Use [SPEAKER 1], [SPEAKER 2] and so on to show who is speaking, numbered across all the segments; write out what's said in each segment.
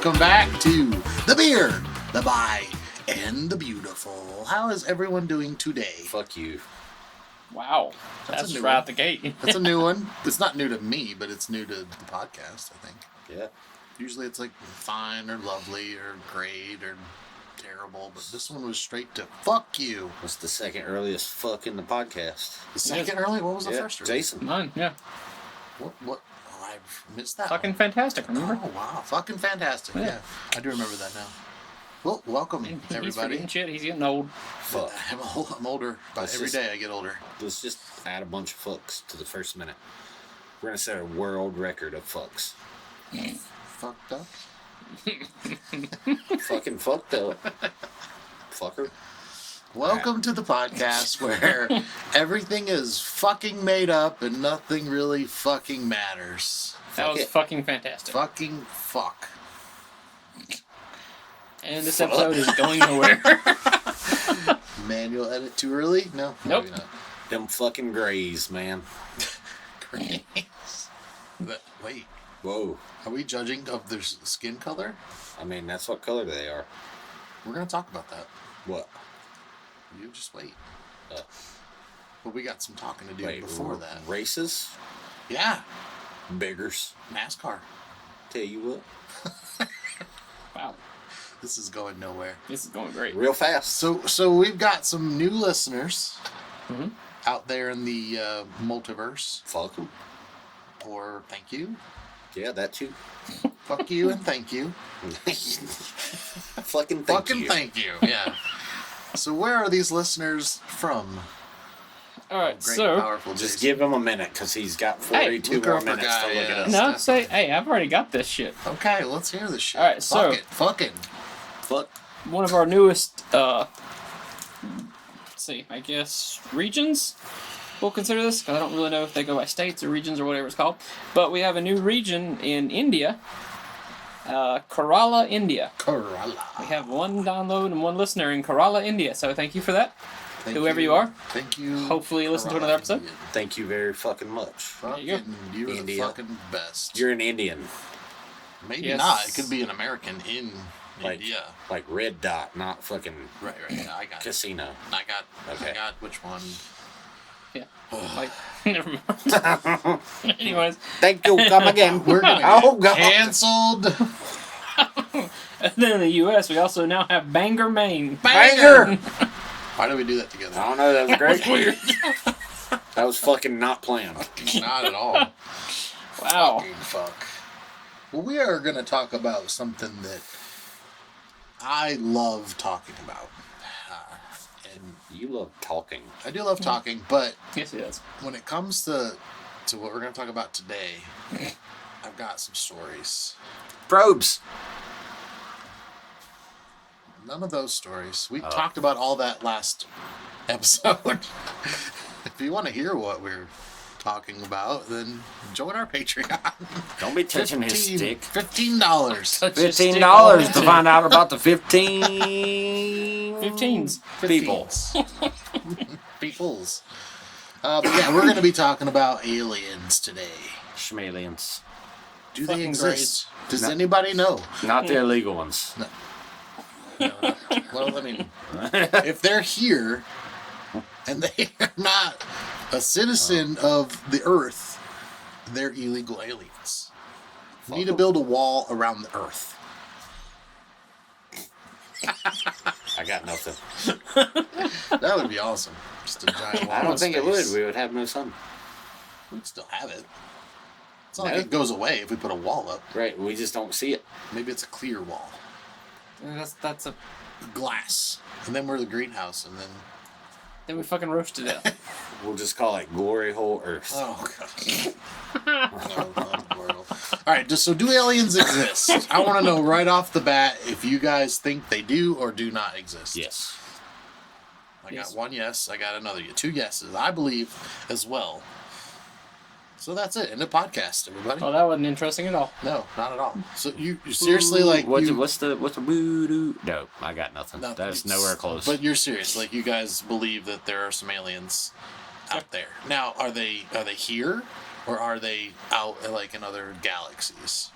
[SPEAKER 1] welcome back to The Beer, The Buy, and The Beautiful. How is everyone doing today?
[SPEAKER 2] Fuck you.
[SPEAKER 3] Wow. That's
[SPEAKER 1] a new
[SPEAKER 3] right
[SPEAKER 1] one.
[SPEAKER 3] out the gate.
[SPEAKER 1] That's a new one. It's not new to me, but it's new to the podcast, I think.
[SPEAKER 2] Yeah.
[SPEAKER 1] Usually it's like fine or lovely or great or terrible, but this one was straight to fuck you.
[SPEAKER 2] What's the second earliest fuck in the podcast?
[SPEAKER 1] The second early? What was the
[SPEAKER 2] Yeah,
[SPEAKER 1] first early?
[SPEAKER 2] Jason.
[SPEAKER 3] Mine, yeah.
[SPEAKER 1] What? Oh, I missed that
[SPEAKER 3] Fucking
[SPEAKER 1] one.
[SPEAKER 3] fantastic, remember?
[SPEAKER 1] Oh, wow. Fucking fantastic. Yeah. I do remember that now. Well, welcome,
[SPEAKER 3] He's
[SPEAKER 1] everybody.
[SPEAKER 3] forgetting shit. He's getting old.
[SPEAKER 2] Fuck.
[SPEAKER 1] I'm older, but
[SPEAKER 2] Let's
[SPEAKER 1] every
[SPEAKER 2] just-
[SPEAKER 1] day I get older.
[SPEAKER 2] Let's just add a bunch of fucks to the first minute. We're gonna set a world record of fucks.
[SPEAKER 1] Fucked up.
[SPEAKER 2] Fucking fucked up. Fucker.
[SPEAKER 1] Welcome to the podcast where everything is fucking made up and nothing really fucking matters.
[SPEAKER 3] That
[SPEAKER 2] Fuck
[SPEAKER 3] was
[SPEAKER 2] it.
[SPEAKER 3] fucking fantastic.
[SPEAKER 1] Fucking fuck.
[SPEAKER 3] And this episode is going nowhere.
[SPEAKER 1] Manual edit too early? No.
[SPEAKER 3] Nope.
[SPEAKER 1] Maybe not.
[SPEAKER 2] Them fucking grays, man.
[SPEAKER 1] Great. Wait,
[SPEAKER 2] Whoa.
[SPEAKER 1] are we judging of their skin color?
[SPEAKER 2] I mean, that's what color they are.
[SPEAKER 1] We're going to talk about that.
[SPEAKER 2] What?
[SPEAKER 1] You just wait.
[SPEAKER 2] Uh,
[SPEAKER 1] But we got some talking to do
[SPEAKER 2] wait,
[SPEAKER 1] before that.
[SPEAKER 2] Races?
[SPEAKER 1] Yeah.
[SPEAKER 2] Beggars.
[SPEAKER 1] NASCAR.
[SPEAKER 2] Tell you what.
[SPEAKER 3] Wow.
[SPEAKER 1] This is going nowhere.
[SPEAKER 3] This is going great.
[SPEAKER 2] Real fast.
[SPEAKER 1] So we've got some new listeners
[SPEAKER 3] Mhm.
[SPEAKER 1] out there in the multiverse.
[SPEAKER 2] Fuck 'em.
[SPEAKER 1] Or thank you.
[SPEAKER 2] Yeah, that too.
[SPEAKER 1] Fuck you and thank you.
[SPEAKER 2] Fucking thank
[SPEAKER 1] Fucking
[SPEAKER 2] you.
[SPEAKER 1] thank you. Yeah. So where are these listeners from?
[SPEAKER 3] Alright,
[SPEAKER 1] Great,
[SPEAKER 3] so.
[SPEAKER 1] powerful
[SPEAKER 2] Just
[SPEAKER 1] Jason.
[SPEAKER 2] give him a minute, because he's got 42
[SPEAKER 1] look
[SPEAKER 2] more
[SPEAKER 1] up a
[SPEAKER 2] minutes
[SPEAKER 1] guy,
[SPEAKER 2] to look
[SPEAKER 1] yeah.
[SPEAKER 2] at us.
[SPEAKER 3] No, say, hey, I've already got this shit.
[SPEAKER 1] Okay, let's hear this shit.
[SPEAKER 3] Alright, so-
[SPEAKER 1] Fucking.
[SPEAKER 2] Fuck.
[SPEAKER 3] One of our newest, let's see, I guess, regions? We'll consider this, because I don't really know if they go by states or regions or whatever it's called. But we have a new region in India. Kerala, India. We
[SPEAKER 1] Kerala.
[SPEAKER 3] have one download and one listener in Kerala, India. So thank you for that.
[SPEAKER 1] Thank
[SPEAKER 3] Whoever you are.
[SPEAKER 1] Thank you.
[SPEAKER 3] Hopefully you listen to
[SPEAKER 1] Kerala,
[SPEAKER 3] another episode.
[SPEAKER 1] Indian.
[SPEAKER 2] Thank you very fucking much.
[SPEAKER 1] Fucking,
[SPEAKER 3] you go.
[SPEAKER 1] you're the
[SPEAKER 2] India.
[SPEAKER 1] fucking best.
[SPEAKER 2] You're an Indian.
[SPEAKER 1] Maybe
[SPEAKER 3] Yes.
[SPEAKER 1] not. It could be an American in
[SPEAKER 2] Like,
[SPEAKER 1] India.
[SPEAKER 2] like Red Dot, not fucking
[SPEAKER 1] Right. Yeah, I got it.
[SPEAKER 2] casino.
[SPEAKER 1] I got
[SPEAKER 2] Okay.
[SPEAKER 1] which one.
[SPEAKER 3] Yeah. Like, never mind. Anyways,
[SPEAKER 2] Thank you. Come again.
[SPEAKER 1] We're gonna
[SPEAKER 2] Oh,
[SPEAKER 1] get
[SPEAKER 2] God.
[SPEAKER 1] canceled.
[SPEAKER 3] and then in the U.S., we also now have Bangor, Maine.
[SPEAKER 2] Banger!
[SPEAKER 1] Why do we do that together?
[SPEAKER 2] I don't know. That was great.
[SPEAKER 3] Weird.
[SPEAKER 2] That was fucking not planned.
[SPEAKER 1] Not at all.
[SPEAKER 3] Wow.
[SPEAKER 1] Fucking fuck. Well, we are going to talk about something that I love talking about. And
[SPEAKER 2] You love talking.
[SPEAKER 1] I do love talking, but
[SPEAKER 3] Yes, it is.
[SPEAKER 1] when it comes to what we're going to talk about today, I've got some stories.
[SPEAKER 2] Probes.
[SPEAKER 1] None of those stories. We talked about all that last episode. If you want to hear what we're talking about, then join our Patreon.
[SPEAKER 2] Don't be touching his stick.
[SPEAKER 1] $15.
[SPEAKER 3] Touch your stick
[SPEAKER 2] $15
[SPEAKER 3] all
[SPEAKER 2] to
[SPEAKER 3] the
[SPEAKER 2] find out about the 15
[SPEAKER 3] 15s.
[SPEAKER 2] people.
[SPEAKER 1] Peoples. But yeah, we're going to be talking about aliens today.
[SPEAKER 2] Schmalians.
[SPEAKER 1] Do they
[SPEAKER 3] Fucking
[SPEAKER 1] exist? Does
[SPEAKER 2] No.
[SPEAKER 1] anybody know?
[SPEAKER 2] Not the illegal ones.
[SPEAKER 1] Well, I mean, if they're here and they are not a citizen of the Earth, they're illegal aliens. We need to build a wall around the Earth.
[SPEAKER 2] I got nothing.
[SPEAKER 1] That would be awesome. Just a giant wall.
[SPEAKER 2] I don't
[SPEAKER 1] of
[SPEAKER 2] think it would.
[SPEAKER 1] space.
[SPEAKER 2] We would have no sun.
[SPEAKER 1] We'd still have it. It's not
[SPEAKER 2] No.
[SPEAKER 1] like it goes away if we put a wall up.
[SPEAKER 2] Right. We just don't see it.
[SPEAKER 1] Maybe it's a clear wall.
[SPEAKER 3] That's a.
[SPEAKER 1] Glass. And then we're the greenhouse, and then...
[SPEAKER 3] Then we fucking roast to death.
[SPEAKER 2] We'll just call it Glory Hole Earth.
[SPEAKER 1] Oh, God. All right, so do aliens exist? I want to know right off the bat if you guys think they do or do not exist.
[SPEAKER 2] Yes.
[SPEAKER 1] I
[SPEAKER 3] Yes.
[SPEAKER 1] got one yes, I got another yes. Two yeses. I believe as well. So that's it. End of podcast, everybody.
[SPEAKER 3] Well, that wasn't interesting at all.
[SPEAKER 1] No, not at all. So you seriously like
[SPEAKER 2] what's
[SPEAKER 1] you,
[SPEAKER 2] the woo-doo? No, I got nothing.
[SPEAKER 1] nothing.
[SPEAKER 2] That's nowhere close.
[SPEAKER 1] But you're serious, like you guys believe that there are some aliens out there. Now, are they here or are they out like in other galaxies?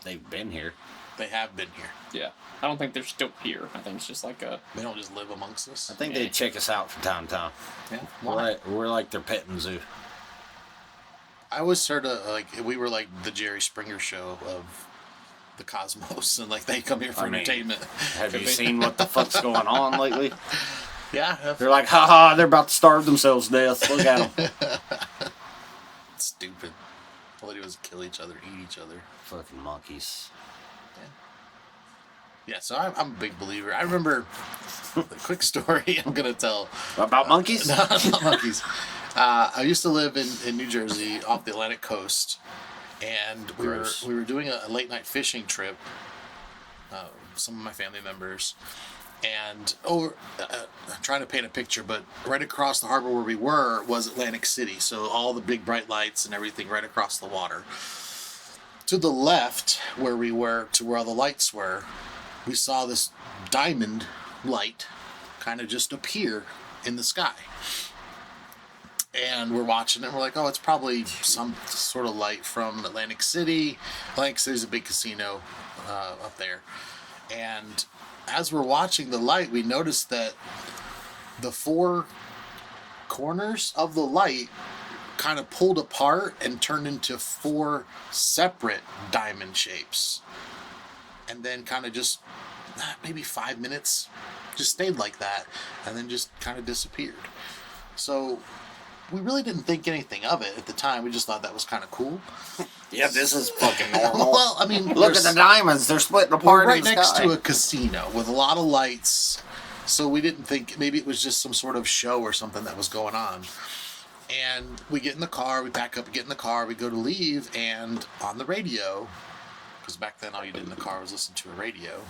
[SPEAKER 2] They've been here.
[SPEAKER 1] They have been here.
[SPEAKER 3] Yeah. I don't think they're still here. I think it's just like a.
[SPEAKER 1] They don't just live amongst us.
[SPEAKER 2] I think they check us out from time to time.
[SPEAKER 1] Yeah.
[SPEAKER 2] We're like their petting zoo.
[SPEAKER 1] I always heard we were like the Jerry Springer show of the cosmos, and like they come here for entertainment.
[SPEAKER 2] Have you seen what the fuck's going on lately?
[SPEAKER 1] Yeah.
[SPEAKER 2] They're like, haha, they're about to starve themselves to death. Look at them.
[SPEAKER 1] Stupid. All they do is kill each other, eat each other.
[SPEAKER 2] Fucking monkeys.
[SPEAKER 1] Yeah, so I'm a big believer. I remember the quick story I'm going to tell.
[SPEAKER 2] About monkeys?
[SPEAKER 1] No, not monkeys. I used to live in New Jersey off the Atlantic coast, and we were doing a late night fishing trip. Some of my family members, and I'm trying to paint a picture, but right across the harbor where we were was Atlantic City, so all the big bright lights and everything right across the water. To the left, where we were, to where all the lights were, we saw this diamond light kind of just appear in the sky. And we're watching it, and we're like, oh, it's probably some sort of light from Atlantic City. Atlantic City's a big casino up there. And as we're watching the light, we noticed that the four corners of the light kind of pulled apart and turned into four separate diamond shapes. And then kind of just maybe 5 minutes just stayed like that, and then just kind of disappeared. So we really didn't think anything of it at the time. We just thought that was kind of cool.
[SPEAKER 2] Yeah, this is fucking normal.
[SPEAKER 1] Well, I mean,
[SPEAKER 2] look at the diamonds. They're splitting apart.
[SPEAKER 1] We're right
[SPEAKER 2] in the
[SPEAKER 1] next
[SPEAKER 2] sky.
[SPEAKER 1] to a casino with a lot of lights. So we didn't think, maybe it was just some sort of show or something that was going on. And we get in the car, we pack up, get in the car, we go to leave, and on the radio, because back then all you did in the car was listen to a radio,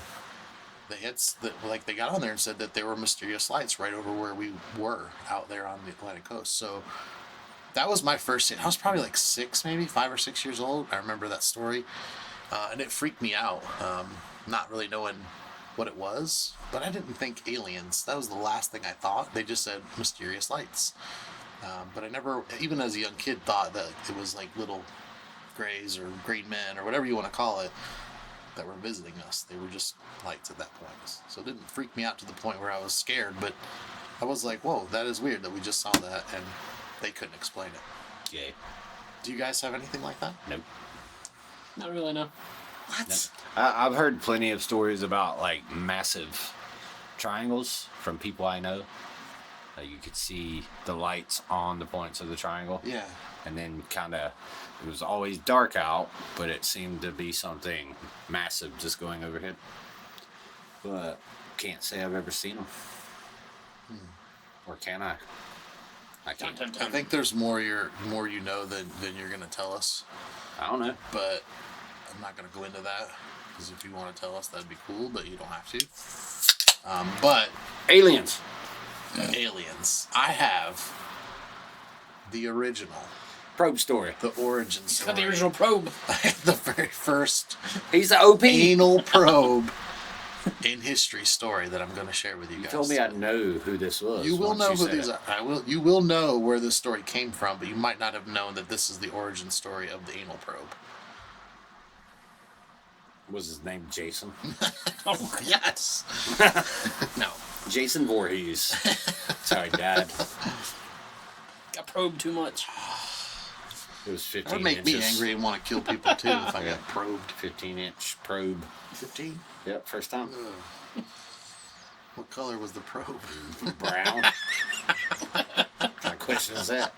[SPEAKER 1] they got on there and said that there were mysterious lights right over where we were out there on the Atlantic coast. So that was my first scene. I was probably like 5 or 6 years old. I remember that story, and it freaked me out, not really knowing what it was. But I didn't think aliens. That was the last thing I thought. They just said mysterious lights. But I never, even as a young kid, thought that it was like little grays or green men or whatever you want to call it that were visiting us. They were just lights at that point. So it didn't freak me out to the point where I was scared, but I was like, whoa, that is weird that we just saw that and they couldn't explain it.
[SPEAKER 2] Yeah.
[SPEAKER 1] Do you guys have anything like that?
[SPEAKER 2] Nope.
[SPEAKER 3] Not really, no.
[SPEAKER 1] What?
[SPEAKER 2] Nope. I've heard plenty of stories about like massive triangles from people I know. You could see the lights on the points of the triangle.
[SPEAKER 1] Yeah.
[SPEAKER 2] And then it was always dark out, but it seemed to be something massive just going overhead. But can't say I've ever seen them. Or can I? I can't.
[SPEAKER 1] I think there's more you know than you're going to tell us.
[SPEAKER 2] I don't know.
[SPEAKER 1] But I'm not going to go into that, because if you want to tell us, that'd be cool, but you don't have to. But
[SPEAKER 2] Aliens.
[SPEAKER 1] aliens. I have the original,
[SPEAKER 2] Probe story.
[SPEAKER 1] the origin story.
[SPEAKER 3] Got the original probe.
[SPEAKER 1] The very first
[SPEAKER 2] He's the OP.
[SPEAKER 1] anal probe in history story that I'm going to share with you guys.
[SPEAKER 2] You told me I know who this was.
[SPEAKER 1] You will
[SPEAKER 2] once
[SPEAKER 1] know
[SPEAKER 2] you
[SPEAKER 1] who
[SPEAKER 2] said
[SPEAKER 1] these
[SPEAKER 2] it.
[SPEAKER 1] are. You will know where this story came from, but you might not have known that this is the origin story of the anal probe.
[SPEAKER 2] Was his name Jason?
[SPEAKER 3] Oh,
[SPEAKER 1] Yes. No.
[SPEAKER 2] Jason Voorhees. Sorry, Dad.
[SPEAKER 3] got probed too much.
[SPEAKER 2] It was 15
[SPEAKER 1] That would make
[SPEAKER 2] inches.
[SPEAKER 1] me angry and want to kill people too if I got probed.
[SPEAKER 2] 15-inch probe.
[SPEAKER 1] 15?
[SPEAKER 2] Yep, first time.
[SPEAKER 1] What color was the probe?
[SPEAKER 2] Brown. What kind of question is that?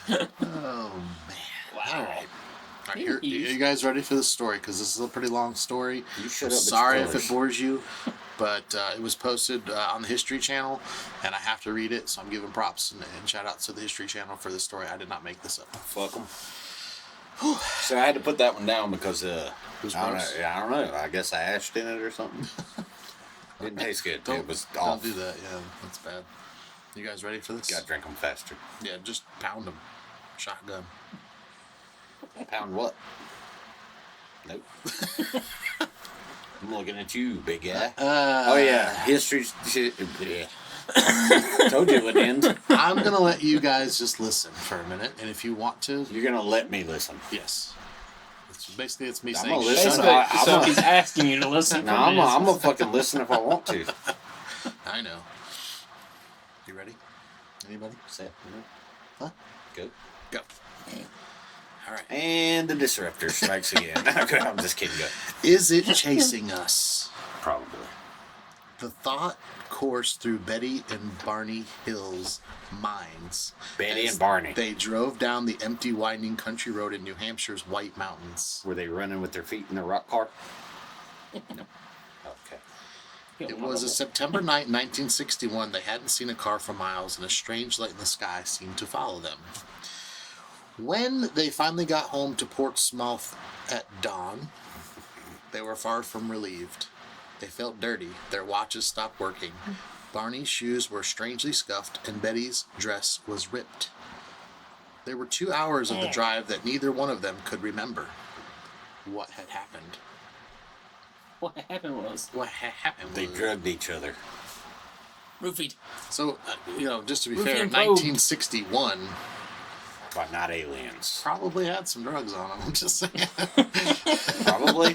[SPEAKER 1] Oh, man.
[SPEAKER 3] Wow.
[SPEAKER 1] All right. Are you guys ready for the story? Because this is a pretty long story.
[SPEAKER 2] You shut
[SPEAKER 1] I'm
[SPEAKER 2] up, it's
[SPEAKER 1] sorry if
[SPEAKER 2] yours.
[SPEAKER 1] it bores you, but it was posted on the History Channel, and I have to read it, so I'm giving props and shout outs to the History Channel for this story. I did not make this up.
[SPEAKER 2] Fuck 'em. So I had to put that one down because
[SPEAKER 1] was
[SPEAKER 2] I don't
[SPEAKER 1] gross?
[SPEAKER 2] know. I don't know. I guess I ashed in it or something. Didn't taste good. It was
[SPEAKER 1] Don't
[SPEAKER 2] off.
[SPEAKER 1] do that. Yeah, that's bad. You guys ready for this?
[SPEAKER 2] Gotta drink them faster.
[SPEAKER 1] Yeah, just pound them. Shotgun.
[SPEAKER 2] Pound what? Nope. I'm looking at you, big guy. Oh yeah, history's shit. Yeah. Told you it would end.
[SPEAKER 1] I'm going to let you guys just listen for a minute, and if you want to,
[SPEAKER 2] You're gonna let me listen.
[SPEAKER 1] yes. Basically, it's me
[SPEAKER 2] I'm
[SPEAKER 1] saying
[SPEAKER 2] gonna listen.
[SPEAKER 1] shut
[SPEAKER 3] Basically,
[SPEAKER 1] up.
[SPEAKER 3] so he's asking you to listen.
[SPEAKER 2] No, I'm gonna fucking listen if I want to.
[SPEAKER 1] I know. You ready? Anybody?
[SPEAKER 2] Set.
[SPEAKER 1] Huh?
[SPEAKER 2] Go.
[SPEAKER 1] Go. All right.
[SPEAKER 2] And the disruptor strikes again. Okay, I'm just kidding. Go.
[SPEAKER 1] Is it chasing us?
[SPEAKER 2] Probably.
[SPEAKER 1] The thought coursed through Betty and Barney Hill's minds.
[SPEAKER 2] Betty
[SPEAKER 1] as
[SPEAKER 2] and Barney.
[SPEAKER 1] They drove down the empty, winding country road in New Hampshire's White Mountains.
[SPEAKER 2] Were they running with their feet in the rock car?
[SPEAKER 3] No.
[SPEAKER 2] Okay.
[SPEAKER 1] It was a September night, 1961. They hadn't seen a car for miles, and a strange light in the sky seemed to follow them. When they finally got home to Portsmouth at dawn, they were far from relieved. They felt dirty. Their watches stopped working. Barney's shoes were strangely scuffed, and Betty's dress was ripped. There were 2 hours of the drive that neither one of them could remember. What had happened?
[SPEAKER 3] What happened was
[SPEAKER 1] What had happened?
[SPEAKER 2] They drugged each other.
[SPEAKER 3] roofied.
[SPEAKER 1] So, just to be
[SPEAKER 3] Ruthie
[SPEAKER 1] fair,
[SPEAKER 3] and Probed.
[SPEAKER 1] 1961
[SPEAKER 2] But not aliens.
[SPEAKER 1] probably had some drugs on them. I'm just saying.
[SPEAKER 2] Probably.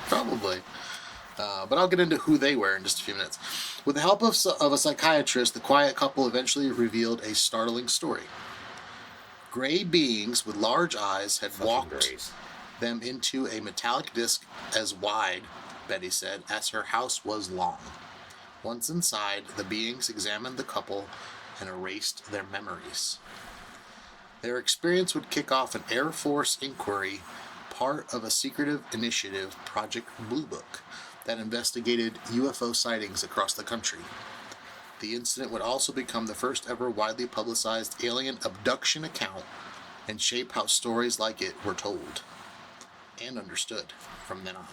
[SPEAKER 1] Probably. But I'll get into who they were in just a few minutes. With the help of a psychiatrist, the quiet couple eventually revealed a startling story. Gray beings with large eyes had walked
[SPEAKER 2] Grace.
[SPEAKER 1] them into a metallic disc as wide, Betty said, as her house was long. Once inside, the beings examined the couple and erased their memories. Their experience would kick off an Air Force inquiry, part of a secretive initiative, Project Blue Book, that investigated UFO sightings across the country. The incident would also become the first ever widely publicized alien abduction account and shape how stories like it were told and understood from then on.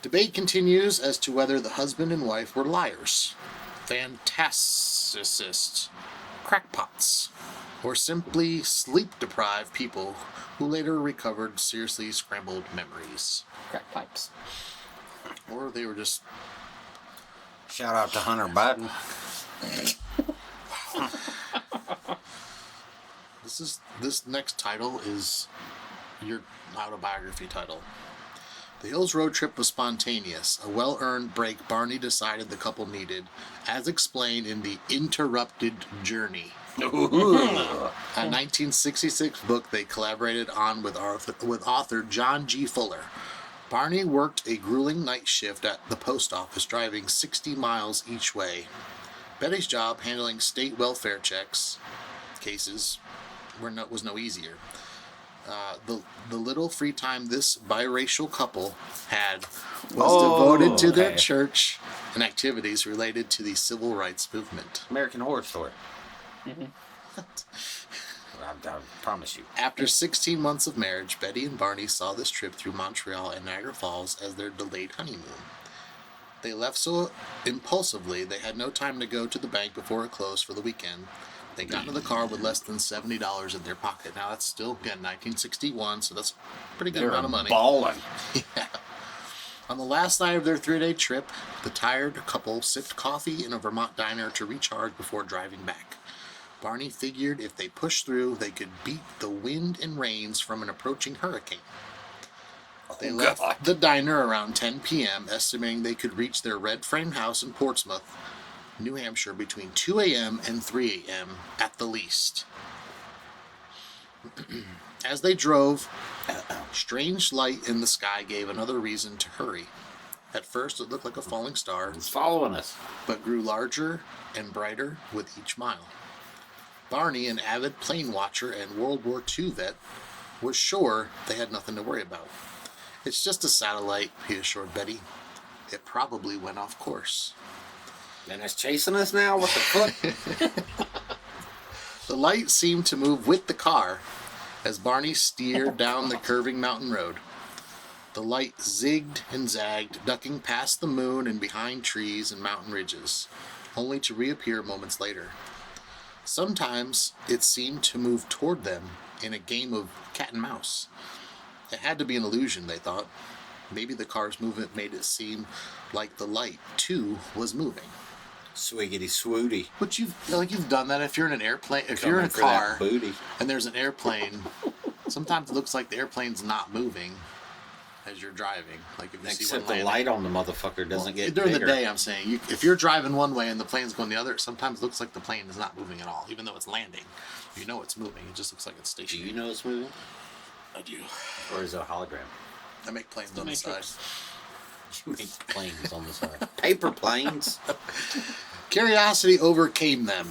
[SPEAKER 1] Debate continues as to whether the husband and wife were liars, fantasticists, crackpots, or simply sleep-deprived people who later recovered seriously scrambled memories.
[SPEAKER 3] Crack pipes.
[SPEAKER 1] Or they were just...
[SPEAKER 2] Shout out to Hunter Biden.
[SPEAKER 1] This next title is your autobiography title. The Hills road trip was spontaneous, a well-earned break Barney decided the couple needed, as explained in The Interrupted Journey, a 1966 book they collaborated on with author John G. Fuller. Barney worked a grueling night shift at the post office, driving 60 miles each way. Betty's job, handling state welfare cases, was no easier. The little free time this biracial couple had was devoted to their church and activities related to the civil rights movement.
[SPEAKER 2] American Horror Story. I promise you.
[SPEAKER 1] After 16 months of marriage, Betty and Barney saw this trip through Montreal and Niagara Falls as their delayed honeymoon. They left so impulsively they had no time to go to the bank before it closed for the weekend. They got into the car with less than $70 in their pocket. Now that's still, again, 1961, so that's a pretty good amount of money.
[SPEAKER 2] Balling.
[SPEAKER 1] Yeah. On the last night of their 3-day trip, the tired couple sipped coffee in a Vermont diner to recharge before driving back. Barney figured if they pushed through, they could beat the wind and rains from an approaching hurricane. They left the diner around 10 p.m., estimating they could reach their red-frame house in Portsmouth, New Hampshire, between 2 a.m. and 3 a.m. at the least. As they drove, strange light in the sky gave another reason to hurry. At first, it looked like a falling star,
[SPEAKER 2] It's following us.
[SPEAKER 1] but grew larger and brighter with each mile. Barney, an avid plane watcher and World War II vet, was sure they had nothing to worry about. It's just a satellite, he assured Betty. It probably went off course.
[SPEAKER 2] And it's chasing us now? What the fuck?
[SPEAKER 1] The light seemed to move with the car as Barney steered down the curving mountain road. The light zigged and zagged, ducking past the moon and behind trees and mountain ridges, only to reappear moments later. Sometimes it seemed to move toward them in a game of cat and mouse. It had to be an illusion, they thought. Maybe the car's movement made it seem like the light, too, was moving.
[SPEAKER 2] Swiggity swooty.
[SPEAKER 1] But you've done that if you're in an airplane, if
[SPEAKER 2] Coming
[SPEAKER 1] you're in a
[SPEAKER 2] for that
[SPEAKER 1] car
[SPEAKER 2] booty.
[SPEAKER 1] and there's an airplane Sometimes it looks like the airplane's not moving as you're driving. Like if you see one
[SPEAKER 2] Except the
[SPEAKER 1] landing.
[SPEAKER 2] light on the motherfucker doesn't get
[SPEAKER 1] During
[SPEAKER 2] bigger.
[SPEAKER 1] the day, I'm saying, if you're driving one way and the plane's going the other, it sometimes looks like the plane is not moving at all, even though it's landing. You know it's moving. It just looks like it's
[SPEAKER 2] Do
[SPEAKER 1] stationary.
[SPEAKER 2] you know it's moving?
[SPEAKER 1] I do.
[SPEAKER 2] Or is it a hologram?
[SPEAKER 1] I make planes on the side.
[SPEAKER 3] Matrix.
[SPEAKER 2] You make planes on the side. Paper planes.
[SPEAKER 1] Curiosity overcame them.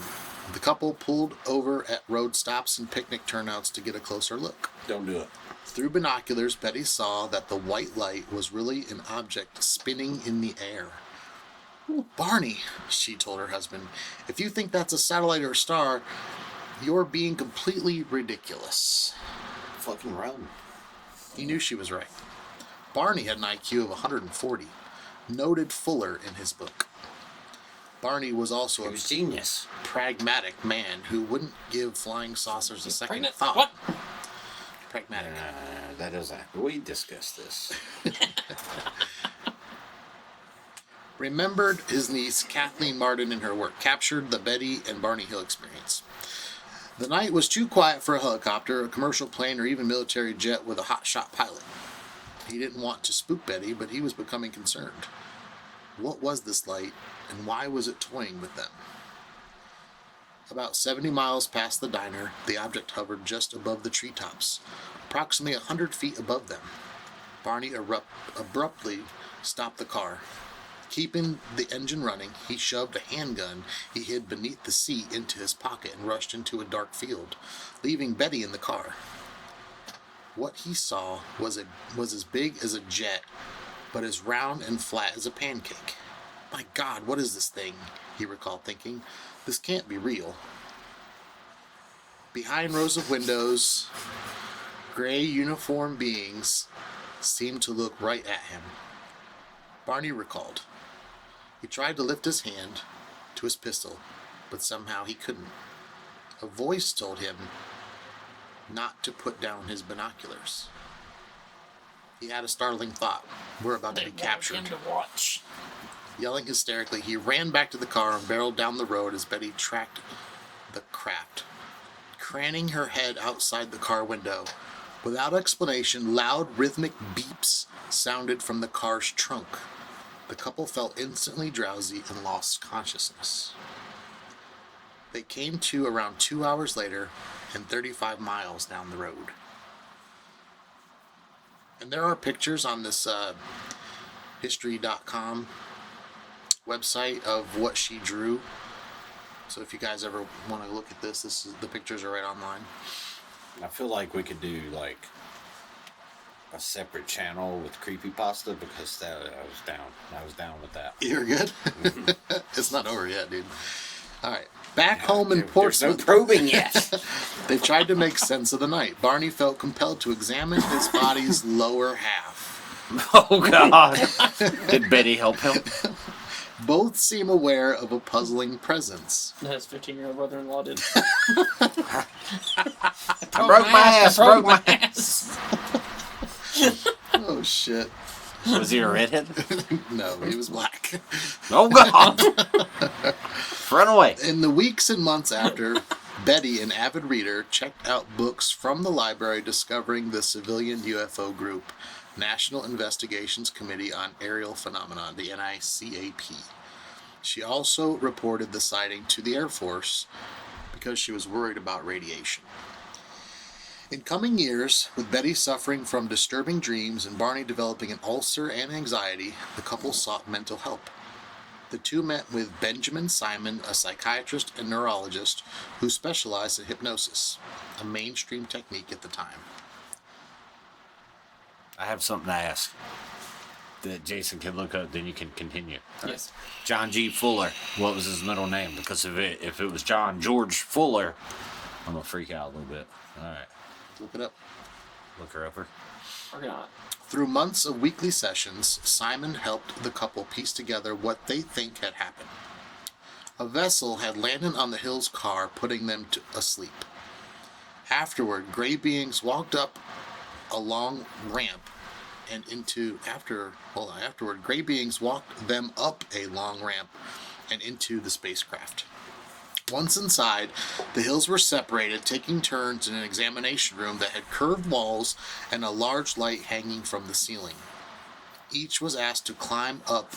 [SPEAKER 1] The couple pulled over at road stops and picnic turnouts to get a closer look.
[SPEAKER 2] Don't do it.
[SPEAKER 1] Through binoculars, Betty saw that the white light was really an object spinning in the air. Barney, she told her husband, if you think that's a satellite or a star, you're being completely ridiculous.
[SPEAKER 2] Fucking run.
[SPEAKER 1] He knew she was right. Barney had an IQ of 140, noted Fuller in his book. Barney was also
[SPEAKER 2] He
[SPEAKER 1] a
[SPEAKER 2] was genius.
[SPEAKER 1] pragmatic man who wouldn't give flying saucers a second
[SPEAKER 3] Pregnant?
[SPEAKER 1] thought.
[SPEAKER 3] What?
[SPEAKER 1] Pragmatic.
[SPEAKER 2] That doesn't. We discussed this.
[SPEAKER 1] Remembered his niece Kathleen Martin in her work, captured the Betty and Barney Hill experience. The night was too quiet for a helicopter, a commercial plane, or even military jet with a hotshot pilot. He didn't want to spook Betty, but he was becoming concerned. What was this light, and why was it toying with them? About 70 miles past the diner, the object hovered just above the treetops, approximately 100 feet above them. Barney abruptly stopped the car. Keeping the engine running, he shoved a handgun he hid beneath the seat into his pocket and rushed into a dark field, leaving Betty in the car. What he saw was as big as a jet, but as round and flat as a pancake. My God, what is this thing? He recalled thinking. This can't be real. Behind rows of windows, gray uniformed beings seemed to look right at him. Barney recalled. He tried to lift his hand to his pistol, but somehow he couldn't. A voice told him not to put down his binoculars. He had a startling thought. We're about to be captured.
[SPEAKER 3] To watch.
[SPEAKER 1] Yelling hysterically, he ran back to the car and barreled down the road as Betty tracked the craft, craning her head outside the car window. Without explanation, loud rhythmic beeps sounded from the car's trunk. The couple felt instantly drowsy and lost consciousness. They came to around 2 hours later and 35 miles down the road. And there are pictures on this history.com website of what she drew. So if you guys ever want to look at this, the pictures are right online.
[SPEAKER 2] I feel like we could do like a separate channel with creepypasta because I was down with that.
[SPEAKER 1] You're good? It's not over yet, dude. All right. Back home in
[SPEAKER 2] There's no
[SPEAKER 1] Portsmouth,
[SPEAKER 2] probing yet.
[SPEAKER 1] they tried to make sense of the night. Barney felt compelled to examine his body's lower half.
[SPEAKER 2] Oh God! Did Betty help him?
[SPEAKER 1] Both seem aware of a puzzling presence.
[SPEAKER 3] His 15-year-old brother-in-law did.
[SPEAKER 2] I broke my ass. Broke my ass.
[SPEAKER 1] Oh, shit.
[SPEAKER 2] Was he a redhead?
[SPEAKER 1] No, he was black.
[SPEAKER 2] Oh God! Run away.
[SPEAKER 1] In the weeks and months after, Betty, an avid reader, checked out books from the library discovering the civilian UFO group, National Investigations Committee on Aerial Phenomena, the NICAP. She also reported the sighting to the Air Force because she was worried about radiation. In coming years, with Betty suffering from disturbing dreams and Barney developing an ulcer and anxiety, the couple sought mental help. The two met with Benjamin Simon, a psychiatrist and neurologist who specialized in hypnosis, a mainstream technique at the time.
[SPEAKER 2] I have something to ask that Jason can look up, then you can continue.
[SPEAKER 3] Yes.
[SPEAKER 2] John G. Fuller. What was his middle name? Because if it was John George Fuller, I'm gonna freak out a little bit. All right,
[SPEAKER 1] Look it up.
[SPEAKER 2] look her up.
[SPEAKER 3] Or not.
[SPEAKER 1] Through months of weekly sessions, Simon helped the couple piece together what they think had happened. A vessel had landed on the Hill's car, putting them asleep. Afterward, gray beings walked up a long ramp and afterward, gray beings walked them up a long ramp and into the spacecraft. Once inside, the Hills were separated, taking turns in an examination room that had curved walls and a large light hanging from the ceiling. Each was asked to climb up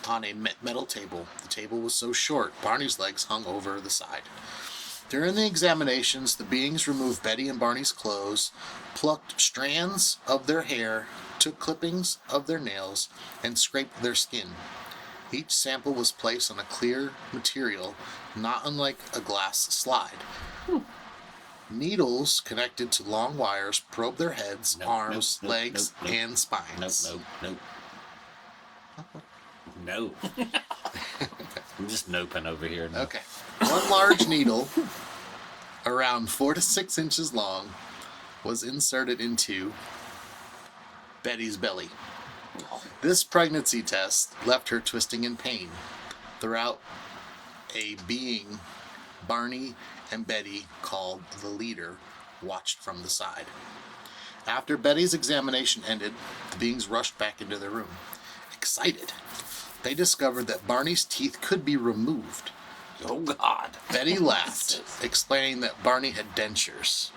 [SPEAKER 1] on a metal table. The table was so short, Barney's legs hung over the side. During the examinations, the beings removed Betty and Barney's clothes, plucked strands of their hair, took clippings of their nails, and scraped their skin. Each sample was placed on a clear material, not unlike a glass slide. Needles connected to long wires probed their heads, arms, legs, and spines.
[SPEAKER 2] No. I'm just noping over here now.
[SPEAKER 1] Okay. One large needle, around 4 to 6 inches long, was inserted into Betty's belly. This pregnancy test left her twisting in pain. Throughout, a being Barney and Betty, called the Leader, watched from the side. After Betty's examination ended, the beings rushed back into their room. Excited, they discovered that Barney's teeth could be removed.
[SPEAKER 2] Oh, God.
[SPEAKER 1] Betty laughed, explaining that Barney had dentures.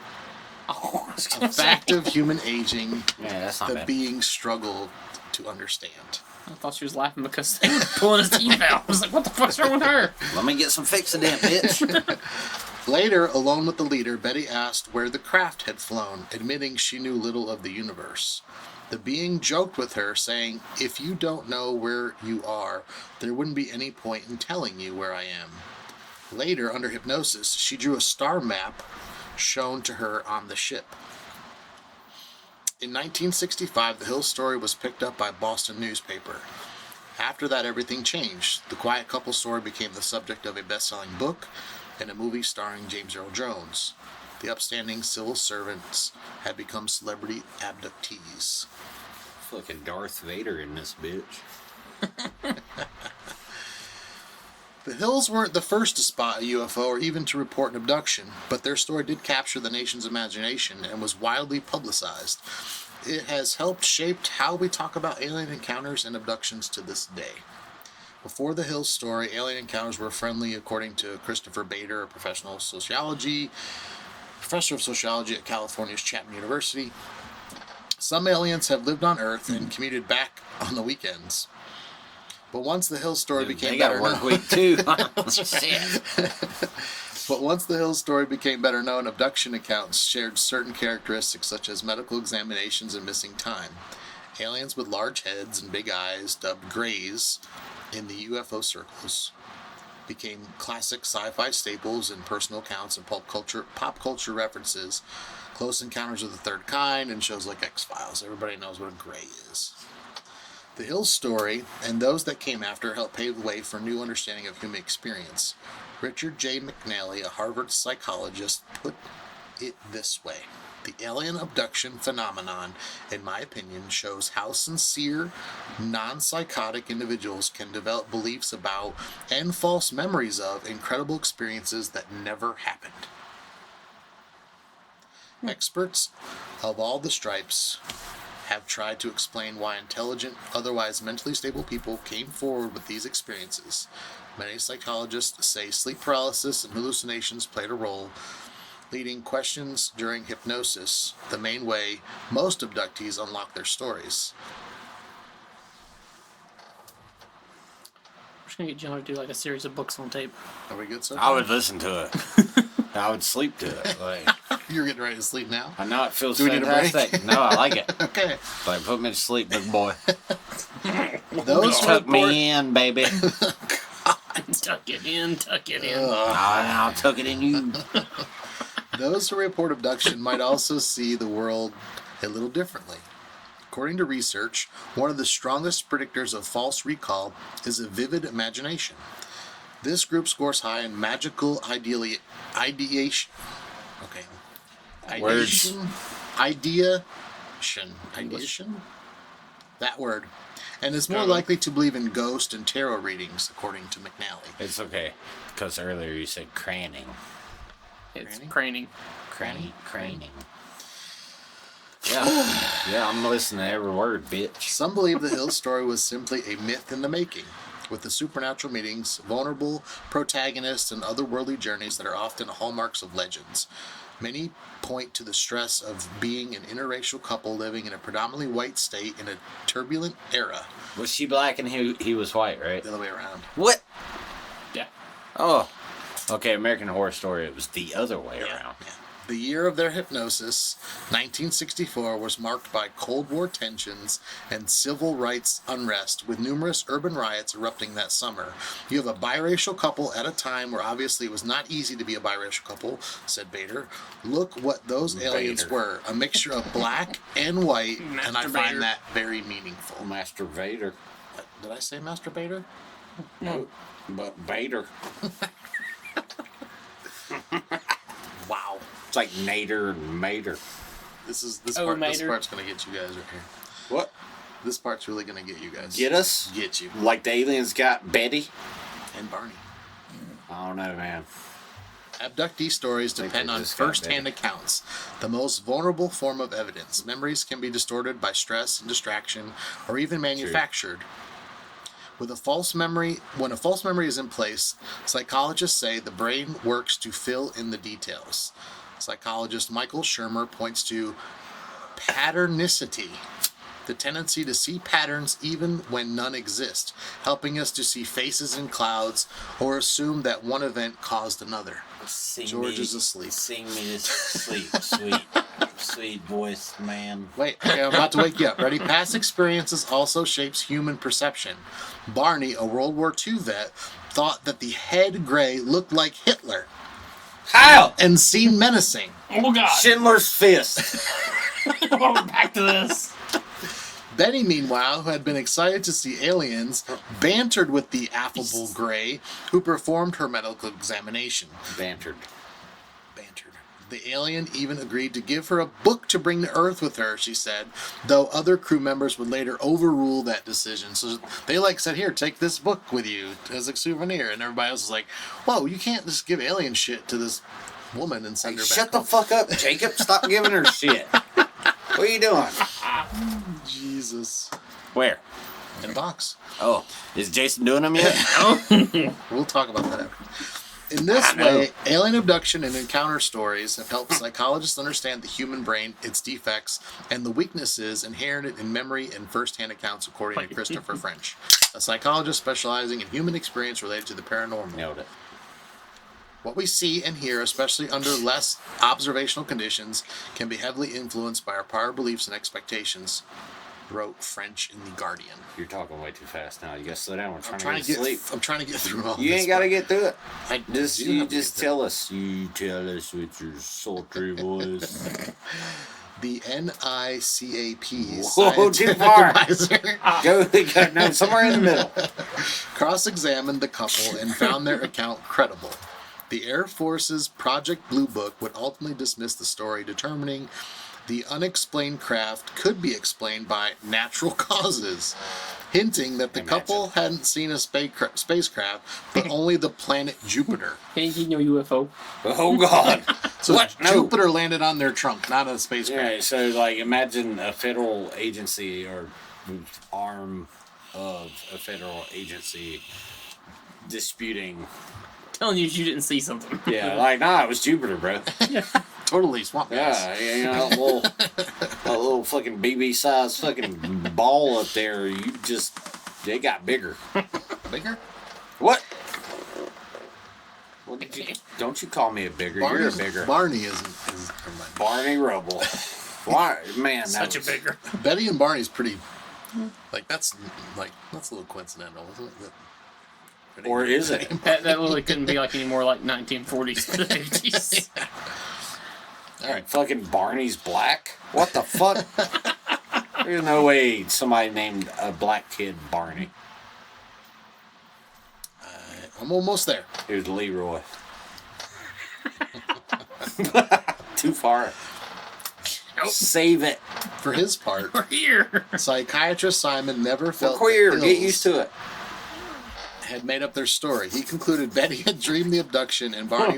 [SPEAKER 3] Oh, I was
[SPEAKER 1] A
[SPEAKER 3] gonna
[SPEAKER 1] fact
[SPEAKER 3] say.
[SPEAKER 1] of human aging
[SPEAKER 2] Yeah, that's not
[SPEAKER 1] the
[SPEAKER 2] bad.
[SPEAKER 1] beings struggled to understand.
[SPEAKER 3] I thought she was laughing because they were pulling his teeth out. I was like, what the fuck's wrong with her?
[SPEAKER 2] Let me get some fixing in, bitch.
[SPEAKER 1] Later, alone with the Leader, Betty asked where the craft had flown, admitting she knew little of the universe. The being joked with her, saying, "If you don't know where you are, there wouldn't be any point in telling you where I am." Later, under hypnosis, she drew a star map shown to her on the ship. In 1965, the Hill story was picked up by Boston newspaper. After that, everything changed. The Quiet Couple story became the subject of a best-selling book and a movie starring James Earl Jones. The upstanding civil servants had become celebrity abductees.
[SPEAKER 2] Fucking Darth Vader in this bitch.
[SPEAKER 1] The Hills weren't the first to spot a UFO or even to report an abduction, but their story did capture the nation's imagination and was widely publicized. It has helped shape how we talk about alien encounters and abductions to this day. Before the Hills story, alien encounters were friendly, according to Christopher Bader, a professor of sociology at California's Chapman University. Some aliens have lived on Earth and commuted back on the weekends. But once the Hills story became
[SPEAKER 2] They got
[SPEAKER 1] better
[SPEAKER 2] work
[SPEAKER 1] known,
[SPEAKER 2] week too. Shit.
[SPEAKER 1] but once the Hills story became better known, abduction accounts shared certain characteristics such as medical examinations and missing time. Aliens with large heads and big eyes, dubbed Greys in the UFO circles, became classic sci-fi staples in personal accounts and pop culture references. Close Encounters of the Third Kind and shows like X-Files. Everybody knows what a Grey is. The Hills story, and those that came after, helped pave the way for a new understanding of human experience. Richard J. McNally, a Harvard psychologist, put it this way: the alien abduction phenomenon, in my opinion, shows how sincere, non-psychotic individuals can develop beliefs about and false memories of incredible experiences that never happened. Experts of all the stripes have tried to explain why intelligent, otherwise mentally stable people came forward with these experiences. Many psychologists say sleep paralysis and hallucinations played a role, leading questions during hypnosis, the main way most abductees unlock their stories.
[SPEAKER 3] I'm just gonna get John to do like a series of books on tape.
[SPEAKER 1] Are we good so
[SPEAKER 2] I
[SPEAKER 1] far?
[SPEAKER 2] would listen to it. I would sleep to it. Like,
[SPEAKER 1] You're getting ready to sleep now?
[SPEAKER 2] I know it feels
[SPEAKER 1] Do we need a break?
[SPEAKER 2] fantastic. No, I like it.
[SPEAKER 1] Okay.
[SPEAKER 2] Like, put me to sleep, big boy.
[SPEAKER 1] Those
[SPEAKER 2] Tuck
[SPEAKER 1] report-
[SPEAKER 2] me in, baby.
[SPEAKER 3] Tuck it in, tuck it in.
[SPEAKER 2] I'll tuck it in you.
[SPEAKER 1] Those who report abduction might also see the world a little differently. According to research, one of the strongest predictors of false recall is a vivid imagination. This group scores high in magical ideation. Okay.
[SPEAKER 2] Words.
[SPEAKER 1] Ideation? That word. And is more likely to believe in ghost and tarot readings, according to McNally.
[SPEAKER 2] It's okay. Because earlier you said craning.
[SPEAKER 3] It's
[SPEAKER 1] Craning?
[SPEAKER 3] craning.
[SPEAKER 2] Craning. Yeah. Yeah, I'm listening to every word, bitch.
[SPEAKER 1] Some believe the Hills story was simply a myth in the making. with the supernatural meetings, vulnerable protagonists, and otherworldly journeys that are often hallmarks of legends. Many point to the stress of being an interracial couple living in a predominantly white state in a turbulent era.
[SPEAKER 2] Was she black and he was white, right?
[SPEAKER 1] The other way around.
[SPEAKER 2] What?
[SPEAKER 3] Yeah.
[SPEAKER 2] Oh. Okay, American Horror Story, it was the other way around.
[SPEAKER 1] Yeah. The year of their hypnosis, 1964, was marked by Cold War tensions and civil rights unrest, with numerous urban riots erupting that summer. You have a biracial couple at a time where obviously it was not easy to be a biracial couple, said Bader. Look what those aliens
[SPEAKER 2] Bader.
[SPEAKER 1] were, a mixture of black and white, and I
[SPEAKER 3] Master
[SPEAKER 1] find
[SPEAKER 3] Bader.
[SPEAKER 1] that very meaningful.
[SPEAKER 2] Master Vader.
[SPEAKER 1] Did I say Master Bader?
[SPEAKER 2] No. But Vader.
[SPEAKER 1] Wow.
[SPEAKER 2] It's like Nader and Mater.
[SPEAKER 1] This
[SPEAKER 3] Oh,
[SPEAKER 1] part's
[SPEAKER 3] Mater.
[SPEAKER 1] gonna get you guys right here.
[SPEAKER 2] What?
[SPEAKER 1] This part's really gonna get you guys.
[SPEAKER 2] Get us?
[SPEAKER 1] Get you.
[SPEAKER 2] Like the aliens got Betty?
[SPEAKER 1] And Barney.
[SPEAKER 2] I don't know, man.
[SPEAKER 1] Abductee stories
[SPEAKER 2] Think
[SPEAKER 1] depend
[SPEAKER 2] they
[SPEAKER 1] on
[SPEAKER 2] just got
[SPEAKER 1] first-hand
[SPEAKER 2] Betty.
[SPEAKER 1] accounts, the most vulnerable form of evidence. Memories can be distorted by stress and distraction, or even manufactured. When a false memory is in place, psychologists say the brain works to fill in the details. Psychologist Michael Shermer points to patternicity, the tendency to see patterns even when none exist, helping us to see faces in clouds or assume that one event caused another. George is asleep.
[SPEAKER 2] Sing me to sleep, sweet voice, man.
[SPEAKER 1] Wait, okay, I'm about to wake you up. Ready? Past experiences also shapes human perception. Barney, a World War II vet, thought that the head gray looked like Hitler
[SPEAKER 2] How?
[SPEAKER 1] and seemed menacing.
[SPEAKER 3] Oh God.
[SPEAKER 2] Schindler's Fist.
[SPEAKER 3] We're back to this.
[SPEAKER 1] Benny, meanwhile, who had been excited to see aliens, bantered with the affable Gray, who performed her medical examination.
[SPEAKER 2] Bantered.
[SPEAKER 1] Bantered. The alien even agreed to give her a book to bring to Earth with her, she said, though other crew members would later overrule that decision. So they said, here, take this book with you as a souvenir. And everybody else was like, whoa, you can't just give alien shit to this woman and send her back
[SPEAKER 2] Shut the
[SPEAKER 1] home.
[SPEAKER 2] fuck up, Jacob. Stop giving her shit. What are you doing?
[SPEAKER 1] Jesus.
[SPEAKER 2] Where?
[SPEAKER 1] In a box.
[SPEAKER 2] Oh, is Jason doing them yet?
[SPEAKER 1] We'll talk about that after. In this way, alien abduction and encounter stories have helped psychologists understand the human brain, its defects, and the weaknesses inherent in memory and first-hand accounts, according to Christopher French, a psychologist specializing in human experience related to the paranormal.
[SPEAKER 2] Nailed it.
[SPEAKER 1] What we see and hear, especially under less observational conditions, can be heavily influenced by our prior beliefs and expectations, wrote French in The Guardian.
[SPEAKER 2] You're talking way too fast now. You gotta slow down. We're
[SPEAKER 1] I'm
[SPEAKER 2] trying to get sleep.
[SPEAKER 1] I'm trying to get through all
[SPEAKER 2] You
[SPEAKER 1] this.
[SPEAKER 2] ain't gotta
[SPEAKER 1] but
[SPEAKER 2] get through it.
[SPEAKER 1] I
[SPEAKER 2] You
[SPEAKER 1] do have to
[SPEAKER 2] just
[SPEAKER 1] get through
[SPEAKER 2] tell us. You tell us with your sultry voice.
[SPEAKER 1] The NICAP
[SPEAKER 2] Whoa, too
[SPEAKER 1] scientific
[SPEAKER 2] far.
[SPEAKER 1] advisor
[SPEAKER 2] No, somewhere in the middle.
[SPEAKER 1] cross-examined the couple and found their account credible. The Air Force's Project Blue Book would ultimately dismiss the story, determining the unexplained craft could be explained by natural causes, hinting that the couple hadn't seen a spacecraft, but only the planet Jupiter.
[SPEAKER 3] Hey, no UFO.
[SPEAKER 2] Oh God.
[SPEAKER 1] So
[SPEAKER 2] What? No.
[SPEAKER 1] Jupiter landed on their trunk, not a spacecraft.
[SPEAKER 2] Yeah, so like imagine a federal agency or arm of a federal agency disputing.
[SPEAKER 3] Telling you didn't see something.
[SPEAKER 2] Yeah, like nah, it was Jupiter, bro.
[SPEAKER 1] Totally swamp gas.
[SPEAKER 2] Yeah, you know, a little fucking BB size fucking ball up there. They got bigger.
[SPEAKER 1] Bigger?
[SPEAKER 2] What? Well, don't you call me a bigger? You're a bigger.
[SPEAKER 1] Barney isn't. Never mind.
[SPEAKER 2] Barney Rubble. Why, man?
[SPEAKER 3] Such a bigger.
[SPEAKER 1] Betty and Barney's pretty. That's a little coincidental, isn't it?
[SPEAKER 2] Or is it?
[SPEAKER 3] That really couldn't be like any more like 1940s to 50s.
[SPEAKER 1] All right.
[SPEAKER 2] Fucking Barney's black? What the fuck? There's no way somebody named a black kid Barney.
[SPEAKER 1] I'm almost there.
[SPEAKER 2] Here's Leroy. Too far.
[SPEAKER 3] Nope.
[SPEAKER 2] Save it.
[SPEAKER 1] For his part,
[SPEAKER 3] We're here.
[SPEAKER 1] psychiatrist Simon never
[SPEAKER 2] We're
[SPEAKER 1] felt
[SPEAKER 2] queer.
[SPEAKER 1] the
[SPEAKER 2] Get
[SPEAKER 1] Hills
[SPEAKER 2] used to it.
[SPEAKER 1] had made up their story. He concluded Betty had dreamed the abduction and Barney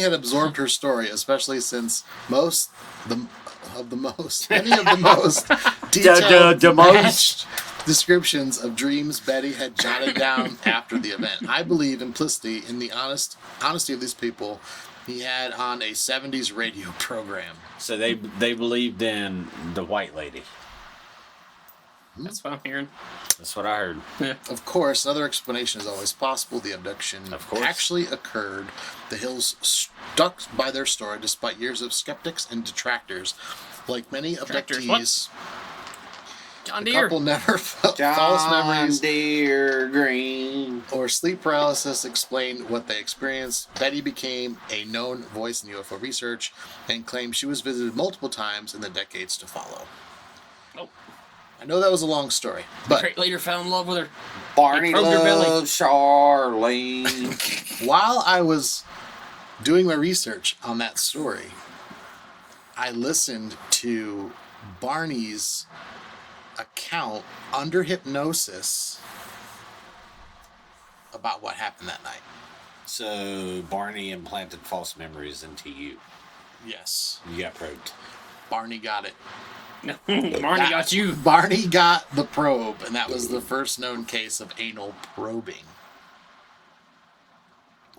[SPEAKER 1] had absorbed her story, especially since many of the most detailed
[SPEAKER 2] the most.
[SPEAKER 1] descriptions of dreams Betty had jotted down after the event. I believe implicitly in the honesty of these people he had on a 70s radio program.
[SPEAKER 2] So they believed in the white lady.
[SPEAKER 3] That's what I'm hearing.
[SPEAKER 2] That's what I heard.
[SPEAKER 3] Yeah.
[SPEAKER 1] Of course, another explanation is always possible. The abduction
[SPEAKER 2] Of course.
[SPEAKER 1] actually occurred. The Hills stuck by their story despite years of skeptics and detractors. Like many
[SPEAKER 3] Detractors,
[SPEAKER 1] abductees,
[SPEAKER 3] John
[SPEAKER 1] the
[SPEAKER 3] Deere.
[SPEAKER 1] couple never felt false memories
[SPEAKER 2] Deere Green.
[SPEAKER 1] or sleep paralysis explained what they experienced. Betty became a known voice in UFO research and claimed she was visited multiple times in the decades to follow.
[SPEAKER 3] Oh,
[SPEAKER 1] I know that was a long story, but
[SPEAKER 3] great leader fell in love with her.
[SPEAKER 2] Barney
[SPEAKER 3] probed her belly.
[SPEAKER 2] loves Charlene.
[SPEAKER 1] while I was doing my research on that story, I listened to Barney's account under hypnosis about what happened that night.
[SPEAKER 2] So Barney implanted false memories into you.
[SPEAKER 1] Yes,
[SPEAKER 2] You got probed.
[SPEAKER 1] Barney got it.
[SPEAKER 3] No, Marnie got you.
[SPEAKER 1] Barney got the probe, and that was the first known case of anal probing.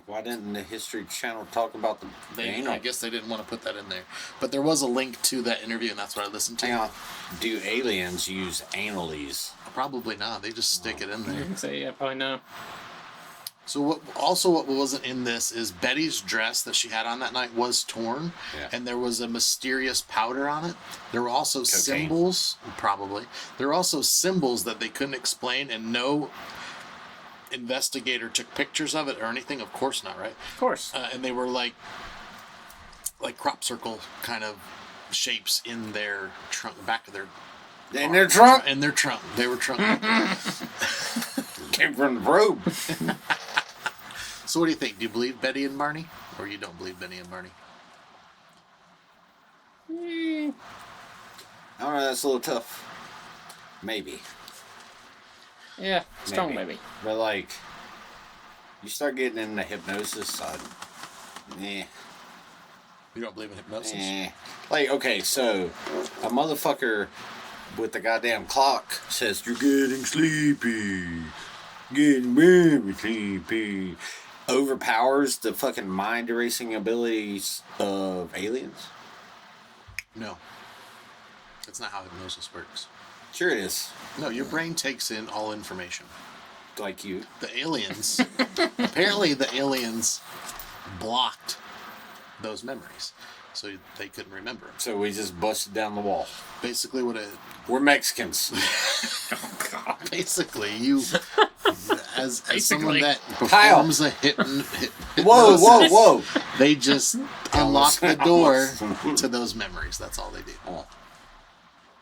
[SPEAKER 2] Why didn't the History Channel talk about the anal?
[SPEAKER 1] I guess they didn't want to put that in there. But there was a link to that interview, and that's what I listened to.
[SPEAKER 2] Hang on. Do aliens use analies?
[SPEAKER 1] Probably not. They just stick it in there.
[SPEAKER 3] So yeah, probably no.
[SPEAKER 1] So what wasn't in this is Betty's dress that she had on that night was torn,
[SPEAKER 2] Yeah.
[SPEAKER 1] and there was a mysterious powder on it. There were also symbols, probably. There were also symbols that they couldn't explain, and no investigator took pictures of it or anything. Of course not, right?
[SPEAKER 3] Of course.
[SPEAKER 1] And they were like crop circle kind of shapes in their trunk, back of their
[SPEAKER 2] In their trunk?
[SPEAKER 1] In their trunk. They were trunk.
[SPEAKER 2] Came from the probe.
[SPEAKER 1] So what do you think? Do you believe Betty and Barney, or you don't believe Betty and Barney?
[SPEAKER 3] Mm,
[SPEAKER 2] I don't know, that's a little tough. Maybe.
[SPEAKER 3] yeah, strong maybe.
[SPEAKER 2] But like, you start getting into hypnosis,
[SPEAKER 1] You don't believe in hypnosis?
[SPEAKER 2] Like, okay, so a motherfucker with the goddamn clock says, "You're getting sleepy. Getting very sleepy." Overpowers the fucking mind erasing abilities of aliens?
[SPEAKER 1] No. That's not how hypnosis works.
[SPEAKER 2] Sure it is.
[SPEAKER 1] No, your brain takes in all information.
[SPEAKER 2] Like you.
[SPEAKER 1] The aliens, apparently the aliens blocked those memories, so they couldn't remember them.
[SPEAKER 2] So we just busted down the wall.
[SPEAKER 1] Basically what
[SPEAKER 2] We're Mexicans.
[SPEAKER 1] basically you, as someone
[SPEAKER 3] Basically.
[SPEAKER 1] that
[SPEAKER 2] Kyle.
[SPEAKER 1] performs a
[SPEAKER 2] Whoa, whoa,
[SPEAKER 1] hypnosis,
[SPEAKER 2] whoa.
[SPEAKER 1] they just unlock the door
[SPEAKER 2] Almost.
[SPEAKER 1] to those memories. That's all they do.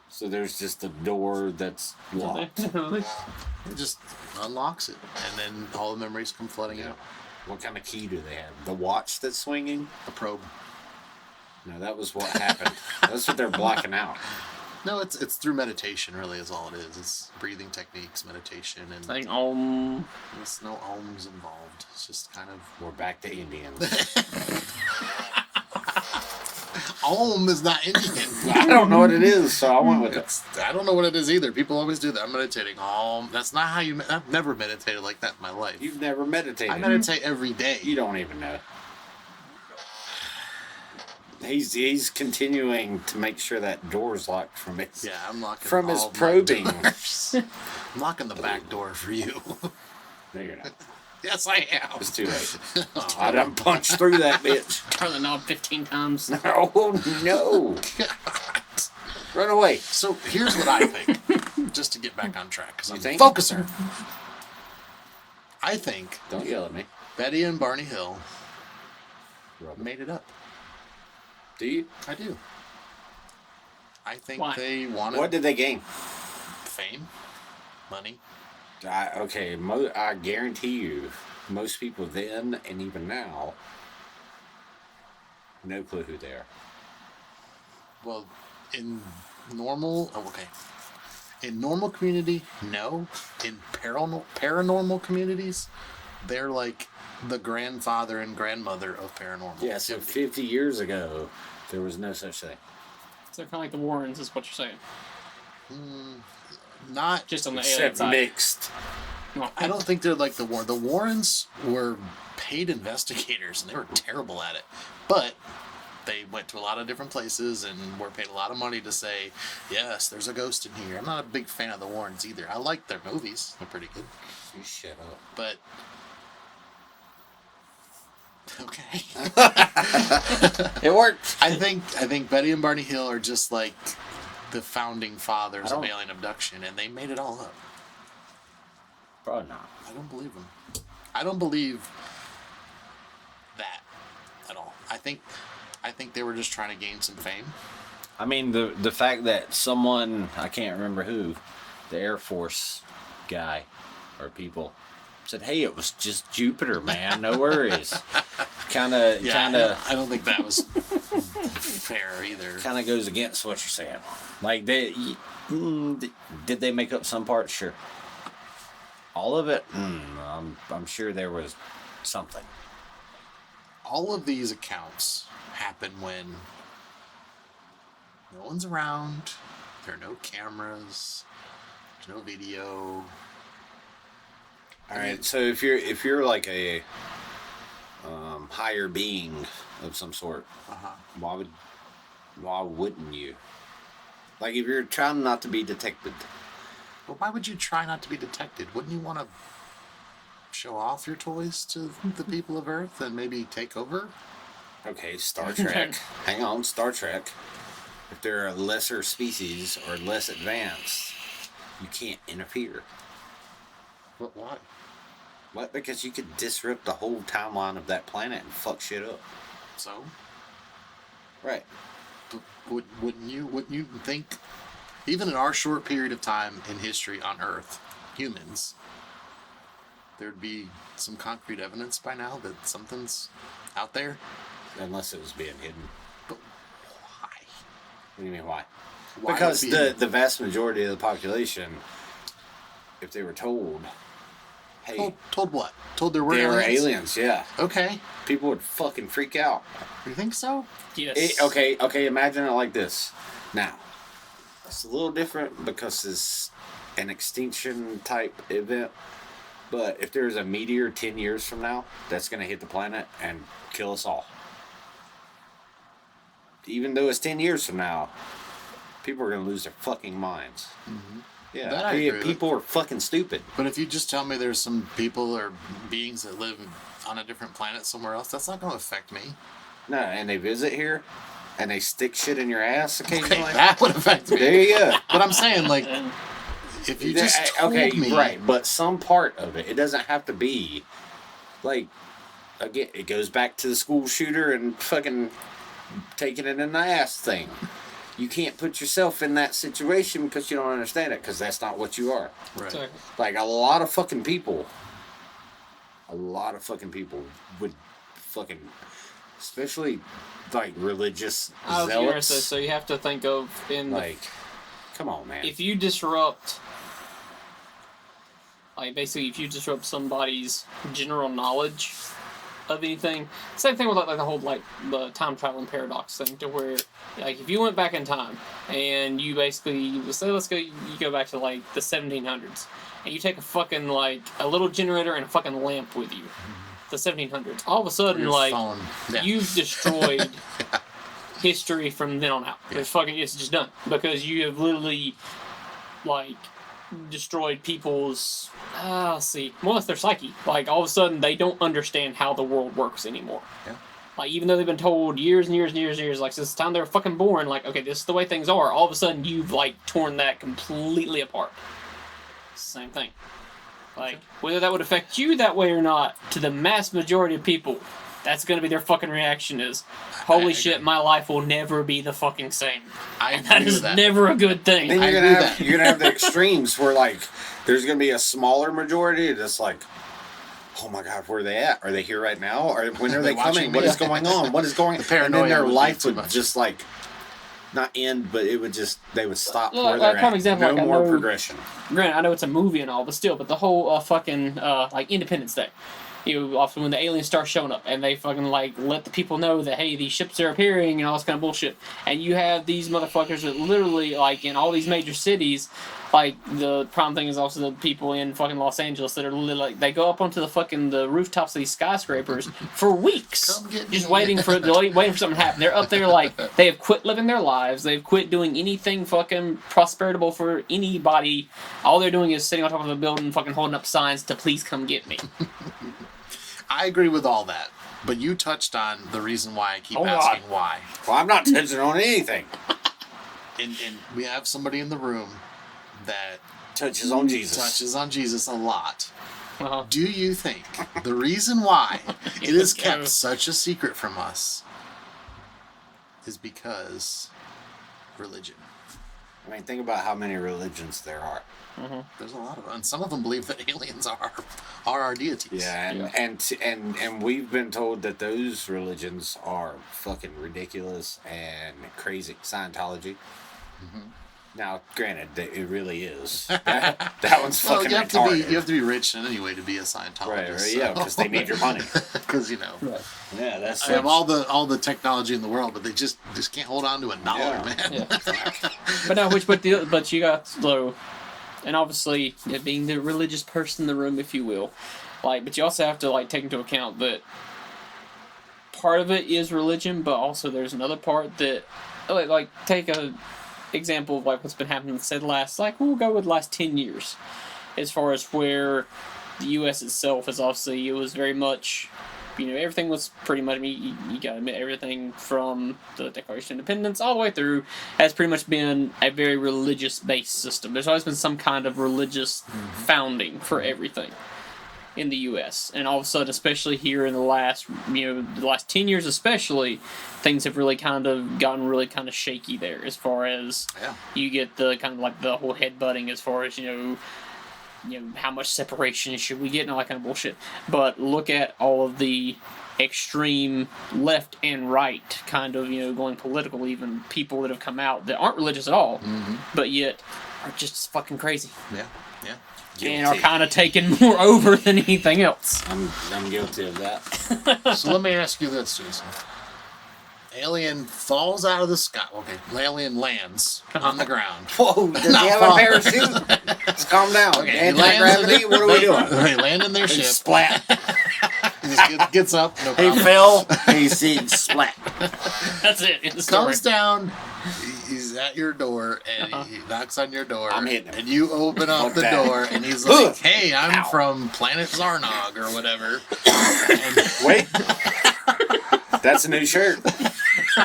[SPEAKER 2] So there's just a door that's locked.
[SPEAKER 1] It just unlocks it, and then all the memories come flooding out.
[SPEAKER 2] What kind of key do they have? The watch that's swinging?
[SPEAKER 1] A probe.
[SPEAKER 2] No, that was what happened. That's what they're blocking out.
[SPEAKER 1] No, it's through meditation. Really, is all it is. It's breathing techniques, meditation, and
[SPEAKER 3] Like,
[SPEAKER 1] there's no ohms involved. It's just kind of
[SPEAKER 2] We're back to Indians.
[SPEAKER 1] Om is not Indian.
[SPEAKER 2] I don't know what it is, so I went with it.
[SPEAKER 1] I don't know what it is either. People always do that. I'm meditating. Om. That's not how you. I've never meditated like that in my life.
[SPEAKER 2] You've never meditated.
[SPEAKER 1] I meditate every day.
[SPEAKER 2] You don't even know. He's continuing to make sure that door's locked from his
[SPEAKER 1] Yeah, I'm locking
[SPEAKER 2] from his
[SPEAKER 1] all my
[SPEAKER 2] probing.
[SPEAKER 1] doors. I'm locking the back door for you.
[SPEAKER 2] No, you're not.
[SPEAKER 1] Yes, I am.
[SPEAKER 2] It's too late. I done punched through that bitch.
[SPEAKER 3] turn the knob 15 times.
[SPEAKER 2] Oh no! Run away.
[SPEAKER 1] So here's what I think, just to get back on track, because I'm a
[SPEAKER 2] think?
[SPEAKER 1] focuser. I think
[SPEAKER 2] Don't yell at me.
[SPEAKER 1] Betty and Barney Hill
[SPEAKER 2] Rub it.
[SPEAKER 1] made it up.
[SPEAKER 2] Do you?
[SPEAKER 1] I do. I think
[SPEAKER 3] Why?
[SPEAKER 1] they wanted
[SPEAKER 2] What did they gain?
[SPEAKER 1] fame, money.
[SPEAKER 2] I guarantee you, most people then and even now, no clue who they are.
[SPEAKER 1] Well, in normal, in normal community, no. In paranormal communities, they're like the grandfather and grandmother of paranormal.
[SPEAKER 2] Yeah, so 50 years ago, there was no such thing.
[SPEAKER 3] So kind of like the Warrens is what you're saying.
[SPEAKER 1] not.
[SPEAKER 3] Just on the alien
[SPEAKER 2] Except
[SPEAKER 3] side.
[SPEAKER 2] mixed.
[SPEAKER 3] Well,
[SPEAKER 1] I don't think they're like the Warren. The Warrens were paid investigators, and they were terrible at it. But they went to a lot of different places and were paid a lot of money to say, yes, there's a ghost in here. I'm not a big fan of the Warrens either. I like their movies; they're pretty good.
[SPEAKER 2] You shut up.
[SPEAKER 1] But okay,
[SPEAKER 2] It worked.
[SPEAKER 1] I think Betty and Barney Hill are just like the founding fathers
[SPEAKER 2] I
[SPEAKER 1] of
[SPEAKER 2] don't-
[SPEAKER 1] alien abduction, and they made it all up.
[SPEAKER 2] Probably not.
[SPEAKER 1] I don't believe them. I don't believe that at all. I think they were just trying to gain some fame.
[SPEAKER 2] I mean, the fact that someone, I can't remember who, the Air Force guy or people, said, hey, it was just Jupiter, man. No worries. Kind of
[SPEAKER 1] I don't think that was fair either.
[SPEAKER 2] kind of goes against what you're saying. Like, did they make up some parts? Sure. All of it? I'm sure there was something.
[SPEAKER 1] All of these accounts happen when no one's around, there are no cameras, there's no video.
[SPEAKER 2] All right, so if you're like a higher being of some sort, why wouldn't you? Like, if you're trying not to be detected,
[SPEAKER 1] Well, why would you try not to be detected? Wouldn't you want to show off your toys to the people of Earth and maybe take over?
[SPEAKER 2] okay, Star Trek. Hang on, Star Trek. If they're a lesser species or less advanced, you can't interfere.
[SPEAKER 1] But why?
[SPEAKER 2] What? Because you could disrupt the whole timeline of that planet and fuck shit up.
[SPEAKER 1] So,
[SPEAKER 2] Right.
[SPEAKER 1] but wouldn't you think, even in our short period of time in history on Earth, humans, there'd be some concrete evidence by now that something's out there?
[SPEAKER 2] Unless it was being hidden.
[SPEAKER 1] But why?
[SPEAKER 2] What do you mean, why?
[SPEAKER 1] Why
[SPEAKER 2] Because
[SPEAKER 1] would it be-
[SPEAKER 2] the vast majority of the population, if they were told, hey,
[SPEAKER 1] told what? Told there were
[SPEAKER 2] they were
[SPEAKER 1] aliens?
[SPEAKER 2] aliens, yeah,
[SPEAKER 1] Okay.
[SPEAKER 2] people would fucking freak out.
[SPEAKER 1] You think so?
[SPEAKER 3] yes.
[SPEAKER 2] Okay, imagine it like this. Now, it's a little different because it's an extinction type event. But if there's a meteor 10 years from now, that's going to hit the planet and kill us all. Even though it's 10 years from now, people are going to lose their fucking minds.
[SPEAKER 1] Mm-hmm.
[SPEAKER 2] Yeah,
[SPEAKER 1] That I agree with.
[SPEAKER 2] people are fucking stupid.
[SPEAKER 1] But if you just tell me there's some people or beings that live on a different planet somewhere else, that's not going to affect me.
[SPEAKER 2] No, and they visit here, and they stick shit in your ass occasionally.
[SPEAKER 1] Okay, that would affect me.
[SPEAKER 2] There you go.
[SPEAKER 1] But I'm saying, like, if you just told me,
[SPEAKER 2] right, but some part of it doesn't have to be like, again, it goes back to the school shooter and fucking taking it in the ass thing. You can't put yourself in that situation because you don't understand it, because that's not what you are.
[SPEAKER 1] right?
[SPEAKER 3] Exactly.
[SPEAKER 2] Like, a lot of fucking people would fucking, especially like religious
[SPEAKER 3] I was gonna
[SPEAKER 2] zealots,
[SPEAKER 3] say, so you have to think of
[SPEAKER 2] like, come on, man.
[SPEAKER 3] if you disrupt, like basically, if you disrupt somebody's general knowledge of anything, same thing with like the whole like the time traveling paradox thing, to where like if you went back in time and you basically say let's go, you go back to like the 1700s, and you take a fucking like a little generator and a fucking lamp with you, the 1700s, all of a sudden
[SPEAKER 1] Your
[SPEAKER 3] like
[SPEAKER 1] phone. Yeah.
[SPEAKER 3] you've destroyed history from then on out.
[SPEAKER 1] Yeah.
[SPEAKER 3] It's just done because you have literally like destroyed people's let's see, more or less their psyche. Like all of a sudden they don't understand how the world works anymore.
[SPEAKER 1] Yeah.
[SPEAKER 3] Like even though they've been told years and years and years and years, like since the time they were fucking born, like okay, this is the way things are. All of a sudden you've like torn that completely apart. Same thing. Like whether that would affect you that way or not, to the mass majority of people, that's gonna be their fucking reaction is, holy shit,
[SPEAKER 1] agree.
[SPEAKER 3] my life will never be the fucking same.
[SPEAKER 1] I
[SPEAKER 3] And that
[SPEAKER 1] agree
[SPEAKER 3] is
[SPEAKER 1] with that.
[SPEAKER 3] never a good thing.
[SPEAKER 2] Then
[SPEAKER 1] I
[SPEAKER 2] you're
[SPEAKER 1] agree
[SPEAKER 2] gonna
[SPEAKER 1] with
[SPEAKER 2] have
[SPEAKER 1] that.
[SPEAKER 2] you're gonna have the extremes where like there's gonna be a smaller majority that's like, oh my god, where are they at? Are they here right now? Or when are they
[SPEAKER 1] Watching
[SPEAKER 2] coming?
[SPEAKER 1] me.
[SPEAKER 2] What is going on? What is going?
[SPEAKER 1] The
[SPEAKER 2] And then
[SPEAKER 1] paranoia
[SPEAKER 2] their
[SPEAKER 1] would be
[SPEAKER 2] life
[SPEAKER 1] too
[SPEAKER 2] would
[SPEAKER 1] much.
[SPEAKER 2] just like not end, but it would just they would stop
[SPEAKER 3] Well,
[SPEAKER 2] where
[SPEAKER 3] like,
[SPEAKER 2] they're
[SPEAKER 3] prime
[SPEAKER 2] at.
[SPEAKER 3] example,
[SPEAKER 2] No
[SPEAKER 3] like, I
[SPEAKER 2] more
[SPEAKER 3] know-
[SPEAKER 2] progression.
[SPEAKER 3] Granted, I know it's a movie and all, but still, but the whole fucking like Independence Day. often when the aliens start showing up and they fucking like let the people know that hey, these ships are appearing and all this kind of bullshit, and you have these motherfuckers that literally like in all these major cities, like the prime thing is also the people in fucking Los Angeles that are like they go up onto the rooftops of these skyscrapers for weeks,
[SPEAKER 1] Come get
[SPEAKER 3] just
[SPEAKER 1] me.
[SPEAKER 3] waiting for something to happen. They're up there like they have quit living their lives, they've quit doing anything fucking prosperitable for anybody. All they're doing is sitting on top of a building, fucking holding up signs to please come get me.
[SPEAKER 1] I agree with all that, but you touched on the reason why I keep
[SPEAKER 3] Oh,
[SPEAKER 1] asking
[SPEAKER 3] God.
[SPEAKER 1] why.
[SPEAKER 2] Well, I'm not touching on anything.
[SPEAKER 1] And we have somebody in the room that
[SPEAKER 2] Touches on Jesus.
[SPEAKER 1] touches on Jesus a lot.
[SPEAKER 3] Uh-huh.
[SPEAKER 1] Do you think the reason why it is
[SPEAKER 3] Let's
[SPEAKER 1] kept
[SPEAKER 3] go.
[SPEAKER 1] such a secret from us is because religion?
[SPEAKER 2] I mean, think about how many religions there are.
[SPEAKER 1] There's a lot of them, and some of them believe that aliens are our deities.
[SPEAKER 2] Yeah, and we've been told that those religions are fucking ridiculous and crazy. Scientology. Now, granted, it really is. That one's
[SPEAKER 1] Well,
[SPEAKER 2] fucking
[SPEAKER 1] you have
[SPEAKER 2] retarded.
[SPEAKER 1] to be rich anyway to be a Scientologist.
[SPEAKER 2] Right, yeah, because they need your money.
[SPEAKER 1] Because
[SPEAKER 3] Right.
[SPEAKER 2] Yeah, that's
[SPEAKER 1] they have all the technology in the world, but they just can't hold on to a dollar,
[SPEAKER 2] Yeah.
[SPEAKER 1] man.
[SPEAKER 3] Yeah. But no, but you got slow, and obviously being the religious person in the room, if you will, like, but you also have to like take into account that part of it is religion, but also there's another part that, like take a example of like what's been happening. Say the last, like we'll go with the last 10 years, as far as where the U.S. itself is obviously it was very much. Everything was pretty much, I mean, you gotta admit, everything from the Declaration of Independence all the way through has pretty much been a very religious-based system. There's always been some kind of religious founding for everything in the U.S. And all of a sudden, especially here in the last 10 years especially, things have really kind of gotten really kind of shaky there as far as
[SPEAKER 1] Yeah.
[SPEAKER 3] you get the kind of like the whole headbutting as far as, how much separation should we get and all that kind of bullshit. But look at all of the extreme left and right kind of, going political, even people that have come out that aren't religious at all, but yet are just fucking crazy
[SPEAKER 1] Yeah, yeah.
[SPEAKER 3] and are
[SPEAKER 2] Guilty.
[SPEAKER 3] kind of taking more over than anything else.
[SPEAKER 2] I'm guilty of that.
[SPEAKER 1] So let me ask you this, Jason. Alien falls out of the sky. Okay, alien lands on the ground.
[SPEAKER 2] Whoa, does he
[SPEAKER 1] Not
[SPEAKER 2] have a
[SPEAKER 1] far.
[SPEAKER 2] parachute? Let's calm down.
[SPEAKER 1] Okay, he lands
[SPEAKER 2] Anti-gravity? What are we doing?
[SPEAKER 1] They land in their ship.
[SPEAKER 2] Splat.
[SPEAKER 1] He just gets up. No
[SPEAKER 2] He
[SPEAKER 1] problem.
[SPEAKER 2] fell. He said splat.
[SPEAKER 3] That's it. In the story.
[SPEAKER 1] Comes down. He's at your door and he knocks on your door.
[SPEAKER 2] I'm hitting him.
[SPEAKER 1] And you open up
[SPEAKER 2] Fuck
[SPEAKER 1] the
[SPEAKER 2] that.
[SPEAKER 1] door and he's like,
[SPEAKER 2] Ugh.
[SPEAKER 1] "Hey, I'm
[SPEAKER 2] Ow.
[SPEAKER 1] from Planet Zarnog or whatever."
[SPEAKER 2] Wait. That's a new shirt.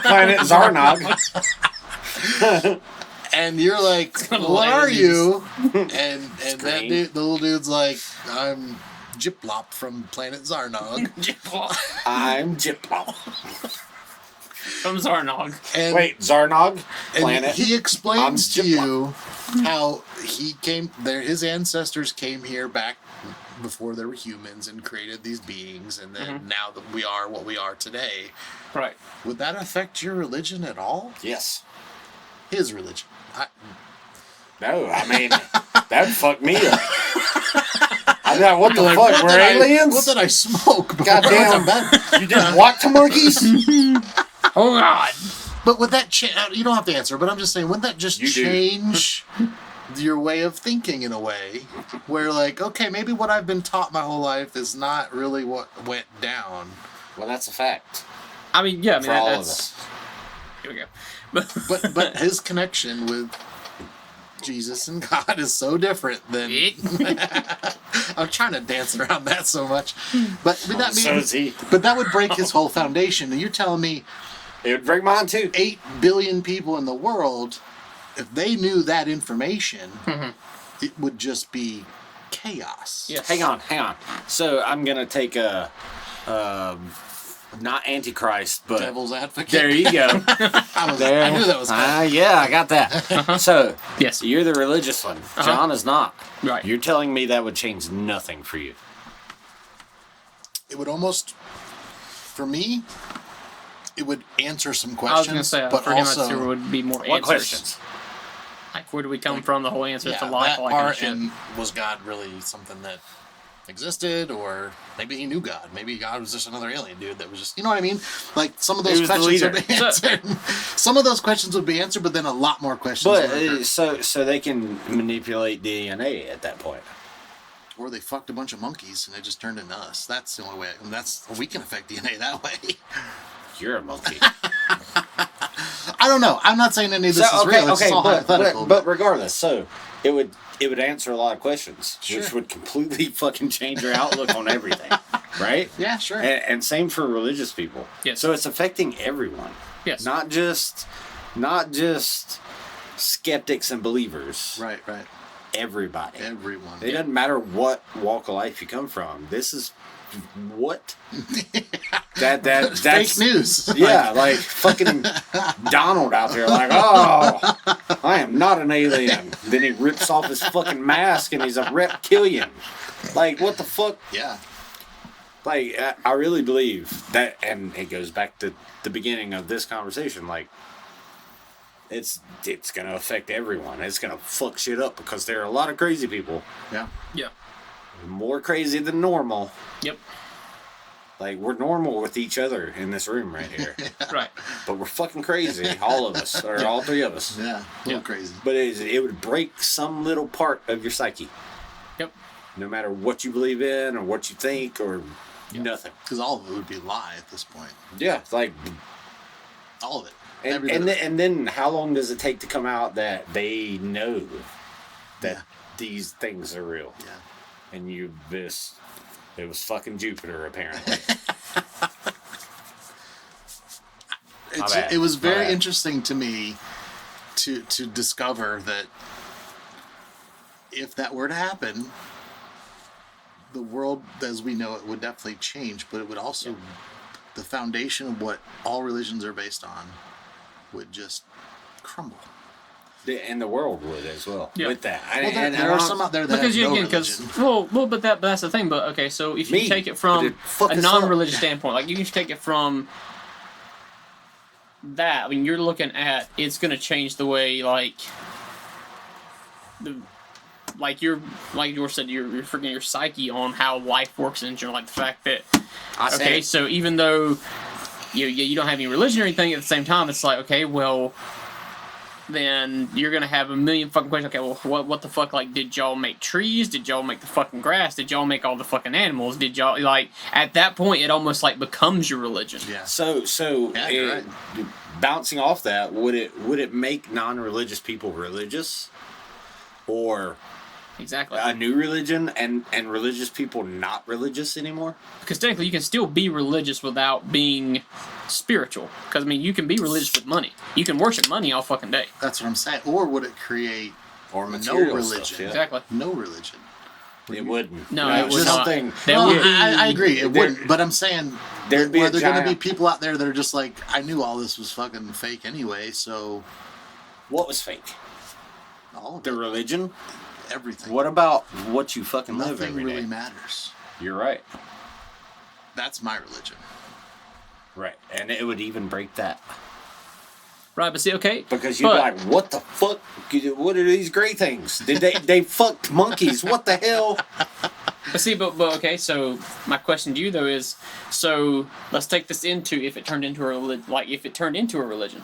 [SPEAKER 2] Planet Zarnog.
[SPEAKER 1] And you're like,
[SPEAKER 3] gonna
[SPEAKER 1] "What
[SPEAKER 3] land
[SPEAKER 1] are
[SPEAKER 3] in
[SPEAKER 1] you?" And that
[SPEAKER 2] Screen.
[SPEAKER 1] dude, the little dude's like, "I'm Jiplop from Planet Zarnog."
[SPEAKER 2] I'm Jiplop.
[SPEAKER 3] From Zarnog.
[SPEAKER 1] And,
[SPEAKER 2] Wait, Zarnog?
[SPEAKER 1] and
[SPEAKER 2] Planet?
[SPEAKER 1] he explains to
[SPEAKER 2] I'm
[SPEAKER 1] you how he came there. His ancestors came here back before there were humans and created these beings, and then now that we are what we are today.
[SPEAKER 3] Right.
[SPEAKER 1] Would that affect your religion at all?
[SPEAKER 2] Yes.
[SPEAKER 1] His religion.
[SPEAKER 2] No, I mean, that fucked me up. I know, what the
[SPEAKER 1] Like,
[SPEAKER 2] fuck? We're aliens?
[SPEAKER 1] What did I smoke? before I
[SPEAKER 2] Goddamn.
[SPEAKER 1] went to bed?
[SPEAKER 2] You did what to monkeys?
[SPEAKER 3] Oh God.
[SPEAKER 1] But would that change? You don't have to answer, but I'm just saying, wouldn't that just
[SPEAKER 2] You do.
[SPEAKER 1] change your way of thinking in a way where, like, okay, maybe what I've been taught my whole life is not really what went down?
[SPEAKER 2] Well, that's a fact.
[SPEAKER 3] I mean, yeah. I mean,
[SPEAKER 2] For all of
[SPEAKER 3] that's.
[SPEAKER 2] us.
[SPEAKER 3] Here we go.
[SPEAKER 1] But his connection with Jesus and God is so different than. I'm trying to dance around that so much, but that
[SPEAKER 2] So is he.
[SPEAKER 1] But that would break his whole foundation. And you're telling me
[SPEAKER 2] It would break mine too.
[SPEAKER 1] 8 billion people in the world, if they knew that information, it would just be chaos.
[SPEAKER 3] Yes.
[SPEAKER 2] Hang on. So I'm gonna take a, not Antichrist, but
[SPEAKER 1] Devil's advocate.
[SPEAKER 2] there you go.
[SPEAKER 1] I knew that was coming.
[SPEAKER 2] Yeah, I got that. So
[SPEAKER 3] Yes.
[SPEAKER 2] you're the religious one. John is not.
[SPEAKER 3] Right.
[SPEAKER 2] You're telling me that would change nothing for you.
[SPEAKER 1] It would almost, for me, it would answer some
[SPEAKER 3] I was
[SPEAKER 1] questions.
[SPEAKER 3] gonna say,
[SPEAKER 1] but
[SPEAKER 3] for him,
[SPEAKER 1] also,
[SPEAKER 3] there would be more
[SPEAKER 2] What
[SPEAKER 3] answers.
[SPEAKER 2] questions?
[SPEAKER 3] Like, where do we come from? The whole answer
[SPEAKER 1] yeah,
[SPEAKER 3] to life,
[SPEAKER 1] that
[SPEAKER 3] all that kind of
[SPEAKER 1] part,
[SPEAKER 3] shit.
[SPEAKER 1] and was God really something that existed, or maybe he knew God. Maybe God was just another alien dude that was just, you know what I mean? Like some of
[SPEAKER 2] He
[SPEAKER 1] those
[SPEAKER 2] was the
[SPEAKER 1] questions would
[SPEAKER 2] leader.
[SPEAKER 1] be answered. Some of those questions would be answered, but then a lot more questions
[SPEAKER 2] But
[SPEAKER 1] would occur.
[SPEAKER 2] so they can manipulate DNA at that point.
[SPEAKER 1] Or they fucked a bunch of monkeys and it just turned into us. That's the only way. And we can affect DNA that way.
[SPEAKER 2] You're a monkey.
[SPEAKER 1] I don't know. I'm not saying any of this is real. It's all hypothetical.
[SPEAKER 2] but regardless, so it would answer a lot of questions,
[SPEAKER 1] Sure.
[SPEAKER 2] which would completely fucking change your outlook on everything, right?
[SPEAKER 1] yeah, sure.
[SPEAKER 2] And same for religious people.
[SPEAKER 3] Yes.
[SPEAKER 2] So it's affecting everyone.
[SPEAKER 3] Yes.
[SPEAKER 2] Not just skeptics and believers.
[SPEAKER 1] right.
[SPEAKER 2] Everybody.
[SPEAKER 1] Everyone.
[SPEAKER 2] It doesn't matter what walk of life you come from. This is what that's
[SPEAKER 1] Fake news.
[SPEAKER 2] Yeah, like fucking Donald out there, like, oh, I am not an alien. Then he rips off his fucking mask and he's a reptilian. Like, what the fuck?
[SPEAKER 1] Yeah.
[SPEAKER 2] Like, I really believe that, and it goes back to the beginning of this conversation. Like, it's gonna affect everyone. It's gonna fuck shit up because there are a lot of crazy people,
[SPEAKER 1] Yeah.
[SPEAKER 3] Yeah.
[SPEAKER 2] more crazy than normal.
[SPEAKER 3] Yep.
[SPEAKER 2] Like, we're normal with each other in this room right here.
[SPEAKER 3] Right.
[SPEAKER 2] But we're fucking crazy, all of us, or all three of us.
[SPEAKER 1] Yeah. A little
[SPEAKER 3] Yeah.
[SPEAKER 1] crazy.
[SPEAKER 2] But it would break some little part of your psyche,
[SPEAKER 3] Yep.
[SPEAKER 2] no matter what you believe in or what you think or nothing.
[SPEAKER 1] Because all of it would be lie at this point.
[SPEAKER 2] Yeah, it's like,
[SPEAKER 1] All of it.
[SPEAKER 2] and
[SPEAKER 1] Every bit of it.
[SPEAKER 2] then how long does it take to come out that they know that these things are real?
[SPEAKER 1] Yeah.
[SPEAKER 2] And it was fucking Jupiter, apparently. bad.
[SPEAKER 1] It was
[SPEAKER 2] My
[SPEAKER 1] very
[SPEAKER 2] bad.
[SPEAKER 1] interesting to me to discover that if that were to happen, the world as we know it would definitely change, but it would also, the foundation of what all religions are based on would just crumble.
[SPEAKER 2] And the world would as well
[SPEAKER 3] Yeah.
[SPEAKER 2] with that.
[SPEAKER 1] Well,
[SPEAKER 2] And
[SPEAKER 1] there are some out there that
[SPEAKER 3] Because
[SPEAKER 1] have
[SPEAKER 3] you
[SPEAKER 1] no
[SPEAKER 3] again, because
[SPEAKER 1] religion.
[SPEAKER 3] but that's the thing. But okay, so if you
[SPEAKER 2] Me.
[SPEAKER 3] take it
[SPEAKER 2] But
[SPEAKER 3] from
[SPEAKER 2] it fucked
[SPEAKER 3] a
[SPEAKER 2] us up.
[SPEAKER 3] non-religious standpoint, like you can take it from that. I mean, you're looking at it's going to change the way like like George said, you're freaking your psyche on how life works in general. Like the fact that
[SPEAKER 2] I said
[SPEAKER 3] okay,
[SPEAKER 2] it.
[SPEAKER 3] so even though you don't have any religion or anything, at the same time, it's like okay, well. Then you're gonna have a million fucking questions. Okay, well, what the fuck? Like, did y'all make trees? Did y'all make the fucking grass? Did y'all make all the fucking animals? Did y'all like? At that point, it almost like becomes your religion.
[SPEAKER 1] Yeah.
[SPEAKER 2] So
[SPEAKER 1] Yeah, you're right.
[SPEAKER 2] bouncing off that, would it make non-religious people religious, or
[SPEAKER 3] Exactly.
[SPEAKER 2] a new religion and religious people not religious anymore?
[SPEAKER 3] Because technically, you can still be religious without being spiritual. Because I mean, you can be religious with money. You can worship money all fucking day.
[SPEAKER 1] That's what I'm saying. Or would it create
[SPEAKER 2] Or
[SPEAKER 1] no
[SPEAKER 2] material
[SPEAKER 1] religion?
[SPEAKER 2] stuff, yeah.
[SPEAKER 3] Exactly.
[SPEAKER 1] No religion.
[SPEAKER 2] It wouldn't.
[SPEAKER 3] No,
[SPEAKER 2] No,
[SPEAKER 3] it would
[SPEAKER 2] just
[SPEAKER 3] not.
[SPEAKER 2] something.
[SPEAKER 3] There
[SPEAKER 1] Well,
[SPEAKER 3] would be-
[SPEAKER 1] I agree. It
[SPEAKER 2] there-
[SPEAKER 1] wouldn't. But I'm saying
[SPEAKER 2] There'd be
[SPEAKER 1] are
[SPEAKER 2] a
[SPEAKER 1] there going to be
[SPEAKER 2] giant-
[SPEAKER 1] people out there that are just like, I knew all this was fucking fake anyway, so
[SPEAKER 2] What was fake?
[SPEAKER 1] all of
[SPEAKER 2] The
[SPEAKER 1] it,
[SPEAKER 2] religion?
[SPEAKER 1] everything.
[SPEAKER 2] What about what you fucking live
[SPEAKER 1] Nothing
[SPEAKER 2] every
[SPEAKER 1] really
[SPEAKER 2] day?
[SPEAKER 1] matters.
[SPEAKER 2] You're right.
[SPEAKER 1] That's my religion.
[SPEAKER 2] Right. And it would even break that.
[SPEAKER 3] right, but see, okay.
[SPEAKER 2] Because you'd
[SPEAKER 3] but,
[SPEAKER 2] be like, what the fuck? What are these gray things? Did they fucked monkeys? What the hell?
[SPEAKER 3] But see, but okay. So my question to you though is, so let's take this into if it turned into a if it turned into a religion.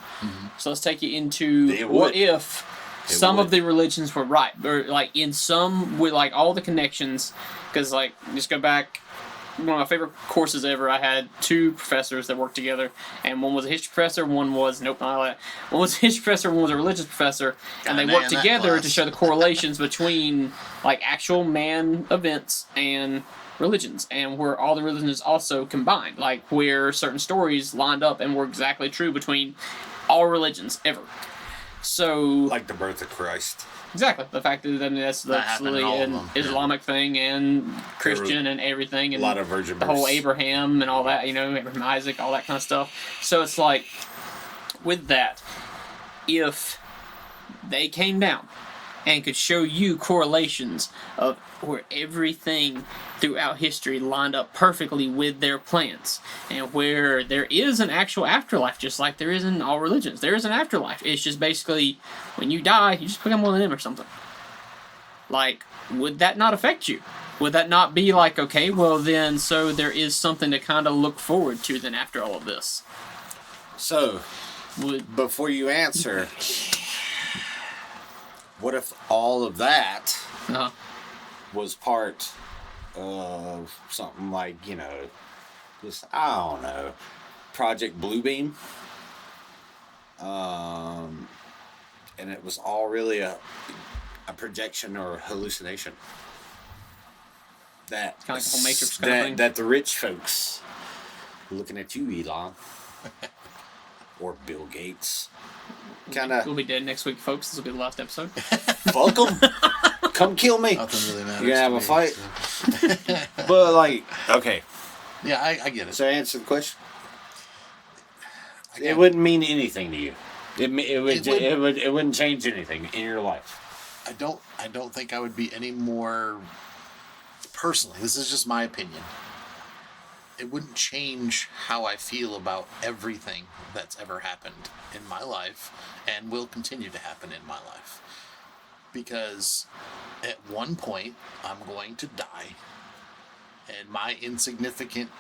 [SPEAKER 3] So let's take it into
[SPEAKER 2] It
[SPEAKER 3] what
[SPEAKER 2] would.
[SPEAKER 3] if
[SPEAKER 2] It
[SPEAKER 3] some
[SPEAKER 2] would.
[SPEAKER 3] of the religions were right, or like in some with like all the connections, because like just go back. One of my favorite courses ever. I had two professors that worked together, and one was a history professor. One was nope, not like that. One was a history professor. One was a religious professor, and they
[SPEAKER 1] Got an A
[SPEAKER 3] worked
[SPEAKER 1] in that
[SPEAKER 3] together
[SPEAKER 1] class.
[SPEAKER 3] to show the correlations between like actual man events and religions, and where all the religions also combined, like where certain stories lined up and were exactly true between all religions ever. So
[SPEAKER 2] Like the birth of Christ.
[SPEAKER 3] exactly the fact that that's
[SPEAKER 1] That happened in
[SPEAKER 3] literally
[SPEAKER 1] all of
[SPEAKER 3] an
[SPEAKER 1] them, yeah.
[SPEAKER 3] Islamic thing and Christian and everything,
[SPEAKER 2] A
[SPEAKER 3] and
[SPEAKER 2] lot of virgin
[SPEAKER 3] the whole
[SPEAKER 2] births.
[SPEAKER 3] Abraham and all that, Abraham, Isaac, all that kind of stuff. So it's like, with that, if they came down and could show you correlations of where everything throughout history lined up perfectly with their plans, and where there is an actual afterlife, just like there is in all religions. There is an afterlife. It's just basically when you die, you just become one of them or something. Like, would that not affect you? would that not be like, okay, well then, so there is something to kind of look forward to then after all of this?
[SPEAKER 2] So,
[SPEAKER 3] Would
[SPEAKER 2] before you answer, what if all of that
[SPEAKER 3] uh,
[SPEAKER 2] was part of something like, just, I don't know, Project Bluebeam? And it was all really a projection or hallucination. That
[SPEAKER 3] Kinda like the whole Matrix kind of thing.
[SPEAKER 2] that the rich folks, looking at you, Elon, or Bill Gates, kind
[SPEAKER 3] we'll
[SPEAKER 2] of
[SPEAKER 3] be dead next week, folks. This will be the last episode.
[SPEAKER 2] fuck them, come kill me.
[SPEAKER 1] Nothing really matters.
[SPEAKER 2] You're gonna have
[SPEAKER 1] to
[SPEAKER 2] a
[SPEAKER 1] me,
[SPEAKER 2] fight.
[SPEAKER 1] so.
[SPEAKER 2] But like, okay,
[SPEAKER 1] Yeah, I get it.
[SPEAKER 2] so answer the question.
[SPEAKER 1] I get
[SPEAKER 2] It wouldn't mean anything to you. It
[SPEAKER 1] It would-
[SPEAKER 2] it wouldn't change anything in your life.
[SPEAKER 1] I don't think I would be any more. Personally, this is just my opinion. It wouldn't change how I feel about everything that's ever happened in my life and will continue to happen in my life. Because at one point, I'm going to die, and my insignificant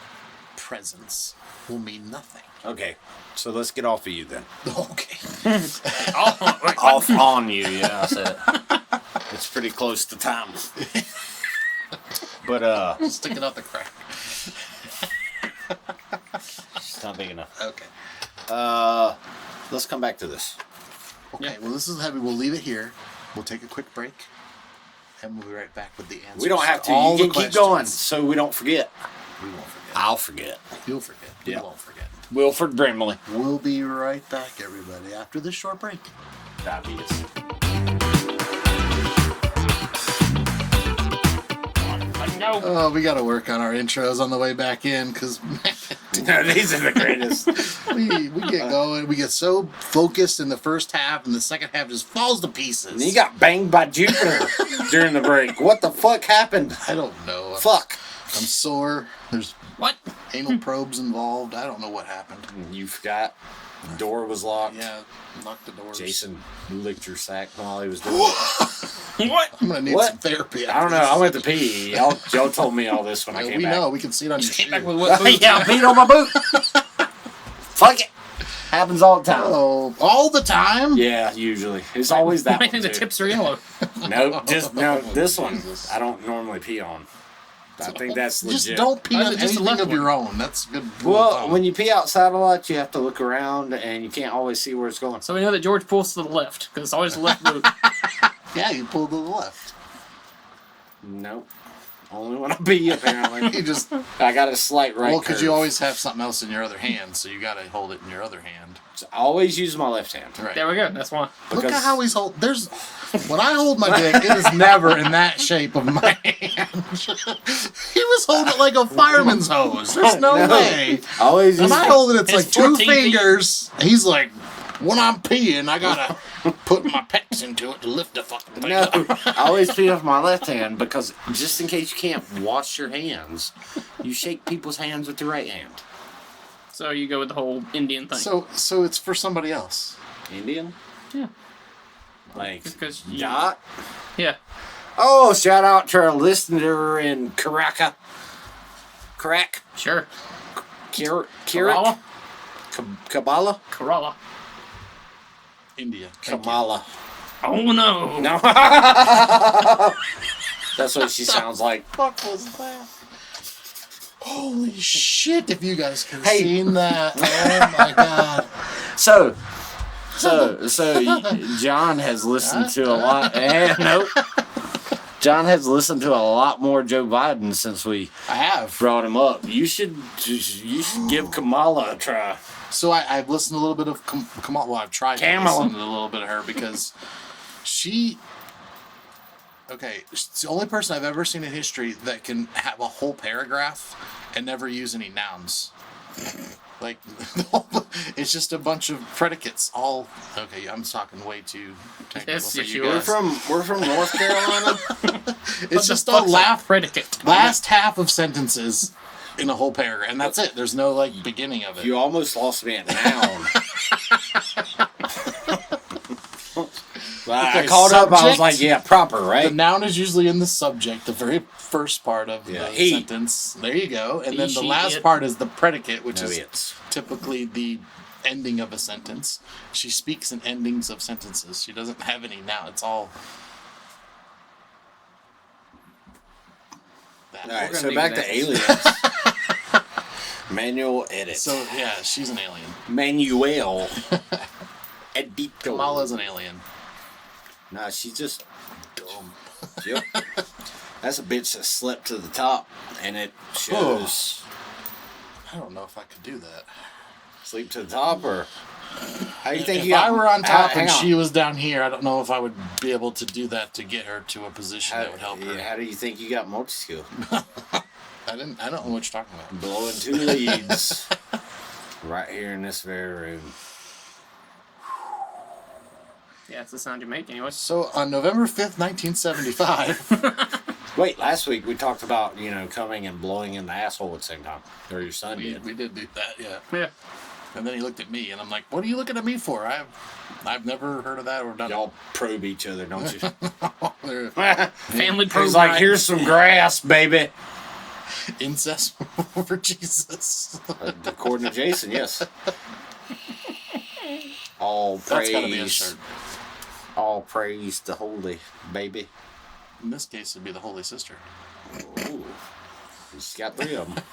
[SPEAKER 1] presence will mean nothing.
[SPEAKER 2] Okay, so let's get off of you then.
[SPEAKER 1] Okay.
[SPEAKER 2] Off on you, yeah. I said it. It's pretty close to time. But
[SPEAKER 1] Stick it out the crack.
[SPEAKER 2] it's not big enough.
[SPEAKER 1] Okay.
[SPEAKER 2] Let's come back to this.
[SPEAKER 1] Okay,
[SPEAKER 3] Yeah.
[SPEAKER 1] well, this is heavy. We'll leave it here. We'll take a quick break, and we'll be right back with the answers.
[SPEAKER 2] We don't have to.
[SPEAKER 1] all
[SPEAKER 2] You
[SPEAKER 1] the
[SPEAKER 2] can keep going,
[SPEAKER 1] questions.
[SPEAKER 2] so we don't forget.
[SPEAKER 1] We won't forget.
[SPEAKER 2] I'll forget.
[SPEAKER 1] You'll forget.
[SPEAKER 2] Yeah.
[SPEAKER 1] We won't forget.
[SPEAKER 2] Wilford Brimley.
[SPEAKER 1] We'll be right back, everybody, after this short break.
[SPEAKER 2] Diabetes.
[SPEAKER 3] No.
[SPEAKER 1] Oh, we got to work on our intros on the way back in because
[SPEAKER 2] These are the greatest.
[SPEAKER 1] we get going. We get so focused in the first half, and the second half just falls to pieces.
[SPEAKER 2] And you got banged by Jupiter during the break. What the fuck happened?
[SPEAKER 1] I don't know.
[SPEAKER 2] Fuck.
[SPEAKER 1] I'm sore. There's
[SPEAKER 3] What?
[SPEAKER 1] anal probes involved. I don't know what happened.
[SPEAKER 2] You forgot. The door was locked.
[SPEAKER 1] Yeah, lock the doors.
[SPEAKER 2] Jason licked your sack while he was doing it.
[SPEAKER 3] What?
[SPEAKER 1] I'm gonna need
[SPEAKER 2] What?
[SPEAKER 1] some therapy.
[SPEAKER 2] I don't know. I went to pee. Y'all told me all this when I
[SPEAKER 1] Yeah,
[SPEAKER 2] came
[SPEAKER 1] we
[SPEAKER 2] back.
[SPEAKER 1] know. We can see it on your
[SPEAKER 3] Came back
[SPEAKER 1] shoe.
[SPEAKER 3] with what boots?
[SPEAKER 2] Yeah, I peed on my boot. Fuck it. Happens all the time.
[SPEAKER 1] Oh, all the time?
[SPEAKER 2] Yeah, usually. It's always that
[SPEAKER 3] I
[SPEAKER 2] one,
[SPEAKER 3] think the
[SPEAKER 2] too.
[SPEAKER 3] tips are yellow.
[SPEAKER 2] No, this one
[SPEAKER 1] Jesus.
[SPEAKER 2] I don't normally pee on. I think that's legit.
[SPEAKER 1] Just don't pee
[SPEAKER 3] Why is
[SPEAKER 1] on
[SPEAKER 3] it just the
[SPEAKER 1] anything
[SPEAKER 3] left
[SPEAKER 1] of
[SPEAKER 3] one?
[SPEAKER 1] your own. That's a good. rule of
[SPEAKER 2] Well,
[SPEAKER 1] thumb.
[SPEAKER 2] when you pee outside a lot, you have to look around, and you can't always see where it's going.
[SPEAKER 3] So we know that George pulls to the left because it's always the left boot.
[SPEAKER 1] yeah, you pull to the left.
[SPEAKER 2] Nope. Only when I pee, apparently.
[SPEAKER 1] You just
[SPEAKER 2] I got a slight right
[SPEAKER 1] well, because
[SPEAKER 2] curve.
[SPEAKER 1] you always have something else in your other hand, so you got to hold it in your other hand.
[SPEAKER 2] So I always use my left hand.
[SPEAKER 1] Right.
[SPEAKER 3] There we go. That's why.
[SPEAKER 1] Look
[SPEAKER 2] because-
[SPEAKER 1] at how he's hold. There's when I hold my dick, it is never in that shape of my hand. He was holding it like a fireman's hose. There's no way.
[SPEAKER 2] I always use
[SPEAKER 1] When I hold it, it's
[SPEAKER 3] His
[SPEAKER 1] like two
[SPEAKER 3] 14 feet.
[SPEAKER 1] fingers. He's like, when I'm peeing, I gotta put my pecs into it to lift the fucking thing
[SPEAKER 2] No,
[SPEAKER 1] up.
[SPEAKER 2] I always pee with my left hand because just in case you can't wash your hands, you shake people's hands with your right hand.
[SPEAKER 3] So you go with the whole Indian thing.
[SPEAKER 1] So it's for somebody else.
[SPEAKER 2] Indian?
[SPEAKER 3] yeah.
[SPEAKER 2] Like,
[SPEAKER 3] Because you-
[SPEAKER 2] Dot?
[SPEAKER 3] Yeah.
[SPEAKER 2] Oh, shout out to our listener in Caracas.
[SPEAKER 3] Sure.
[SPEAKER 2] Kirik?
[SPEAKER 3] Kerala.
[SPEAKER 2] Kabbalah?
[SPEAKER 3] Kerala.
[SPEAKER 1] India. Thank you.
[SPEAKER 2] Kamala.
[SPEAKER 3] Oh no.
[SPEAKER 2] No. That's what she sounds like.
[SPEAKER 1] Fuck was that? Holy shit! If you guys could have
[SPEAKER 2] Hey.
[SPEAKER 1] seen that, oh my god!
[SPEAKER 2] So John has listened to a lot. Nope. John has listened to a lot more Joe Biden since we
[SPEAKER 1] I have.
[SPEAKER 2] brought him up. You should give Kamala a try.
[SPEAKER 1] So I've listened to a little bit of Kamala. Well, I've tried to
[SPEAKER 2] Kamala.
[SPEAKER 1] listen to a little bit of her because she. Okay, she's the only person I've ever seen in history that can have a whole paragraph and never use any nouns. Like, it's just a bunch of predicates. All okay. I'm talking way too technical
[SPEAKER 3] Yes,
[SPEAKER 1] for
[SPEAKER 3] yes,
[SPEAKER 1] you
[SPEAKER 3] you are.
[SPEAKER 1] guys.
[SPEAKER 2] We're from North Carolina.
[SPEAKER 1] It's just a
[SPEAKER 3] Fuck's a
[SPEAKER 1] laugh
[SPEAKER 3] predicate.
[SPEAKER 1] last half of sentences in a whole paragraph, and that's it. There's no like beginning of it.
[SPEAKER 2] You almost lost me at noun. I
[SPEAKER 1] The
[SPEAKER 2] called up. I was
[SPEAKER 1] subject-
[SPEAKER 2] like, yeah, proper,
[SPEAKER 1] The
[SPEAKER 2] right?
[SPEAKER 1] noun is usually in the subject, the very first part of
[SPEAKER 2] Yeah.
[SPEAKER 1] the
[SPEAKER 2] He.
[SPEAKER 1] sentence. There you go. And
[SPEAKER 3] He,
[SPEAKER 1] then the
[SPEAKER 3] she,
[SPEAKER 1] last
[SPEAKER 3] it.
[SPEAKER 1] part is the predicate, which
[SPEAKER 2] No
[SPEAKER 1] is
[SPEAKER 2] it's.
[SPEAKER 1] typically the ending of a sentence. She speaks in endings of sentences. She doesn't have any now. It's all that.
[SPEAKER 2] All right,
[SPEAKER 3] gonna
[SPEAKER 2] so
[SPEAKER 3] leave
[SPEAKER 2] back
[SPEAKER 3] it
[SPEAKER 2] to
[SPEAKER 3] at-
[SPEAKER 2] aliens. Manual edit.
[SPEAKER 1] So yeah, she's an alien.
[SPEAKER 2] Manuel edito.
[SPEAKER 1] Kamala's an alien.
[SPEAKER 2] Nah, she's just
[SPEAKER 1] Dumb.
[SPEAKER 2] yep. That's a bitch that slept to the top, and it shows
[SPEAKER 1] I don't know if I could do that.
[SPEAKER 2] sleep to the top or. How do you think
[SPEAKER 1] If
[SPEAKER 2] you got?
[SPEAKER 1] I were on top
[SPEAKER 2] hang
[SPEAKER 1] and
[SPEAKER 2] on.
[SPEAKER 1] she was down here, I don't know if I would be able to do that to get her to a position that would help her.
[SPEAKER 2] How do you think you got multi skill?
[SPEAKER 1] I don't know what you're talking about.
[SPEAKER 2] Blowing 2 leads right here in this very room.
[SPEAKER 3] Yeah, it's the sound you make anyway.
[SPEAKER 1] So on November 5th, 1975,
[SPEAKER 2] Wait, last week we talked about coming and blowing in the asshole at the same time, or your son did.
[SPEAKER 1] we did do that, yeah.
[SPEAKER 3] Yeah.
[SPEAKER 1] And then he looked at me, and I'm like, "What are you looking at me for? I've never heard of that or done
[SPEAKER 2] Y'all probe each other, don't you?
[SPEAKER 1] it."
[SPEAKER 3] Family
[SPEAKER 2] He's
[SPEAKER 3] program.
[SPEAKER 2] like, here's some grass, baby.
[SPEAKER 1] Incest over Jesus.
[SPEAKER 2] According to Jason, yes. All
[SPEAKER 1] That's gotta be a
[SPEAKER 2] praise,
[SPEAKER 1] shirt.
[SPEAKER 2] all praise the holy baby.
[SPEAKER 1] In this case, it'd be the Holy Sister.
[SPEAKER 2] Ooh, he's got 3 of them.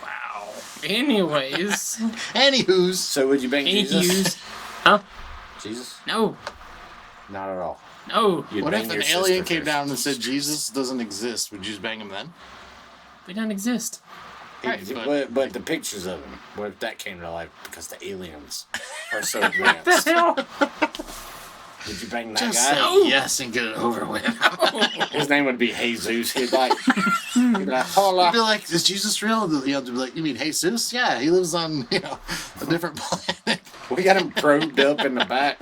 [SPEAKER 3] Wow. Anyways.
[SPEAKER 1] Anywho's,
[SPEAKER 2] So would you bang Jesus?
[SPEAKER 3] Anyways. Huh?
[SPEAKER 2] Jesus?
[SPEAKER 3] No.
[SPEAKER 2] Not at all.
[SPEAKER 3] No.
[SPEAKER 2] You'd
[SPEAKER 1] what
[SPEAKER 2] bang
[SPEAKER 1] if an
[SPEAKER 2] your
[SPEAKER 1] alien
[SPEAKER 2] sister
[SPEAKER 1] came
[SPEAKER 2] first.
[SPEAKER 1] down and said Jesus doesn't exist? Would you just bang him then?
[SPEAKER 3] We don't exist.
[SPEAKER 1] Right,
[SPEAKER 2] But the pictures of him, what if that came to life because the aliens are so
[SPEAKER 3] What the
[SPEAKER 2] advanced?
[SPEAKER 3] hell?
[SPEAKER 2] Would you bang that
[SPEAKER 1] just
[SPEAKER 2] guy?
[SPEAKER 1] say
[SPEAKER 3] No.
[SPEAKER 1] yes and get it over with.
[SPEAKER 2] His name would be Jesus. He'd like,
[SPEAKER 1] You'd be
[SPEAKER 2] hola.
[SPEAKER 1] like, is Jesus real? The other would be like, you mean Jesus? Yeah, he lives on a different planet.
[SPEAKER 2] We got him probed up in the back.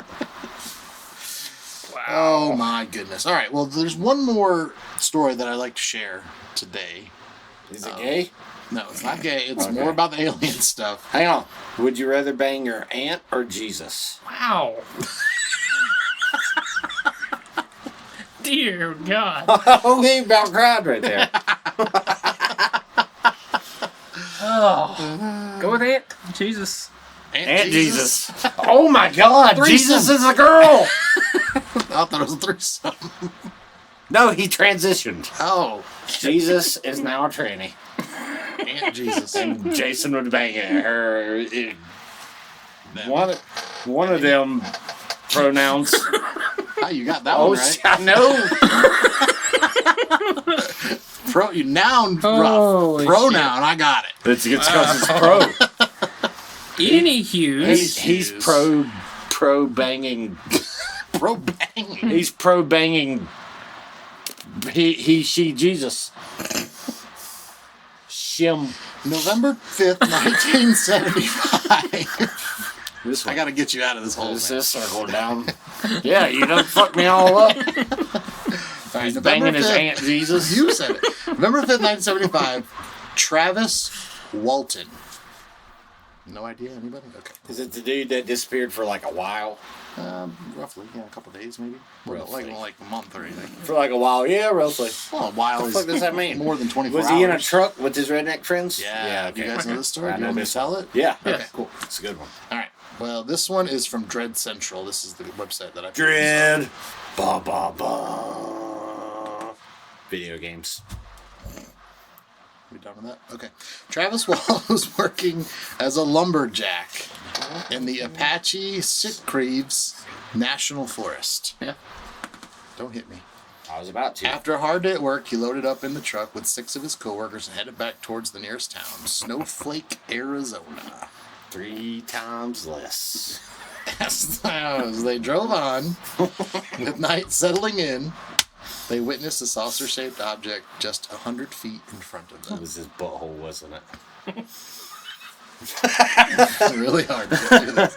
[SPEAKER 1] Oh my goodness! All right, well, there's one more story that I'd like to share today.
[SPEAKER 2] Is it gay?
[SPEAKER 1] No, it's not gay. It's
[SPEAKER 2] Okay.
[SPEAKER 1] more about the alien stuff.
[SPEAKER 2] Hang on. Would you rather bang your aunt or Jesus?
[SPEAKER 3] Wow. Dear God.
[SPEAKER 2] Oh, he about cried right there.
[SPEAKER 3] Oh. Go with Aunt Jesus.
[SPEAKER 2] Aunt Jesus. Oh my God, Jesus is a girl.
[SPEAKER 1] I thought it was a threesome.
[SPEAKER 2] No, he transitioned.
[SPEAKER 1] Oh,
[SPEAKER 2] Jesus is now a tranny.
[SPEAKER 1] Aunt Jesus.
[SPEAKER 2] And Jason would bang her.
[SPEAKER 1] Them.
[SPEAKER 2] One of them pronouns.
[SPEAKER 1] Ah, you got that
[SPEAKER 2] Oh,
[SPEAKER 1] one right.
[SPEAKER 2] I know.
[SPEAKER 1] You noun
[SPEAKER 3] Holy
[SPEAKER 1] rough. Pronoun, I got it.
[SPEAKER 2] It's because it's pro.
[SPEAKER 3] Anywho's.
[SPEAKER 2] He's pro banging.
[SPEAKER 1] Pro banging.
[SPEAKER 2] He's pro banging. He she Jesus. Shim.
[SPEAKER 1] November 5th, 1975.
[SPEAKER 2] This
[SPEAKER 1] I gotta get you out of this hole,
[SPEAKER 2] This
[SPEAKER 1] man.
[SPEAKER 2] is circle down. Yeah, you done fucked me all up.
[SPEAKER 1] All right,
[SPEAKER 2] He's
[SPEAKER 1] November
[SPEAKER 2] banging his
[SPEAKER 1] 5th
[SPEAKER 2] Aunt Jesus.
[SPEAKER 1] You said it. November 5th, 1975. Travis Walton. No idea? Anybody? Okay.
[SPEAKER 2] Is it the dude that disappeared for like a while?
[SPEAKER 1] Roughly, yeah, a couple days maybe.
[SPEAKER 2] Roughly.
[SPEAKER 1] Like a month or anything.
[SPEAKER 2] For like a while, yeah, roughly.
[SPEAKER 1] Well, a while
[SPEAKER 2] What
[SPEAKER 1] is
[SPEAKER 2] the fuck does that mean?
[SPEAKER 1] more than 24
[SPEAKER 2] Was
[SPEAKER 1] hours.
[SPEAKER 2] he in a truck with his redneck friends?
[SPEAKER 1] Yeah. Do you guys know this story?
[SPEAKER 2] I
[SPEAKER 1] Do you
[SPEAKER 2] know
[SPEAKER 1] want me to
[SPEAKER 2] this
[SPEAKER 1] tell it?
[SPEAKER 2] Yeah.
[SPEAKER 1] Okay,
[SPEAKER 3] Yeah.
[SPEAKER 1] cool.
[SPEAKER 2] It's a good one.
[SPEAKER 1] All right. Well, this one is from Dread Central. This is the website that I
[SPEAKER 2] Dread. Ba ba ba. Video games.
[SPEAKER 1] We done with that? Okay. Travis Wall was working as a lumberjack in the Apache Sitgreaves National Forest.
[SPEAKER 3] Yeah.
[SPEAKER 1] Don't hit me.
[SPEAKER 2] I was about to.
[SPEAKER 1] After a hard day at work, he loaded up in the truck with 6 of his coworkers and headed back towards the nearest town, Snowflake, Arizona.
[SPEAKER 2] 3 times less.
[SPEAKER 1] As they drove on, with night settling in, they witnessed a saucer-shaped object just 100 feet in front of
[SPEAKER 2] It
[SPEAKER 1] them.
[SPEAKER 2] was his butthole, wasn't it?
[SPEAKER 1] It's really hard to get through this.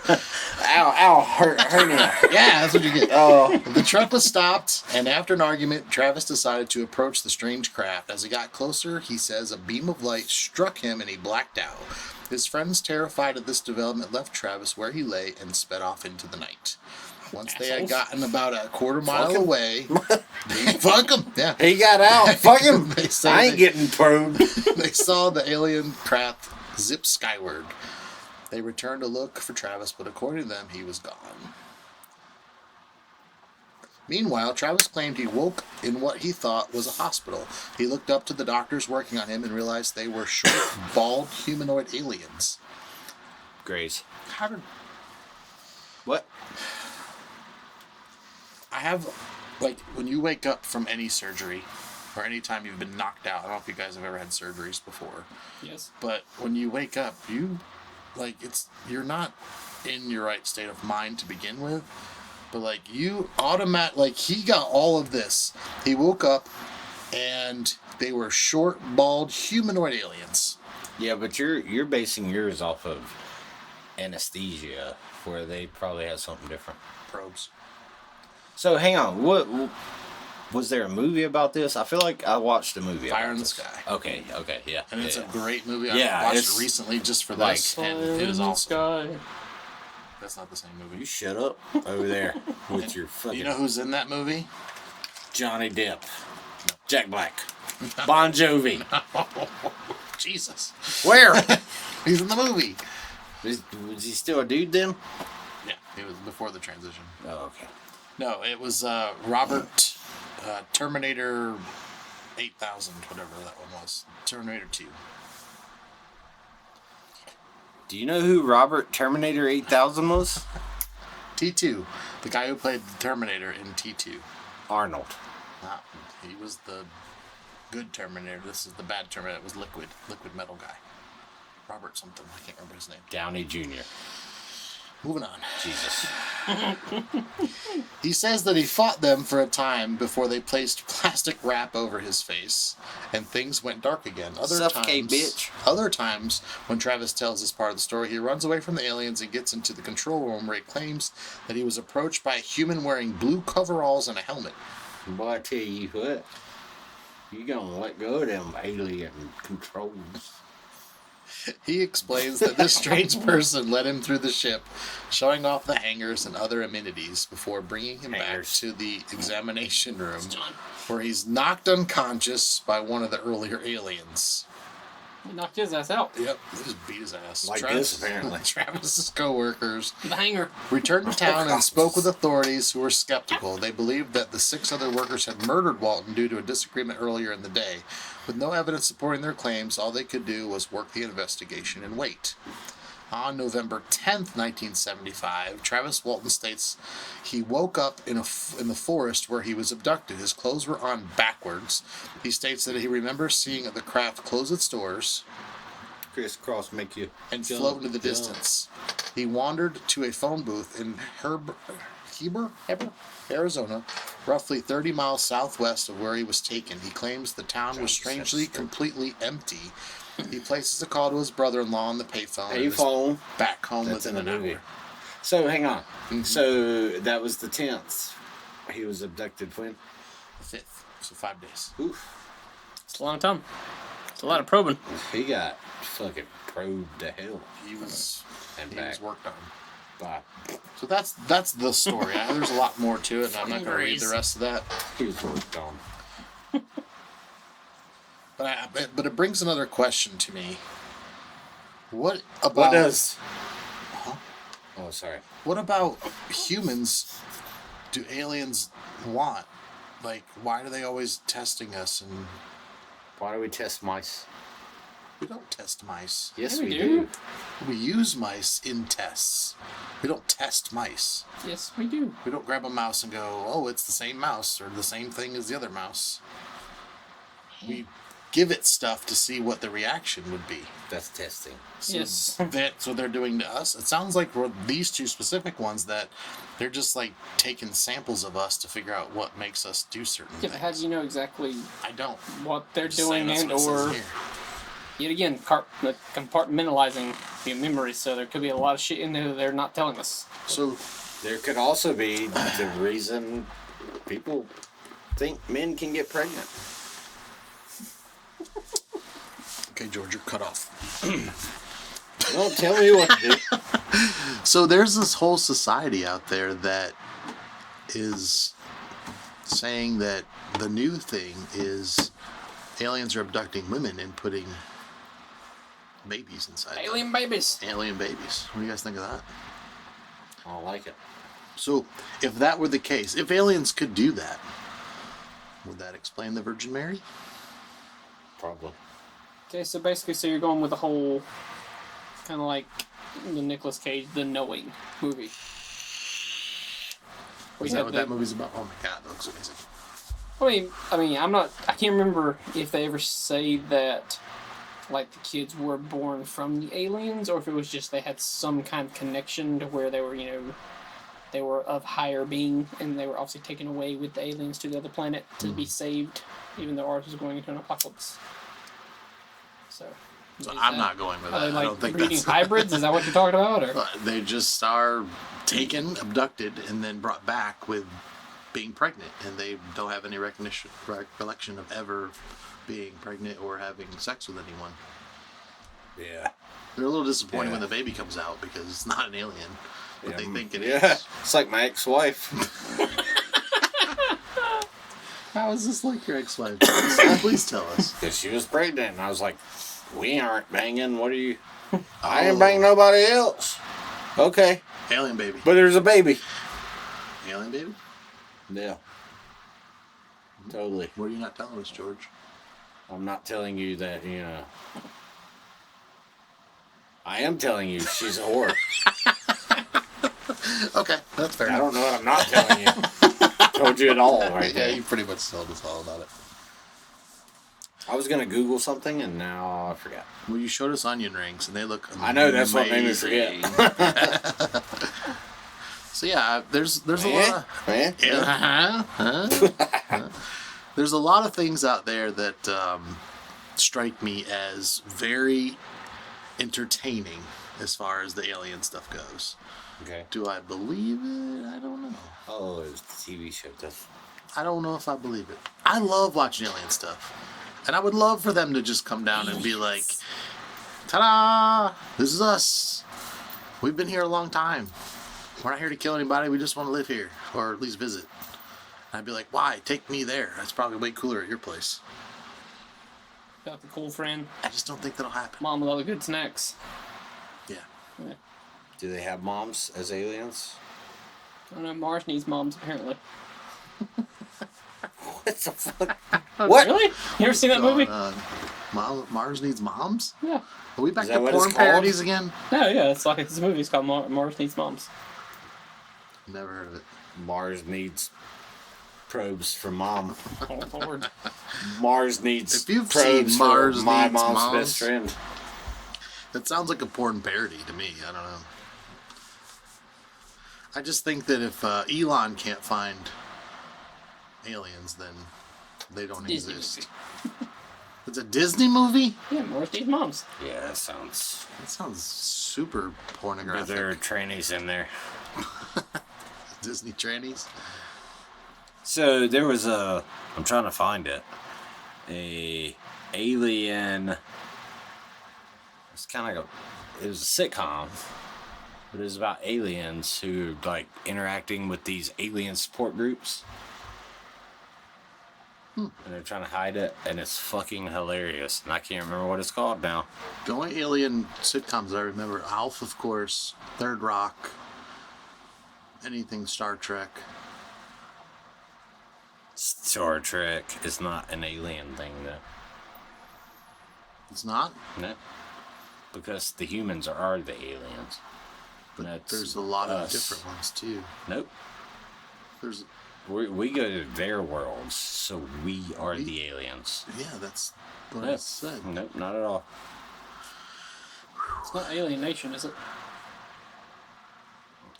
[SPEAKER 2] Ow, hernia.
[SPEAKER 1] Yeah, that's what you get.
[SPEAKER 2] Oh.
[SPEAKER 1] The truck was stopped, and after an argument, Travis decided to approach the strange craft. As he got closer, he says a beam of light struck him and he blacked out. His friends, terrified at this development, left Travis where he lay and sped off into the night. Once they had
[SPEAKER 3] Assholes.
[SPEAKER 1] gotten about a quarter mile
[SPEAKER 2] 'em.
[SPEAKER 1] away, fuck them. Yeah.
[SPEAKER 2] He got out. Fuck him.
[SPEAKER 1] They say
[SPEAKER 2] I ain't
[SPEAKER 1] they-
[SPEAKER 2] getting probed.
[SPEAKER 1] They saw the alien craft zip skyward. They returned to look for Travis, but according to them, he was gone. Meanwhile, Travis claimed he woke in what he thought was a hospital. He looked up to the doctors working on him and realized they were short, bald, humanoid aliens.
[SPEAKER 2] Grace.
[SPEAKER 1] How did
[SPEAKER 2] What?
[SPEAKER 1] I have, like, when you wake up from any surgery, or any time you've been knocked out, I don't know if you guys have ever had surgeries before,
[SPEAKER 3] Yes.
[SPEAKER 1] but when you wake up, you're not in your right state of mind to begin with, but like he got all of this. He woke up and they were short, bald, humanoid aliens.
[SPEAKER 2] Yeah, but you're basing yours off of anesthesia, where they probably have something different.
[SPEAKER 1] Probes.
[SPEAKER 2] So hang on, what was there a movie about this? I feel like I watched a movie.
[SPEAKER 1] Fire
[SPEAKER 2] about
[SPEAKER 1] in the
[SPEAKER 2] this.
[SPEAKER 1] Sky.
[SPEAKER 2] Okay, yeah.
[SPEAKER 1] And it's
[SPEAKER 2] yeah.
[SPEAKER 1] a great movie.
[SPEAKER 2] Yeah,
[SPEAKER 1] I watched
[SPEAKER 2] it's
[SPEAKER 1] it recently just for
[SPEAKER 2] like-
[SPEAKER 1] this, and it is awesome. That's not the same
[SPEAKER 2] You
[SPEAKER 1] movie.
[SPEAKER 2] shut up over there with your fucking
[SPEAKER 1] You know who's in that movie?
[SPEAKER 2] Johnny Depp, Jack Black, Bon Jovi.
[SPEAKER 1] Jesus.
[SPEAKER 2] Where?
[SPEAKER 1] He's in the movie.
[SPEAKER 2] Was he still a dude then?
[SPEAKER 1] Yeah, it was before the transition.
[SPEAKER 2] Oh, okay.
[SPEAKER 1] No, it was Robert Terminator 8000, whatever that one was. Terminator 2.
[SPEAKER 2] Do you know who Robert Terminator 8000 was?
[SPEAKER 1] T2, the guy who played the Terminator in T2.
[SPEAKER 2] Arnold.
[SPEAKER 1] He was the good Terminator. This is the bad Terminator. It was Liquid Metal guy. Robert something. I can't remember his name.
[SPEAKER 2] Downey Jr.
[SPEAKER 1] Moving on.
[SPEAKER 2] Jesus.
[SPEAKER 1] He says that he fought them for a time before they placed plastic wrap over his face, and things went dark again.
[SPEAKER 2] Suffocate, bitch.
[SPEAKER 1] Other times, when Travis tells this part of the story, he runs away from the aliens and gets into the control room where he claims that he was approached by a human wearing blue coveralls and a helmet.
[SPEAKER 2] Boy, I tell you what. You gonna let go of them alien controls.
[SPEAKER 1] He explains that this strange person led him through the ship, showing off the hangars and other amenities before bringing him
[SPEAKER 2] Hangars.
[SPEAKER 1] back to the examination room,
[SPEAKER 3] John.
[SPEAKER 1] where he's knocked unconscious by one of the earlier aliens.
[SPEAKER 3] He knocked his ass out.
[SPEAKER 1] Yep, they just beat his ass.
[SPEAKER 2] Like this, apparently.
[SPEAKER 1] Travis's co-workers
[SPEAKER 3] The hanger.
[SPEAKER 1] returned to town and spoke with authorities who were skeptical. They believed that the 6 other workers had murdered Walton due to a disagreement earlier in the day. With no evidence supporting their claims, all they could do was work the investigation and wait. On November 10th, 1975, Travis Walton states he woke up in the forest where he was abducted. His clothes were on backwards. He states that he remembers seeing the craft close its doors
[SPEAKER 2] Crisscross make you
[SPEAKER 1] and
[SPEAKER 2] jump,
[SPEAKER 1] float into the
[SPEAKER 2] jump.
[SPEAKER 1] distance. He wandered to a phone booth in Heber, Arizona, roughly 30 miles southwest of where he was taken. He claims the town was strangely completely empty. He places a call to his brother-in-law on the payphone. and is
[SPEAKER 2] Payphone.
[SPEAKER 1] back home
[SPEAKER 2] That's in
[SPEAKER 1] within
[SPEAKER 2] the
[SPEAKER 1] an
[SPEAKER 2] movie.
[SPEAKER 1] hour.
[SPEAKER 2] So hang on. So that was the 10th. He was abducted when?
[SPEAKER 1] The 5th, so 5 days.
[SPEAKER 2] Oof.
[SPEAKER 3] It's a long time. It's a lot of probing.
[SPEAKER 2] He got fucking probed to hell
[SPEAKER 1] He was
[SPEAKER 2] and
[SPEAKER 1] he
[SPEAKER 2] back.
[SPEAKER 1] was worked on.
[SPEAKER 2] By,
[SPEAKER 1] So that's the story. There's a lot more to it, and I'm not going to read the rest of that.
[SPEAKER 2] he was worked on.
[SPEAKER 1] But it brings another question to me. What about
[SPEAKER 2] What does? Oh, sorry.
[SPEAKER 1] What about humans? Do aliens want? Like, why are they always testing us? And
[SPEAKER 2] Why do we test mice?
[SPEAKER 1] we don't test mice.
[SPEAKER 2] Yes,
[SPEAKER 3] Yeah, we
[SPEAKER 2] we
[SPEAKER 3] do.
[SPEAKER 2] do.
[SPEAKER 1] We use mice in tests. We don't test mice.
[SPEAKER 3] Yes, we do.
[SPEAKER 1] We don't grab a mouse and go, "Oh, it's the same mouse or the same thing as the other mouse." We give it stuff to see what the reaction would be.
[SPEAKER 2] That's testing.
[SPEAKER 1] So
[SPEAKER 3] Yes.
[SPEAKER 1] that's what they're doing to us. It sounds like for these 2 specific ones that they're just like taking samples of us to figure out what makes us do certain
[SPEAKER 3] Yeah, but how do
[SPEAKER 1] things.
[SPEAKER 3] you know exactly
[SPEAKER 1] I don't.
[SPEAKER 3] what they're
[SPEAKER 1] Just saying
[SPEAKER 3] doing
[SPEAKER 1] that's
[SPEAKER 3] and
[SPEAKER 1] what it says
[SPEAKER 3] or
[SPEAKER 1] here.
[SPEAKER 3] yet again compartmentalizing the memory? So there could be a lot of shit in there that they're not telling us.
[SPEAKER 1] So
[SPEAKER 2] There could also be the reason people think men can get pregnant.
[SPEAKER 1] okay, George, you're cut off.
[SPEAKER 2] Don't tell me what to do.
[SPEAKER 1] So there's this whole society out there that is saying that the new thing is aliens are abducting women and putting babies inside them.
[SPEAKER 3] Alien babies.
[SPEAKER 1] Alien babies. What do you guys think of that?
[SPEAKER 2] I don't like it.
[SPEAKER 1] So, if that were the case, if aliens could do that, would that explain the Virgin Mary?
[SPEAKER 2] Probably.
[SPEAKER 3] Okay, so basically, so you're going with the whole kind of like the Nicolas Cage, The Knowing movie.
[SPEAKER 1] Is that what that movie's about? Oh my god, that looks amazing.
[SPEAKER 3] I mean, I can't remember if they ever say that, like, the kids were born from the aliens, or if it was just they had some kind of connection to where they were, they were of higher being, and they were obviously taken away with the aliens to the other planet to be saved, even though ours was going into an apocalypse. So
[SPEAKER 1] I'm not going with that.
[SPEAKER 3] Are they, like,
[SPEAKER 1] I don't think
[SPEAKER 3] breeding
[SPEAKER 1] that's
[SPEAKER 3] hybrids? Is that what you're talking about? Or?
[SPEAKER 1] They just are taken, abducted, and then brought back with being pregnant, and they don't have any recollection of ever being pregnant or having sex with anyone.
[SPEAKER 2] Yeah.
[SPEAKER 1] They're a little disappointed when
[SPEAKER 2] Yeah.
[SPEAKER 1] the baby comes out because it's not an alien, but they think it
[SPEAKER 2] Yeah.
[SPEAKER 1] is.
[SPEAKER 2] It's like my ex-wife.
[SPEAKER 1] How is this like your ex-wife? Please tell us.
[SPEAKER 2] Because she was pregnant, and I was like, we aren't banging. What are you... I ain't banging nobody else. Okay.
[SPEAKER 1] Alien baby.
[SPEAKER 2] But there's a baby.
[SPEAKER 1] Alien baby?
[SPEAKER 2] Yeah. Totally.
[SPEAKER 1] What are you not telling us, George?
[SPEAKER 2] I'm not telling you that, I am telling you she's a whore.
[SPEAKER 1] Okay, that's fair
[SPEAKER 2] I
[SPEAKER 1] enough.
[SPEAKER 2] don't know what I'm not telling you. Told you it all right
[SPEAKER 1] Yeah,
[SPEAKER 2] there.
[SPEAKER 1] you pretty much told us all about it.
[SPEAKER 2] I was going to Google something, and now I forgot.
[SPEAKER 1] Well, you showed us onion rings, and they look amazing.
[SPEAKER 2] I know, that's what made me forget.
[SPEAKER 1] So yeah, there's a lot of... There's a lot of things out there that strike me as very entertaining as far as the alien stuff goes.
[SPEAKER 2] Okay.
[SPEAKER 1] Do I believe it? I don't know.
[SPEAKER 2] Oh, it's the TV show.
[SPEAKER 1] I don't know if I believe it. I love watching alien stuff. And I would love for them to just come down and be like, ta-da! This is us. We've been here a long time. We're not here to kill anybody. We just want to live here. Or at least visit. And I'd be like, why? Take me there. That's probably way cooler at your place.
[SPEAKER 3] Got the cool friend.
[SPEAKER 1] I just don't think that'll happen.
[SPEAKER 3] Mom with all the good snacks.
[SPEAKER 1] Yeah.
[SPEAKER 3] Yeah.
[SPEAKER 2] Do they have moms as aliens?
[SPEAKER 3] I don't know. Mars needs moms, apparently.
[SPEAKER 2] What the fuck? What?
[SPEAKER 3] Really? You ever seen that movie?
[SPEAKER 1] Mars Needs Moms?
[SPEAKER 3] Yeah.
[SPEAKER 1] Are we back
[SPEAKER 2] Is
[SPEAKER 1] to
[SPEAKER 2] that what it's
[SPEAKER 1] porn
[SPEAKER 2] called?
[SPEAKER 1] parodies again?
[SPEAKER 3] No, yeah, it's like it's a movie. It's called Mars Needs Moms.
[SPEAKER 1] Never heard of it.
[SPEAKER 2] Mars needs probes for mom.
[SPEAKER 3] Oh, Lord.
[SPEAKER 2] Mars needs
[SPEAKER 1] If you've
[SPEAKER 2] probes
[SPEAKER 1] seen Mars
[SPEAKER 2] for my
[SPEAKER 1] Needs
[SPEAKER 2] mom's
[SPEAKER 1] Moms-
[SPEAKER 2] best friend.
[SPEAKER 1] That sounds like a porn parody to me. I don't know. I just think that if Elon can't find aliens, then they don't
[SPEAKER 3] Disney
[SPEAKER 1] exist.
[SPEAKER 3] movie.
[SPEAKER 1] It's a Disney movie?
[SPEAKER 3] Yeah, Mars Needs Moms.
[SPEAKER 2] Yeah, that sounds...
[SPEAKER 1] That sounds super
[SPEAKER 2] But
[SPEAKER 1] pornographic.
[SPEAKER 2] there are trannies in there.
[SPEAKER 1] Disney trannies.
[SPEAKER 2] So there was I'm trying to find it. A alien. It's kind of it was a sitcom, but it was about aliens who like interacting with these alien support groups. And they're trying to hide it, and it's fucking hilarious. And I can't remember what it's called now.
[SPEAKER 1] The only alien sitcoms I remember, Alf, of course, Third Rock, anything Star Trek.
[SPEAKER 2] Star Trek is not an alien thing, though.
[SPEAKER 1] It's not,
[SPEAKER 2] No, because the humans are the aliens.
[SPEAKER 1] but
[SPEAKER 2] That's
[SPEAKER 1] there's a lot of
[SPEAKER 2] us.
[SPEAKER 1] different ones too.
[SPEAKER 2] Nope.
[SPEAKER 1] There's,
[SPEAKER 2] We go to their worlds, so we are the aliens.
[SPEAKER 1] yeah, that's what I
[SPEAKER 2] Nope.
[SPEAKER 1] said.
[SPEAKER 2] Nope, not at all.
[SPEAKER 3] It's not Alien Nation, is it?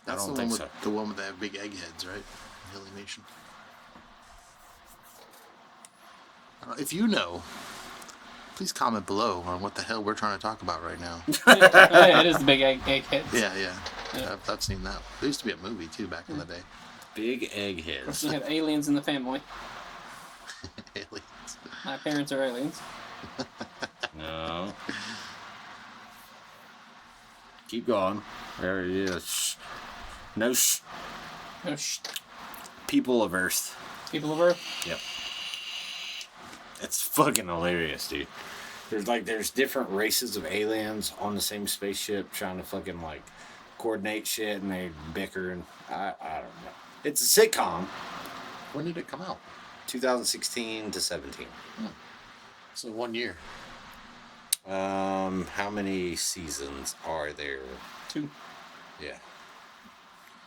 [SPEAKER 1] That's
[SPEAKER 2] don't
[SPEAKER 1] the one
[SPEAKER 2] think
[SPEAKER 1] with
[SPEAKER 2] so.
[SPEAKER 1] the one with the big eggheads, right? Alien Nation. If you know, please comment below on what the hell we're trying to talk about right now.
[SPEAKER 3] Oh, yeah, it is the big egghead.
[SPEAKER 1] Yeah.
[SPEAKER 3] Yeah.
[SPEAKER 1] I've seen that. There used to be a movie too back in the day.
[SPEAKER 2] Big
[SPEAKER 3] Of course,
[SPEAKER 2] eggheads.
[SPEAKER 3] we have aliens in the family.
[SPEAKER 1] Aliens.
[SPEAKER 3] My parents are aliens.
[SPEAKER 2] No. Keep going. There it is. No sh.
[SPEAKER 3] Oh, shh.
[SPEAKER 2] People of Earth.
[SPEAKER 3] People of Earth.
[SPEAKER 2] Yep. It's fucking hilarious, dude. There's different races of aliens on the same spaceship trying to fucking like coordinate shit, and they bicker, and I don't know. It's a sitcom.
[SPEAKER 1] When did it come out?
[SPEAKER 2] 2016 to 17.
[SPEAKER 1] So 1 year.
[SPEAKER 2] How many seasons are there?
[SPEAKER 3] 2.
[SPEAKER 2] Yeah.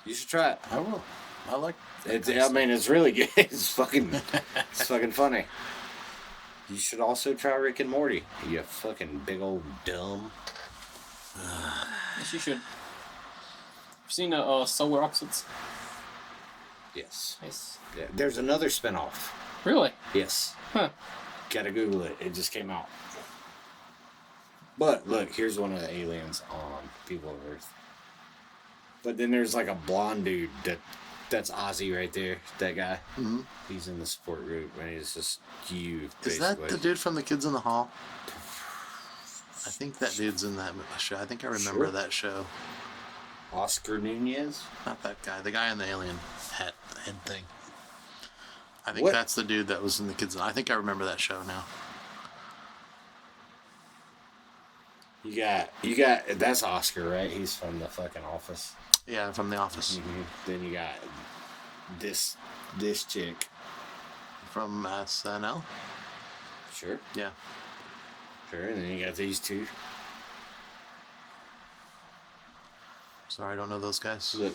[SPEAKER 2] You should try it.
[SPEAKER 1] I will. I like.
[SPEAKER 2] I mean, it's really good. It's fucking funny. You should also try Rick and Morty. You fucking big old dumb.
[SPEAKER 3] Yes, you should. Seen Solar Opposites?
[SPEAKER 2] Yes.
[SPEAKER 3] Nice.
[SPEAKER 2] Yeah. There's another spinoff.
[SPEAKER 3] Really?
[SPEAKER 2] Yes.
[SPEAKER 3] Huh.
[SPEAKER 2] Gotta Google it. It just came out. But look, here's one of the aliens on People of Earth. But then there's like a blonde dude that's Ozzy right there. That guy.
[SPEAKER 1] Mm-hmm.
[SPEAKER 2] He's in the support group, and he's just you.
[SPEAKER 1] Is that the dude from The Kids in the Hall? I think that dude's in that show. I think I remember
[SPEAKER 2] Sure.
[SPEAKER 1] that show.
[SPEAKER 2] Oscar Nunez?
[SPEAKER 1] Not that guy. The guy in the alien head thing. I think
[SPEAKER 2] What?
[SPEAKER 1] that's the dude that was in The Kids. I think I remember that show now.
[SPEAKER 2] You got. That's Oscar, right? He's from the fucking Office.
[SPEAKER 1] Yeah, from The Office.
[SPEAKER 2] Then you got this chick.
[SPEAKER 1] From SNL.
[SPEAKER 2] Sure.
[SPEAKER 1] Yeah.
[SPEAKER 2] Sure. And then you got these two.
[SPEAKER 1] Sorry, I don't know those guys.
[SPEAKER 2] Look.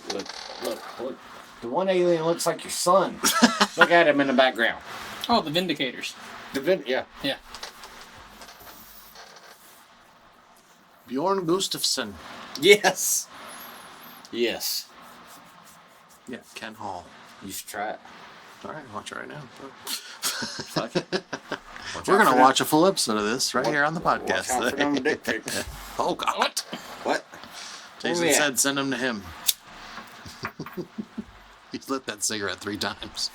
[SPEAKER 2] The one alien looks like your son. Look at him in the background.
[SPEAKER 3] Oh, the Vindicators.
[SPEAKER 2] Yeah.
[SPEAKER 3] Yeah.
[SPEAKER 1] Bjorn Gustafsson.
[SPEAKER 2] Yes. Yes.
[SPEAKER 1] Yeah, Ken Hall.
[SPEAKER 2] You should try it.
[SPEAKER 1] All right, watch it right now.
[SPEAKER 2] Fuck it.
[SPEAKER 1] We're gonna watch a full episode of this right here on the
[SPEAKER 2] Watch
[SPEAKER 1] podcast.
[SPEAKER 2] out for them dick pics.
[SPEAKER 1] Oh God!
[SPEAKER 3] What?
[SPEAKER 2] What?
[SPEAKER 1] Jason
[SPEAKER 2] Where we
[SPEAKER 1] said,
[SPEAKER 2] at?
[SPEAKER 1] "Send them to him." He's lit that cigarette 3 times.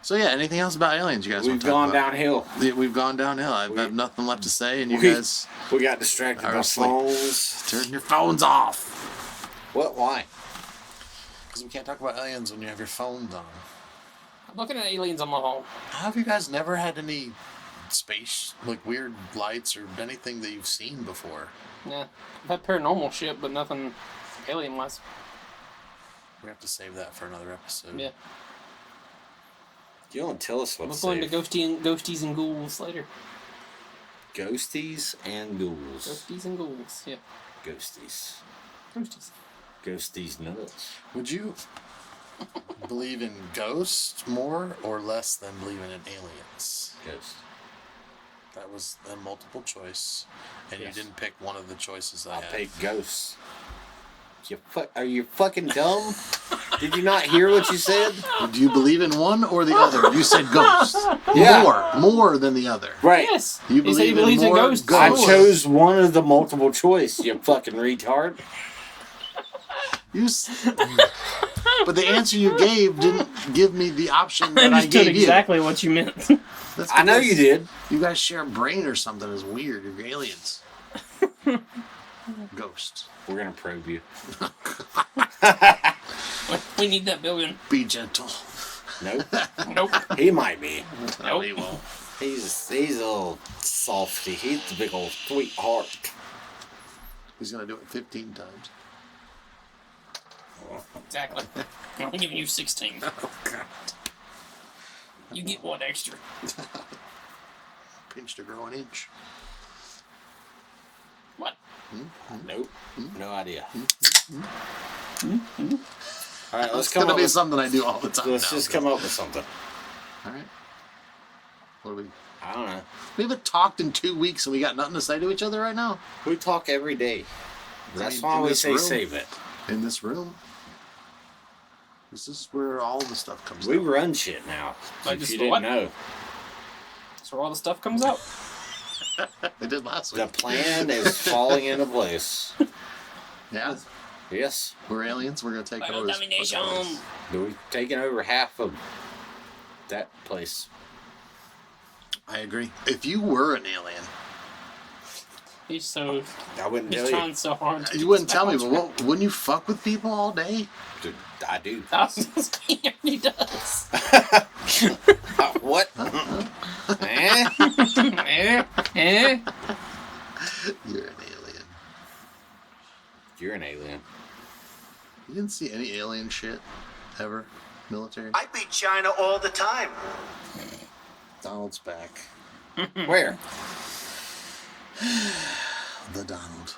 [SPEAKER 1] So yeah, anything else about aliens you guys
[SPEAKER 2] We've
[SPEAKER 1] want to talk
[SPEAKER 2] gone
[SPEAKER 1] about?
[SPEAKER 2] downhill.
[SPEAKER 1] We've gone downhill. I have nothing left to say, and you
[SPEAKER 2] We-
[SPEAKER 1] guys
[SPEAKER 2] We got distracted
[SPEAKER 1] are
[SPEAKER 2] by
[SPEAKER 1] asleep.
[SPEAKER 2] phones.
[SPEAKER 1] Turn your phones off.
[SPEAKER 2] What? Why?
[SPEAKER 1] Because we can't talk about aliens when you have your phones on.
[SPEAKER 3] I'm looking at aliens on my phone.
[SPEAKER 1] Have you guys never had any space, like weird lights or anything that you've seen before?
[SPEAKER 3] Yeah. I've had paranormal shit, but nothing alien-wise.
[SPEAKER 1] We have to save that for another episode.
[SPEAKER 3] Yeah.
[SPEAKER 2] You don't tell us
[SPEAKER 3] We'll
[SPEAKER 2] what's
[SPEAKER 3] go into
[SPEAKER 2] safe.
[SPEAKER 3] ghosties and ghouls later.
[SPEAKER 2] Ghosties and ghouls.
[SPEAKER 3] Ghosties and ghouls. Yeah.
[SPEAKER 2] Ghosties.
[SPEAKER 3] Ghosties.
[SPEAKER 2] Ghosties nuts.
[SPEAKER 1] Would you believe in ghosts more or less than believing in aliens?
[SPEAKER 2] Ghost.
[SPEAKER 1] That was a multiple choice, and
[SPEAKER 2] Yes.
[SPEAKER 1] you didn't pick one of the choices I
[SPEAKER 2] I'll
[SPEAKER 1] had.
[SPEAKER 2] take ghosts. Are you fucking dumb? Did you not hear what you said?
[SPEAKER 1] Do you believe in one or the other? You said ghosts.
[SPEAKER 2] Yeah.
[SPEAKER 1] More than the other.
[SPEAKER 2] Right.
[SPEAKER 3] Yes.
[SPEAKER 1] You
[SPEAKER 3] He said he
[SPEAKER 1] believe in
[SPEAKER 3] believes in
[SPEAKER 1] more
[SPEAKER 3] ghosts.
[SPEAKER 1] ghosts.
[SPEAKER 2] I
[SPEAKER 1] Ghosts.
[SPEAKER 2] chose one of the multiple choice, you fucking retard.
[SPEAKER 1] But the answer you gave didn't give me the option
[SPEAKER 3] I
[SPEAKER 1] that I
[SPEAKER 3] understood
[SPEAKER 1] gave
[SPEAKER 3] exactly what you meant.
[SPEAKER 1] you. That's
[SPEAKER 2] I know
[SPEAKER 1] because
[SPEAKER 2] you did.
[SPEAKER 1] You guys share a brain or something. Is weird. You're aliens. Ghosts.
[SPEAKER 2] We're gonna probe you.
[SPEAKER 3] We need that billion.
[SPEAKER 1] Be gentle.
[SPEAKER 2] Nope.
[SPEAKER 3] Nope.
[SPEAKER 2] He might be.
[SPEAKER 1] No, he won't.
[SPEAKER 2] He's a little softy. He's a big old sweetheart.
[SPEAKER 1] He's gonna do it 15 times.
[SPEAKER 3] Exactly. I'm giving you 16.
[SPEAKER 1] Oh God.
[SPEAKER 3] You get one extra.
[SPEAKER 1] Pinch to grow an inch.
[SPEAKER 3] What?
[SPEAKER 2] Nope. No idea. All right, let's
[SPEAKER 1] It's
[SPEAKER 2] come
[SPEAKER 1] gonna
[SPEAKER 2] up
[SPEAKER 1] be
[SPEAKER 2] with,
[SPEAKER 1] something I do all the time.
[SPEAKER 2] let's
[SPEAKER 1] now.
[SPEAKER 2] just come up with something.
[SPEAKER 1] All right. What do we?
[SPEAKER 2] I don't know.
[SPEAKER 1] We haven't talked in 2 weeks, and we got nothing to say to each other right now.
[SPEAKER 2] We talk every day. That's
[SPEAKER 1] mean,
[SPEAKER 2] why
[SPEAKER 1] in
[SPEAKER 2] we
[SPEAKER 1] this
[SPEAKER 2] say
[SPEAKER 1] room.
[SPEAKER 2] save it.
[SPEAKER 1] In this room. This is where all the stuff comes
[SPEAKER 2] We
[SPEAKER 1] out.
[SPEAKER 2] run shit now.
[SPEAKER 3] Like
[SPEAKER 2] If
[SPEAKER 3] just
[SPEAKER 2] you
[SPEAKER 3] the
[SPEAKER 2] didn't
[SPEAKER 3] what?
[SPEAKER 2] know,
[SPEAKER 3] That's where all the stuff comes out.
[SPEAKER 1] They did last
[SPEAKER 2] the
[SPEAKER 1] week.
[SPEAKER 2] plan is falling into place.
[SPEAKER 1] Yeah.
[SPEAKER 2] Yes,
[SPEAKER 1] We're aliens. We're gonna take
[SPEAKER 3] Final
[SPEAKER 1] over. this
[SPEAKER 3] domination.
[SPEAKER 1] place.
[SPEAKER 2] we've taken over half of that place.
[SPEAKER 1] I agree. If you were an alien,
[SPEAKER 3] He's so.
[SPEAKER 2] I wouldn't
[SPEAKER 3] He's
[SPEAKER 2] tell
[SPEAKER 3] trying
[SPEAKER 2] you.
[SPEAKER 3] so hard. To
[SPEAKER 1] You wouldn't tell me,
[SPEAKER 3] sound
[SPEAKER 1] but wouldn't you fuck with people all day?
[SPEAKER 2] Dude, I do.
[SPEAKER 3] He does.
[SPEAKER 2] What? Eh?
[SPEAKER 3] Eh?
[SPEAKER 1] You're an alien.
[SPEAKER 2] You're an alien.
[SPEAKER 1] You didn't see any alien shit ever? Military?
[SPEAKER 4] I beat China all the time.
[SPEAKER 1] Donald's back.
[SPEAKER 2] Where?
[SPEAKER 1] The Donald.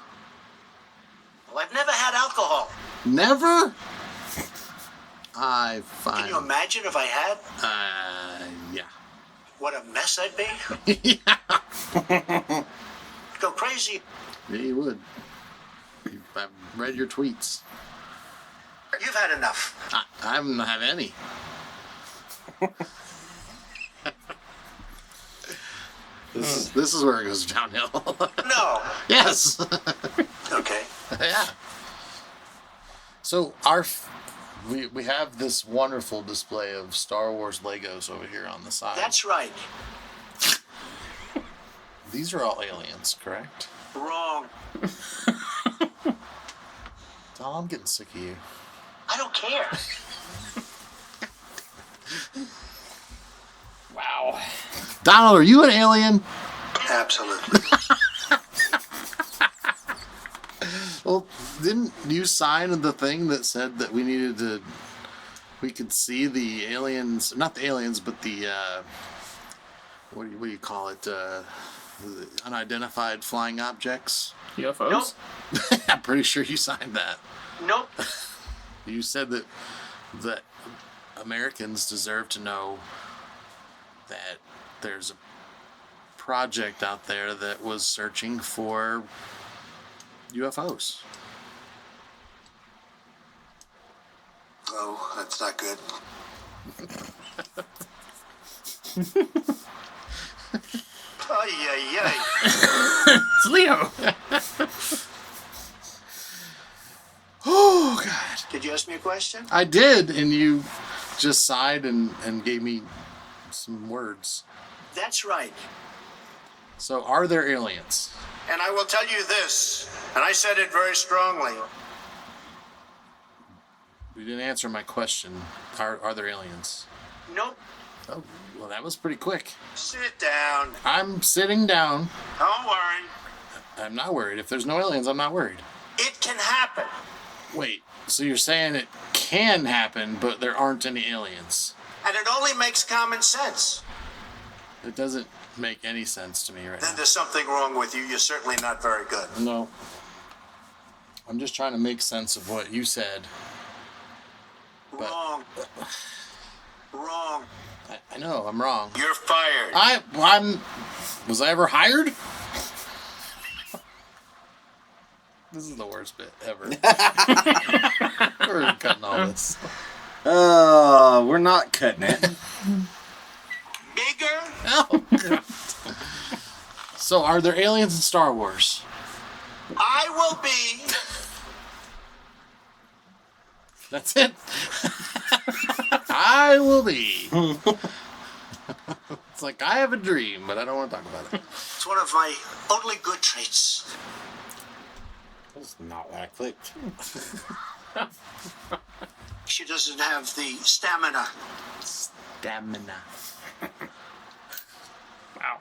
[SPEAKER 4] Well, I've never had alcohol.
[SPEAKER 1] Never? I
[SPEAKER 4] Can you
[SPEAKER 1] find.
[SPEAKER 4] imagine if I had?
[SPEAKER 1] Yeah.
[SPEAKER 4] What a mess I'd be.
[SPEAKER 1] Yeah.
[SPEAKER 4] I'd go crazy.
[SPEAKER 1] Yeah, you would. I've read your tweets.
[SPEAKER 4] You've had enough.
[SPEAKER 1] I haven't had any. This is where it goes downhill.
[SPEAKER 4] No.
[SPEAKER 1] Yes.
[SPEAKER 4] Okay.
[SPEAKER 1] Yeah. So we have this wonderful display of Star Wars Legos over here on the side.
[SPEAKER 4] That's right.
[SPEAKER 1] These are all aliens, correct?
[SPEAKER 4] Wrong.
[SPEAKER 1] Donald, I'm getting sick of you.
[SPEAKER 4] I don't care.
[SPEAKER 3] Wow.
[SPEAKER 1] Donald, are you an alien?
[SPEAKER 4] Absolutely.
[SPEAKER 1] Well, didn't you sign the thing that said that we could see the aliens, not the aliens, but the, what do you call it, the unidentified flying objects?
[SPEAKER 3] UFOs?
[SPEAKER 4] Nope.
[SPEAKER 1] I'm pretty sure you signed that.
[SPEAKER 4] Nope.
[SPEAKER 1] You said that Americans deserve to know that there's a project out there that was searching for UFOs.
[SPEAKER 4] Oh, that's not good. Ay, ay, ay.
[SPEAKER 3] It's Leo.
[SPEAKER 1] Oh, God.
[SPEAKER 4] Did you ask me a question?
[SPEAKER 1] I did, and you just sighed and gave me some words.
[SPEAKER 4] That's right.
[SPEAKER 1] So, are there aliens?
[SPEAKER 4] And I will tell you this, and I said it very strongly.
[SPEAKER 1] You didn't answer my question. Are there aliens?
[SPEAKER 4] Nope.
[SPEAKER 1] Oh, well, that was pretty quick.
[SPEAKER 4] Sit down.
[SPEAKER 1] I'm sitting down.
[SPEAKER 4] Don't worry.
[SPEAKER 1] I'm not worried. If there's no aliens, I'm not worried.
[SPEAKER 4] It can happen.
[SPEAKER 1] Wait, so you're saying it can happen, but there aren't any aliens?
[SPEAKER 4] And it only makes common sense.
[SPEAKER 1] It doesn't make any sense to me right
[SPEAKER 4] Then
[SPEAKER 1] now.
[SPEAKER 4] there's something wrong with you. You're certainly not very good.
[SPEAKER 1] No. I'm just trying to make sense of what you said. But-
[SPEAKER 4] Wrong. Wrong.
[SPEAKER 1] I know, I'm wrong.
[SPEAKER 4] You're fired.
[SPEAKER 1] Was I ever hired? This is the worst bit ever. We're cutting all this.
[SPEAKER 2] We're not cutting it.
[SPEAKER 4] Bigger?
[SPEAKER 1] Oh, God. So, are there aliens in Star Wars?
[SPEAKER 4] I will be.
[SPEAKER 1] That's it. I will be. It's like I have a dream, but I don't want to talk about it.
[SPEAKER 4] It's one of my only good traits.
[SPEAKER 2] That's not what I clicked.
[SPEAKER 4] She doesn't have the stamina.
[SPEAKER 1] Stamina.
[SPEAKER 3] Wow.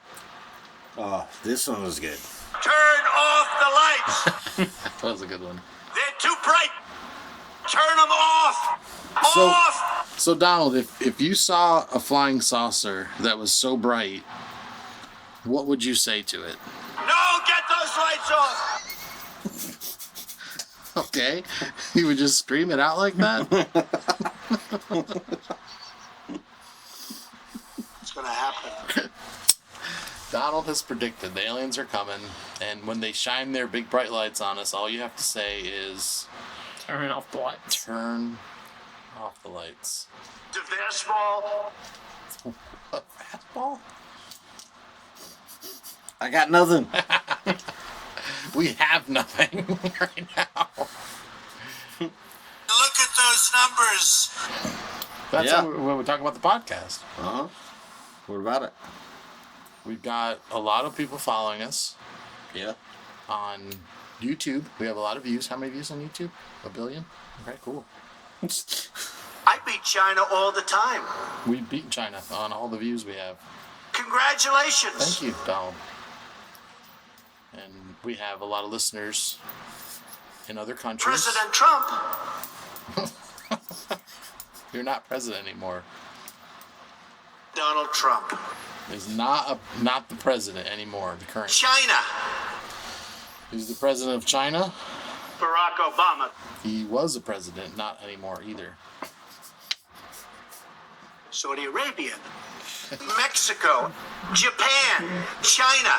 [SPEAKER 2] Oh, this one was good.
[SPEAKER 4] Turn off the lights.
[SPEAKER 1] That was a good one.
[SPEAKER 4] They're too bright. Turn them off.
[SPEAKER 1] So-
[SPEAKER 4] Off.
[SPEAKER 1] So, Donald, if you saw a flying saucer that was so bright, what would you say to it?
[SPEAKER 4] No, get those lights off.
[SPEAKER 1] Okay. You would just scream it out like that?
[SPEAKER 4] It's going to happen.
[SPEAKER 1] Donald has predicted the aliens are coming, and when they shine their big bright lights on us, all you have to say is
[SPEAKER 3] Turn off the lights.
[SPEAKER 1] turn off the lights.
[SPEAKER 4] The fastball.
[SPEAKER 1] A fastball?
[SPEAKER 2] I got nothing.
[SPEAKER 1] We have nothing right now.
[SPEAKER 4] Look at those numbers.
[SPEAKER 1] That's
[SPEAKER 2] Yeah.
[SPEAKER 1] when we talk about the podcast.
[SPEAKER 2] Uh-huh. What about it?
[SPEAKER 1] We've got a lot of people following us.
[SPEAKER 2] Yeah.
[SPEAKER 1] on YouTube. We have a lot of views. How many views on YouTube? 1 billion? Okay, cool.
[SPEAKER 4] I beat China all the time.
[SPEAKER 1] We beat China on all the views we have.
[SPEAKER 4] Congratulations.
[SPEAKER 1] Thank you, Donald. And we have a lot of listeners in other countries.
[SPEAKER 4] President Trump.
[SPEAKER 1] You're not president anymore.
[SPEAKER 4] Donald Trump.
[SPEAKER 1] He's not the president anymore. The current.
[SPEAKER 4] China.
[SPEAKER 1] He's the president of China.
[SPEAKER 4] Barack Obama.
[SPEAKER 1] He was a president, not anymore either.
[SPEAKER 4] Saudi Arabia. Mexico. Japan. China.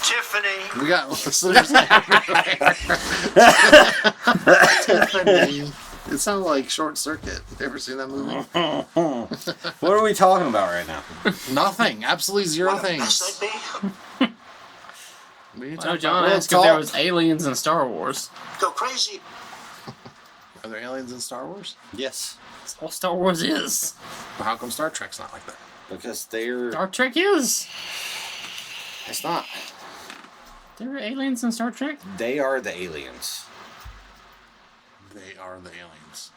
[SPEAKER 4] Tiffany.
[SPEAKER 1] We got listeners. Tiffany. It sounded like Short Circuit. You ever seen that movie?
[SPEAKER 2] What are we talking about right now?
[SPEAKER 1] Nothing. Absolutely zero
[SPEAKER 4] What a mess
[SPEAKER 1] things.
[SPEAKER 4] that'd be.
[SPEAKER 1] What are you
[SPEAKER 3] I know
[SPEAKER 1] talking
[SPEAKER 3] John
[SPEAKER 1] about?
[SPEAKER 3] asked if there was aliens in Star Wars.
[SPEAKER 4] Go crazy.
[SPEAKER 1] Are there aliens in Star Wars?
[SPEAKER 2] Yes,
[SPEAKER 3] That's all Star Wars is.
[SPEAKER 1] Well, how come Star Trek's not like that?
[SPEAKER 2] because they're.
[SPEAKER 3] Star Trek is.
[SPEAKER 2] It's not.
[SPEAKER 3] There are aliens in Star Trek?
[SPEAKER 2] They are the aliens.
[SPEAKER 1] They are the aliens.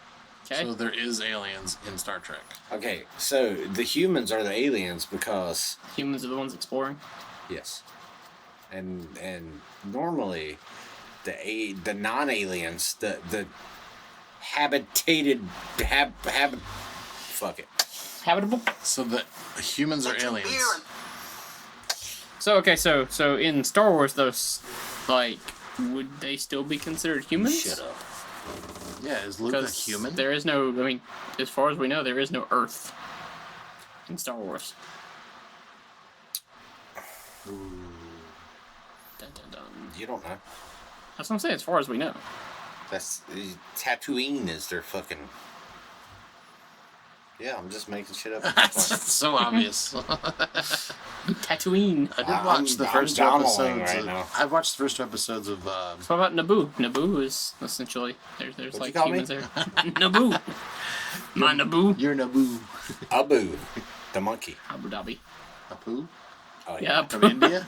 [SPEAKER 3] Okay.
[SPEAKER 1] So there is aliens in Star Trek.
[SPEAKER 2] Okay, so the humans are the aliens because
[SPEAKER 3] Humans are the ones exploring.
[SPEAKER 2] yes, and normally the non-aliens, the habitated fuck it.
[SPEAKER 3] Habitable?
[SPEAKER 1] So the humans are
[SPEAKER 4] Drink beer
[SPEAKER 1] aliens.
[SPEAKER 4] and
[SPEAKER 3] So, okay, so in Star Wars, those, like, would they still be considered humans?
[SPEAKER 2] Shut up.
[SPEAKER 1] Yeah, is Luke a
[SPEAKER 3] 'Cause
[SPEAKER 1] human?
[SPEAKER 3] there is no, I mean, as far as we know, there is no Earth in Star Wars. Dun, dun, dun.
[SPEAKER 2] You don't know.
[SPEAKER 3] That's what I'm saying, as far as we know.
[SPEAKER 2] That's Tatooine is their fucking. Yeah, I'm just making shit up.
[SPEAKER 1] That's so obvious.
[SPEAKER 3] Tatooine.
[SPEAKER 1] I did watch the first two
[SPEAKER 2] I'm
[SPEAKER 1] episodes.
[SPEAKER 2] right
[SPEAKER 1] Of,
[SPEAKER 2] now.
[SPEAKER 1] I've watched the first two episodes of.
[SPEAKER 3] So what about Naboo? Naboo is essentially, there's
[SPEAKER 2] What'd
[SPEAKER 3] like
[SPEAKER 2] you call me?
[SPEAKER 3] humans there. Naboo. My Naboo.
[SPEAKER 1] You're Naboo.
[SPEAKER 2] Abu, the monkey.
[SPEAKER 3] Abu Dhabi.
[SPEAKER 1] Apu?
[SPEAKER 2] Oh
[SPEAKER 3] Yeah.
[SPEAKER 1] From India?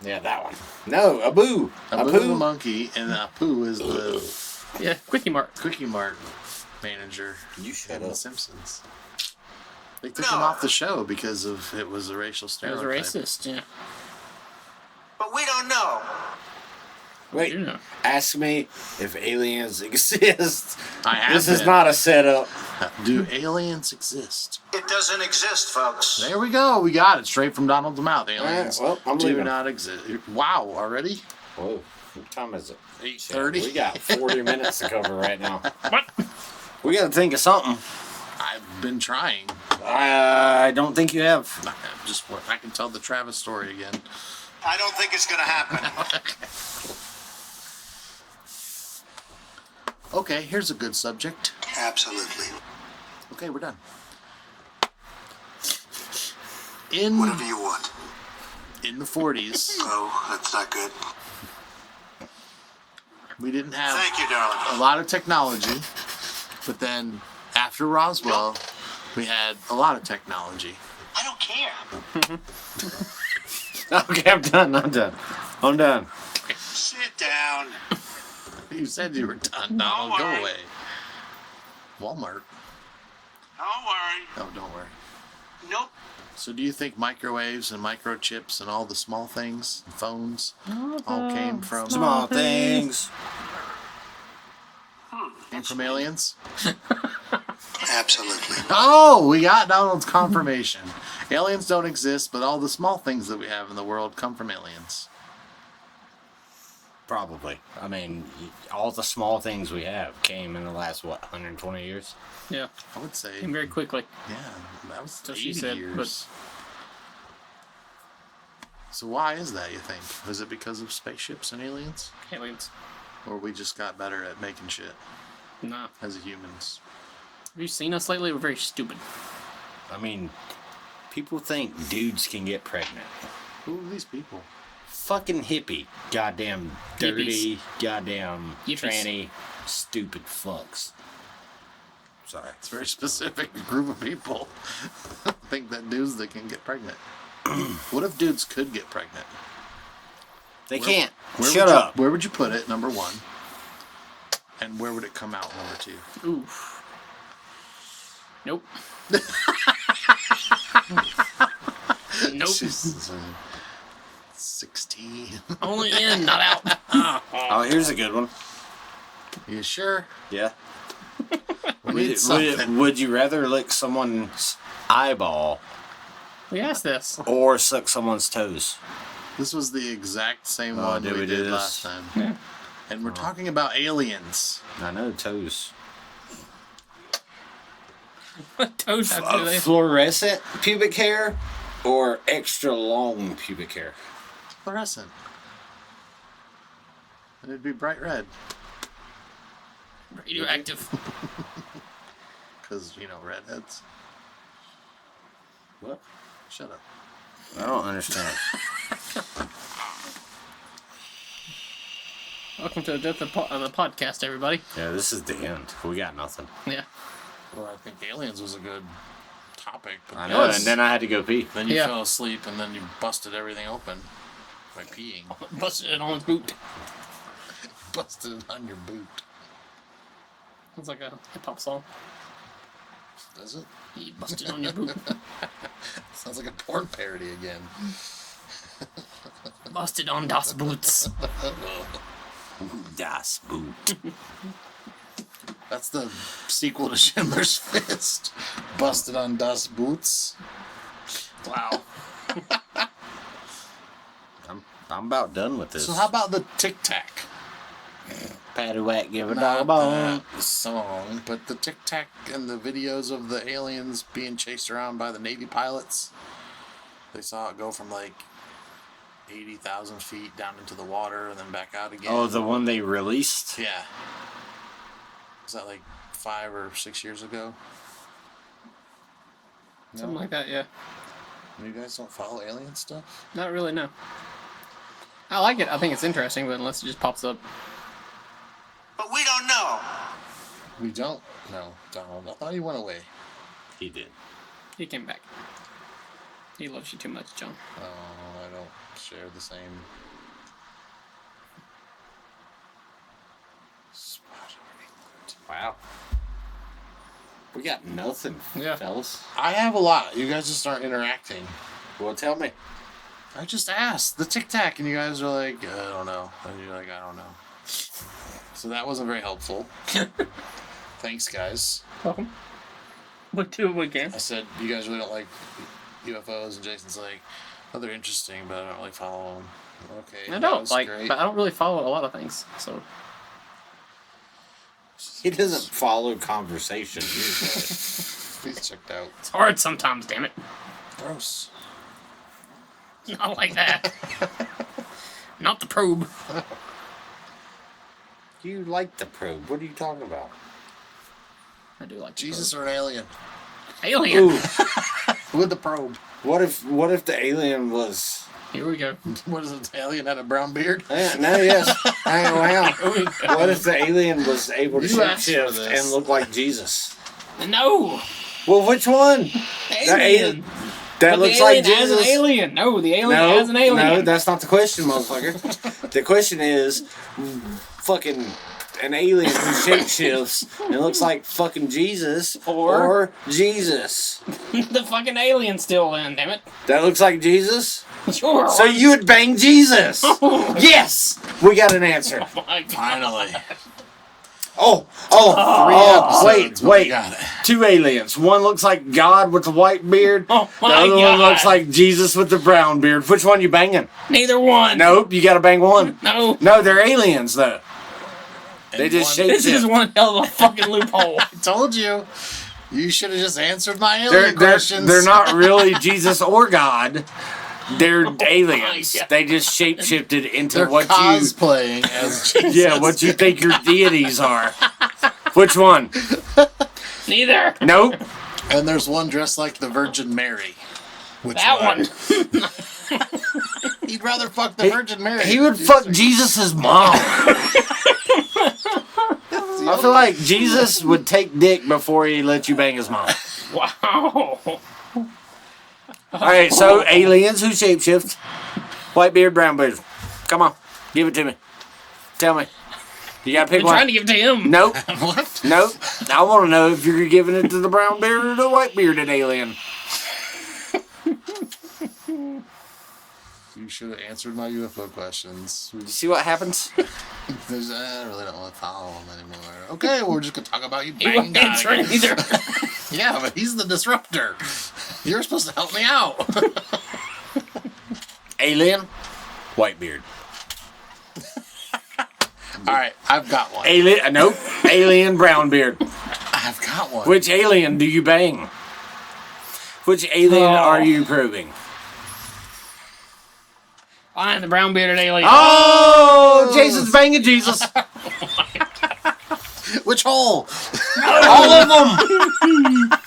[SPEAKER 2] Yeah, that one. No, Abu.
[SPEAKER 1] Abu the monkey, and Apu is the
[SPEAKER 3] Yeah, Quickie Mart.
[SPEAKER 1] Quickie Mart manager
[SPEAKER 2] You shut
[SPEAKER 1] in The
[SPEAKER 2] up.
[SPEAKER 1] Simpsons. They took him off the show because of it was a racial
[SPEAKER 3] It was
[SPEAKER 1] stereotype.
[SPEAKER 3] racist, yeah.
[SPEAKER 4] But we don't know.
[SPEAKER 2] Wait,
[SPEAKER 3] You know.
[SPEAKER 2] ask me if aliens exist.
[SPEAKER 1] I have
[SPEAKER 2] This is
[SPEAKER 1] been.
[SPEAKER 2] not a setup.
[SPEAKER 1] Do aliens exist?
[SPEAKER 4] It doesn't exist, folks.
[SPEAKER 1] There we go. We got it straight from Donald's mouth. Aliens
[SPEAKER 2] well, I'm
[SPEAKER 1] do
[SPEAKER 2] leaving.
[SPEAKER 1] not exist. Wow, already?
[SPEAKER 2] Whoa, what time is it?
[SPEAKER 1] 8:30.
[SPEAKER 2] We got 40 minutes to cover right now. What? We got to think of something.
[SPEAKER 1] I've been trying.
[SPEAKER 2] I don't think you have.
[SPEAKER 1] I can tell the Travis story again.
[SPEAKER 4] I don't think it's going to happen.
[SPEAKER 1] Okay, here's a good subject.
[SPEAKER 4] Absolutely.
[SPEAKER 1] Okay, we're done. In
[SPEAKER 4] Whatever you want.
[SPEAKER 1] the 40s,
[SPEAKER 4] Oh, that's not good.
[SPEAKER 1] we didn't have
[SPEAKER 4] Thank you, darling.
[SPEAKER 1] a lot of technology, but then after Roswell, we had a lot of technology.
[SPEAKER 4] I don't care.
[SPEAKER 2] Okay, I'm done.
[SPEAKER 4] Sit down.
[SPEAKER 1] You said you were done. No,
[SPEAKER 4] Don't
[SPEAKER 1] go
[SPEAKER 4] worry.
[SPEAKER 1] away. Walmart.
[SPEAKER 4] Don't worry.
[SPEAKER 1] Oh, don't worry.
[SPEAKER 4] Nope.
[SPEAKER 1] So do you think microwaves and microchips and all the small things, phones, all came from
[SPEAKER 2] Small things.
[SPEAKER 1] aliens?
[SPEAKER 4] Absolutely.
[SPEAKER 1] Oh, we got Donald's confirmation. Aliens don't exist, but all the small things that we have in the world come from aliens.
[SPEAKER 2] Probably. I mean, all the small things we have came in the last, 120 years?
[SPEAKER 3] Yeah,
[SPEAKER 1] I would say,
[SPEAKER 3] came very quickly.
[SPEAKER 1] yeah, that was
[SPEAKER 3] So
[SPEAKER 1] 80
[SPEAKER 3] she said,
[SPEAKER 1] years.
[SPEAKER 3] but-
[SPEAKER 1] So why is that, you think? Was it because of spaceships and aliens?
[SPEAKER 3] Aliens.
[SPEAKER 1] Or we just got better at making shit
[SPEAKER 3] Nah.
[SPEAKER 1] as humans?
[SPEAKER 3] Have you seen us lately? We're very stupid.
[SPEAKER 2] I mean, people think dudes can get pregnant.
[SPEAKER 1] Who are these people?
[SPEAKER 2] Fucking hippie. Goddamn dirty. Goddamn
[SPEAKER 3] Yippies.
[SPEAKER 2] tranny. Stupid fucks. Sorry.
[SPEAKER 1] It's a very specific group of people. think that dudes that can get pregnant. What if dudes could get pregnant?
[SPEAKER 2] They can't.
[SPEAKER 1] Where
[SPEAKER 2] Shut
[SPEAKER 1] would you,
[SPEAKER 2] up.
[SPEAKER 1] Where would you put it? Number one. And where would it come out? Number two.
[SPEAKER 3] Oof. Nope. Nope.
[SPEAKER 1] Jesus, 16.
[SPEAKER 3] Only in, not out.
[SPEAKER 2] Oh, here's a good one.
[SPEAKER 1] You sure?
[SPEAKER 2] Yeah.
[SPEAKER 1] We need something.
[SPEAKER 2] Would you rather lick someone's eyeball
[SPEAKER 3] We asked this.
[SPEAKER 2] or suck someone's toes?
[SPEAKER 1] This was the exact same
[SPEAKER 2] Oh,
[SPEAKER 1] one
[SPEAKER 2] did
[SPEAKER 1] we
[SPEAKER 2] we do
[SPEAKER 1] did
[SPEAKER 2] this?
[SPEAKER 1] last time.
[SPEAKER 3] Yeah.
[SPEAKER 1] And we're talking about aliens.
[SPEAKER 2] I know, toes.
[SPEAKER 3] What toes have to do they?
[SPEAKER 2] Fluorescent pubic hair or extra long pubic hair?
[SPEAKER 1] Fluorescent. And it'd be bright red.
[SPEAKER 3] Radioactive.
[SPEAKER 1] Because, redheads.
[SPEAKER 2] What?
[SPEAKER 1] Shut up.
[SPEAKER 2] I don't understand.
[SPEAKER 3] Welcome to the death of the podcast, everybody.
[SPEAKER 2] Yeah, this is the end. We got nothing.
[SPEAKER 3] Yeah.
[SPEAKER 1] Well, I think aliens was a good topic. But
[SPEAKER 2] I know,
[SPEAKER 3] Yes.
[SPEAKER 2] and then I had to go pee.
[SPEAKER 1] then you
[SPEAKER 3] Yeah.
[SPEAKER 1] fell asleep and then you busted everything open by peeing.
[SPEAKER 3] Busted it on his boot.
[SPEAKER 1] Busted it on your boot.
[SPEAKER 3] It's like a hip hop song.
[SPEAKER 1] Does it?
[SPEAKER 3] He busted on your boot.
[SPEAKER 1] Sounds like a porn parody again.
[SPEAKER 3] Busted on Das Boots.
[SPEAKER 2] Das Boot.
[SPEAKER 1] That's the sequel to Schindler's Fist. Busted on Das Boots.
[SPEAKER 3] Wow.
[SPEAKER 2] I'm about done with this.
[SPEAKER 1] So how about the Tic Tac?
[SPEAKER 2] Patty whack, give a dog a
[SPEAKER 1] Not
[SPEAKER 2] bone.
[SPEAKER 1] that song, but the Tic Tac and the videos of the aliens being chased around by the Navy pilots. They saw it go from like 80,000 feet down into the water and then back out again.
[SPEAKER 2] Oh, the one they released?
[SPEAKER 1] Yeah. Was that like 5 or 6 years ago?
[SPEAKER 3] Something like that, yeah.
[SPEAKER 1] You guys don't follow alien stuff?
[SPEAKER 3] Not really, no. I like it. I think it's interesting, but unless it just pops up.
[SPEAKER 4] But we don't know.
[SPEAKER 1] We don't? No, Donald. I thought he went away.
[SPEAKER 2] He did.
[SPEAKER 3] He came back. He loves you too much, John.
[SPEAKER 1] Oh, I don't share the same.
[SPEAKER 2] Wow. We got nothing,
[SPEAKER 3] Yeah.
[SPEAKER 2] fellas.
[SPEAKER 1] I have a lot. You guys just aren't interacting.
[SPEAKER 2] Well, tell me.
[SPEAKER 1] I just asked the Tic Tac, and you guys are like, I don't know. And you're like, I don't know. So that wasn't very helpful. Thanks, guys.
[SPEAKER 3] Welcome. We'll do what we can.
[SPEAKER 1] I said, you guys really don't like UFOs, and Jason's like, oh, they're interesting, but I don't really follow them. Okay.
[SPEAKER 3] I
[SPEAKER 1] that
[SPEAKER 3] don't
[SPEAKER 1] was
[SPEAKER 3] like,
[SPEAKER 1] great.
[SPEAKER 3] but I don't really follow a lot of things. So
[SPEAKER 2] He doesn't follow conversation usually.
[SPEAKER 1] He's checked out.
[SPEAKER 3] it's hard sometimes. Damn it.
[SPEAKER 1] Gross.
[SPEAKER 3] Not like that. Not the probe.
[SPEAKER 2] You like the probe. What are you talking about?
[SPEAKER 3] I do like the
[SPEAKER 1] Jesus or an alien?
[SPEAKER 3] probe. Alien.
[SPEAKER 2] Ooh,
[SPEAKER 1] With the probe.
[SPEAKER 2] what if the alien was...
[SPEAKER 3] Here we go.
[SPEAKER 1] What is it? The alien had a brown beard?
[SPEAKER 2] No, yes. Hang on. What if the alien was able to
[SPEAKER 1] You asked for
[SPEAKER 2] shapeshift
[SPEAKER 1] this.
[SPEAKER 2] and look like Jesus?
[SPEAKER 3] No.
[SPEAKER 2] Well, which one?
[SPEAKER 3] Alien.
[SPEAKER 2] That
[SPEAKER 3] But
[SPEAKER 2] looks
[SPEAKER 3] the alien
[SPEAKER 2] like Jesus.
[SPEAKER 3] as an alien. No, the alien
[SPEAKER 2] No,
[SPEAKER 3] as an alien.
[SPEAKER 2] no, that's not the question, motherfucker. The question is, fucking an alien who shapeshifts and looks like fucking Jesus or Jesus.
[SPEAKER 3] The fucking alien still in, damn it.
[SPEAKER 2] That looks like Jesus?
[SPEAKER 3] Sure.
[SPEAKER 2] So you would bang Jesus? Yes! We got an answer.
[SPEAKER 3] Oh my God.
[SPEAKER 1] Finally.
[SPEAKER 2] Wait,
[SPEAKER 1] Episodes, but we got it.
[SPEAKER 2] Two aliens. One looks like God with the white beard.
[SPEAKER 3] Oh
[SPEAKER 2] The
[SPEAKER 3] my
[SPEAKER 2] other one
[SPEAKER 3] God.
[SPEAKER 2] looks like Jesus with the brown beard. Which one you banging?
[SPEAKER 3] Neither one.
[SPEAKER 2] Nope, you gotta bang one.
[SPEAKER 3] No.
[SPEAKER 2] No, they're aliens though. They
[SPEAKER 1] And
[SPEAKER 2] just
[SPEAKER 1] one-
[SPEAKER 2] shape
[SPEAKER 3] This is one hell of a fucking loophole.
[SPEAKER 1] I told you. You should have just answered my alien
[SPEAKER 2] They're
[SPEAKER 1] questions.
[SPEAKER 2] they're not really Jesus or God. They're aliens.
[SPEAKER 3] God.
[SPEAKER 2] They just shapeshifted into
[SPEAKER 1] They're
[SPEAKER 2] what
[SPEAKER 1] cosplaying as Jesus.
[SPEAKER 2] yeah, what you think your deities are. Which one?
[SPEAKER 3] Neither.
[SPEAKER 2] Nope.
[SPEAKER 1] And there's one dressed like the Virgin Mary. Which
[SPEAKER 3] That one.
[SPEAKER 1] He'd rather fuck the Virgin Mary.
[SPEAKER 2] He would fuck Jesus' mom. I feel like Jesus would take dick before he let you bang his mom.
[SPEAKER 3] Wow.
[SPEAKER 2] Alright, so aliens who shapeshift. White beard, brown beard. Come on. Give it to me. Tell me. You gotta pick
[SPEAKER 3] I'm
[SPEAKER 2] one.
[SPEAKER 3] trying to give it to him.
[SPEAKER 2] Nope.
[SPEAKER 1] What?
[SPEAKER 2] Nope. I want to know if you're giving it to the brown bearded or the white bearded alien.
[SPEAKER 1] You should have answered my UFO questions.
[SPEAKER 2] You see what happens?
[SPEAKER 1] I really don't want to follow him anymore. Okay, well, we're just gonna talk about you
[SPEAKER 3] He
[SPEAKER 1] banging
[SPEAKER 3] won't answer
[SPEAKER 1] guys.
[SPEAKER 3] it either.
[SPEAKER 1] Yeah, but he's the disruptor. You're supposed to help me out.
[SPEAKER 2] Alien. White beard.
[SPEAKER 1] All right, I've got one.
[SPEAKER 2] Alien. Nope. Alien brown beard.
[SPEAKER 1] I've got one.
[SPEAKER 2] Which alien do you bang? Which alien are you probing?
[SPEAKER 3] I'm the brown bearded alien.
[SPEAKER 2] Oh, Jason's banging Jesus.
[SPEAKER 1] Which hole?
[SPEAKER 2] All of them.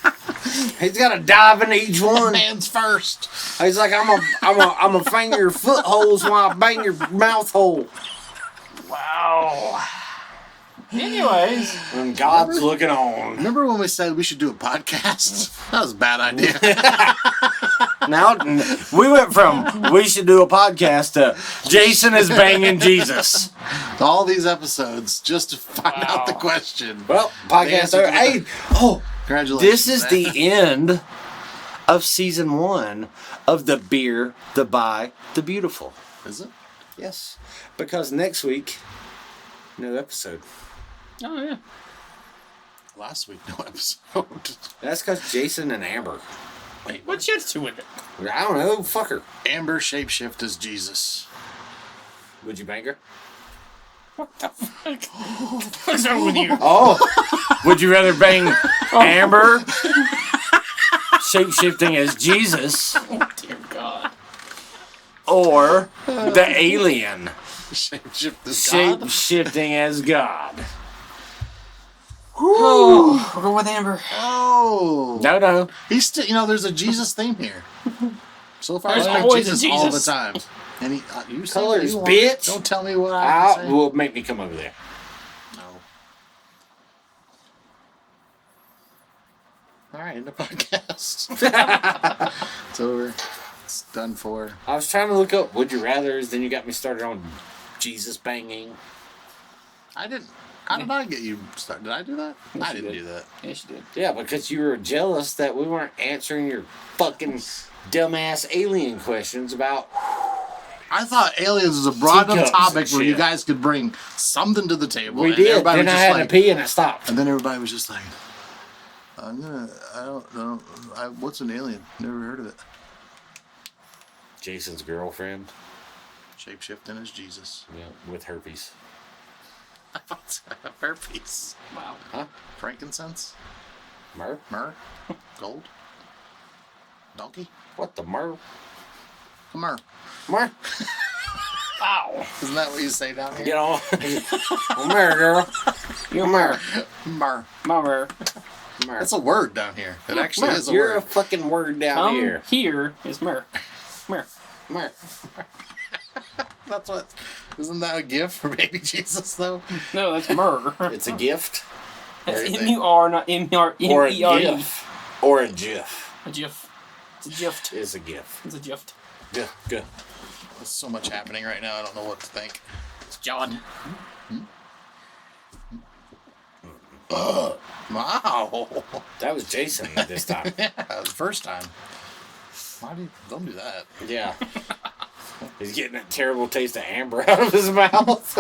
[SPEAKER 2] He's got to dive into each one.
[SPEAKER 1] Hands first.
[SPEAKER 2] He's like, I'm a bang your foot holes while I bang your mouth hole.
[SPEAKER 3] Wow. Anyways,
[SPEAKER 2] And God's looking on.
[SPEAKER 1] Remember when we said we should do a podcast? That was a bad idea.
[SPEAKER 2] Now we went from we should do a podcast to Jason is banging Jesus.
[SPEAKER 1] All these episodes just to find out the question.
[SPEAKER 2] Well, podcast.
[SPEAKER 1] The answer to
[SPEAKER 2] Hey, oh,
[SPEAKER 1] Congratulations.
[SPEAKER 2] this is the end of season 1 of the Beer, the Buy, the Beautiful.
[SPEAKER 1] Is it?
[SPEAKER 2] Yes, because next week, new episode.
[SPEAKER 3] oh yeah.
[SPEAKER 1] Last week, no episode.
[SPEAKER 2] That's because Jason and Amber.
[SPEAKER 1] Wait,
[SPEAKER 3] What's your to with it?
[SPEAKER 2] I don't know, fuck her.
[SPEAKER 1] Amber shapeshift as Jesus.
[SPEAKER 2] Would you bang her?
[SPEAKER 3] What the fuck? What's wrong with you?
[SPEAKER 2] Oh, would you rather bang Amber shape-shifting as Jesus
[SPEAKER 3] Oh, dear God.
[SPEAKER 2] or the alien
[SPEAKER 1] Shapeshift as God?
[SPEAKER 2] shape-shifting as God?
[SPEAKER 3] Oh, we're going with Amber.
[SPEAKER 1] Oh.
[SPEAKER 2] No.
[SPEAKER 1] He's still, there's a Jesus theme here. So far,
[SPEAKER 3] There's
[SPEAKER 1] I
[SPEAKER 3] always
[SPEAKER 1] Jesus,
[SPEAKER 3] a
[SPEAKER 1] all the
[SPEAKER 3] Jesus.
[SPEAKER 1] time. And you say
[SPEAKER 2] Colors,
[SPEAKER 1] what you want.
[SPEAKER 2] bitch.
[SPEAKER 1] Don't tell me what I have to say.
[SPEAKER 2] Will make me come over there.
[SPEAKER 1] No. All right, end the podcast. It's over. It's done for.
[SPEAKER 2] I was trying to look up would you rather's, then you got me started on Jesus banging.
[SPEAKER 1] I didn't. How did I get you started? Did I do that?
[SPEAKER 3] Yes,
[SPEAKER 1] I
[SPEAKER 3] you
[SPEAKER 1] didn't
[SPEAKER 3] did.
[SPEAKER 1] do that.
[SPEAKER 3] Yes, you did.
[SPEAKER 2] Yeah, because you were jealous that we weren't answering your fucking dumbass alien questions about.
[SPEAKER 1] I thought aliens was a broad enough
[SPEAKER 2] Teacups
[SPEAKER 1] topic
[SPEAKER 2] and
[SPEAKER 1] where you
[SPEAKER 2] shit.
[SPEAKER 1] guy could bring something to the table.
[SPEAKER 2] We
[SPEAKER 1] and
[SPEAKER 2] did.
[SPEAKER 1] everybody
[SPEAKER 2] Then
[SPEAKER 1] was
[SPEAKER 2] I
[SPEAKER 1] just
[SPEAKER 2] had to
[SPEAKER 1] like,
[SPEAKER 2] pee and I stopped.
[SPEAKER 1] and then everybody was just like, I don't know. What's an alien? Never heard of it.
[SPEAKER 2] Jason's girlfriend,
[SPEAKER 1] Shapeshifting as Jesus.
[SPEAKER 2] yeah, with herpes.
[SPEAKER 1] Herpes.
[SPEAKER 3] Wow.
[SPEAKER 2] Huh?
[SPEAKER 1] Frankincense?
[SPEAKER 2] Myrrh?
[SPEAKER 1] Myrrh? Gold? Donkey?
[SPEAKER 2] What the myrrh?
[SPEAKER 1] Myrrh.
[SPEAKER 2] Myrrh?
[SPEAKER 3] Wow.
[SPEAKER 1] Isn't that what you say down here?
[SPEAKER 2] Get on. Well, myrrh, girl. You myrrh.
[SPEAKER 1] Myrrh.
[SPEAKER 3] Mama.
[SPEAKER 2] Myrrh.
[SPEAKER 1] That's a word down here. It actually
[SPEAKER 2] Myrrh.
[SPEAKER 1] is a
[SPEAKER 2] You're a
[SPEAKER 1] word.
[SPEAKER 2] fucking word down here.
[SPEAKER 3] Here is Myrrh. Myrrh.
[SPEAKER 2] Myrrh.
[SPEAKER 1] That's what. Isn't that a gift for baby Jesus though?
[SPEAKER 3] No, that's Myrrh.
[SPEAKER 2] It's a gift.
[SPEAKER 3] That's
[SPEAKER 1] Everything.
[SPEAKER 3] M-U-R, not M-E-R-E.
[SPEAKER 2] Or a gif. Or a gif.
[SPEAKER 3] A GIF. It's a gift.
[SPEAKER 2] It's a gif.
[SPEAKER 3] It's a gift.
[SPEAKER 2] Good. Good.
[SPEAKER 1] There's so much happening right now. I don't know what to think.
[SPEAKER 3] It's John.
[SPEAKER 1] Wow.
[SPEAKER 2] That was Jason this time.
[SPEAKER 1] Yeah, the first time. Why do you don't do that?
[SPEAKER 2] Yeah. He's getting that terrible taste of amber out of his mouth.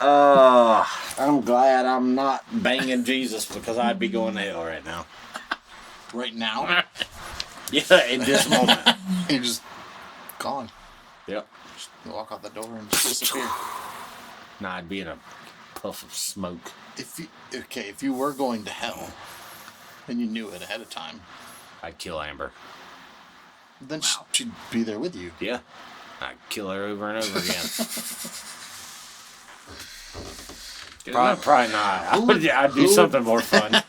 [SPEAKER 2] I'm glad I'm not banging Jesus because I'd be going to hell right now.
[SPEAKER 1] Right now,
[SPEAKER 2] Yeah, in this moment.
[SPEAKER 1] you're just gone.
[SPEAKER 2] Yep.
[SPEAKER 1] Just walk out the door and just disappear.
[SPEAKER 2] Nah, I'd be in a puff of smoke.
[SPEAKER 1] If you were going to hell, and you knew it ahead of time,
[SPEAKER 2] I'd kill Amber.
[SPEAKER 1] then she'd be there with you.
[SPEAKER 2] Yeah. I'd kill her over and over again. Probably not. I'd do something more fun.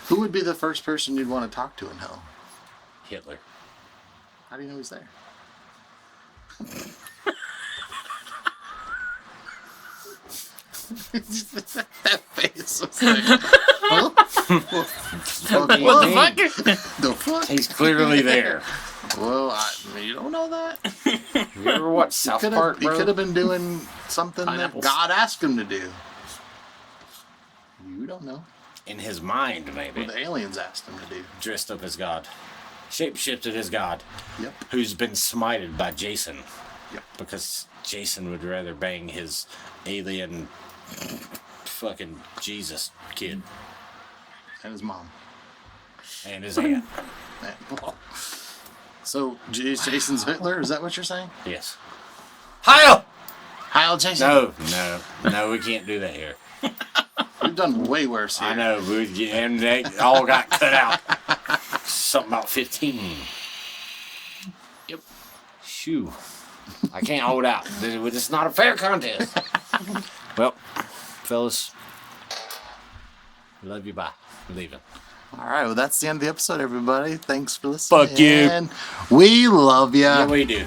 [SPEAKER 1] Who would be the first person you'd want to talk to in hell?
[SPEAKER 2] Hitler.
[SPEAKER 1] How do you know he's there? That face was like, huh?
[SPEAKER 3] What the fuck?
[SPEAKER 1] The fuck?
[SPEAKER 2] He's clearly there.
[SPEAKER 1] Well, you
[SPEAKER 2] watched South Park,
[SPEAKER 1] He
[SPEAKER 2] bro?
[SPEAKER 1] could have been doing something that
[SPEAKER 3] Pineapples.
[SPEAKER 1] God asked him to do. You don't know.
[SPEAKER 2] In his mind,
[SPEAKER 1] What
[SPEAKER 2] maybe.
[SPEAKER 1] the aliens asked him to do.
[SPEAKER 2] Dressed up as God. Shapeshifted as God.
[SPEAKER 1] Yep.
[SPEAKER 2] Who's been smited by Jason.
[SPEAKER 1] Yep.
[SPEAKER 2] Because Jason would rather bang his alien fucking Jesus kid
[SPEAKER 1] And his mom.
[SPEAKER 2] and his aunt.
[SPEAKER 1] So Jason's Hitler? Is that what you're saying?
[SPEAKER 2] Yes. Heil!
[SPEAKER 1] Heil Jason.
[SPEAKER 2] No, we can't do that here.
[SPEAKER 1] We've done way worse here.
[SPEAKER 2] I know, and they all got cut out. Something about 15.
[SPEAKER 3] Yep.
[SPEAKER 2] Shoo. I can't hold out. It's not a fair contest. Well, fellas, love you. Bye. I'm leaving.
[SPEAKER 1] All right. Well, that's the end of the episode, everybody. Thanks for listening.
[SPEAKER 2] Fuck you.
[SPEAKER 1] We love you.
[SPEAKER 2] Yeah, we do.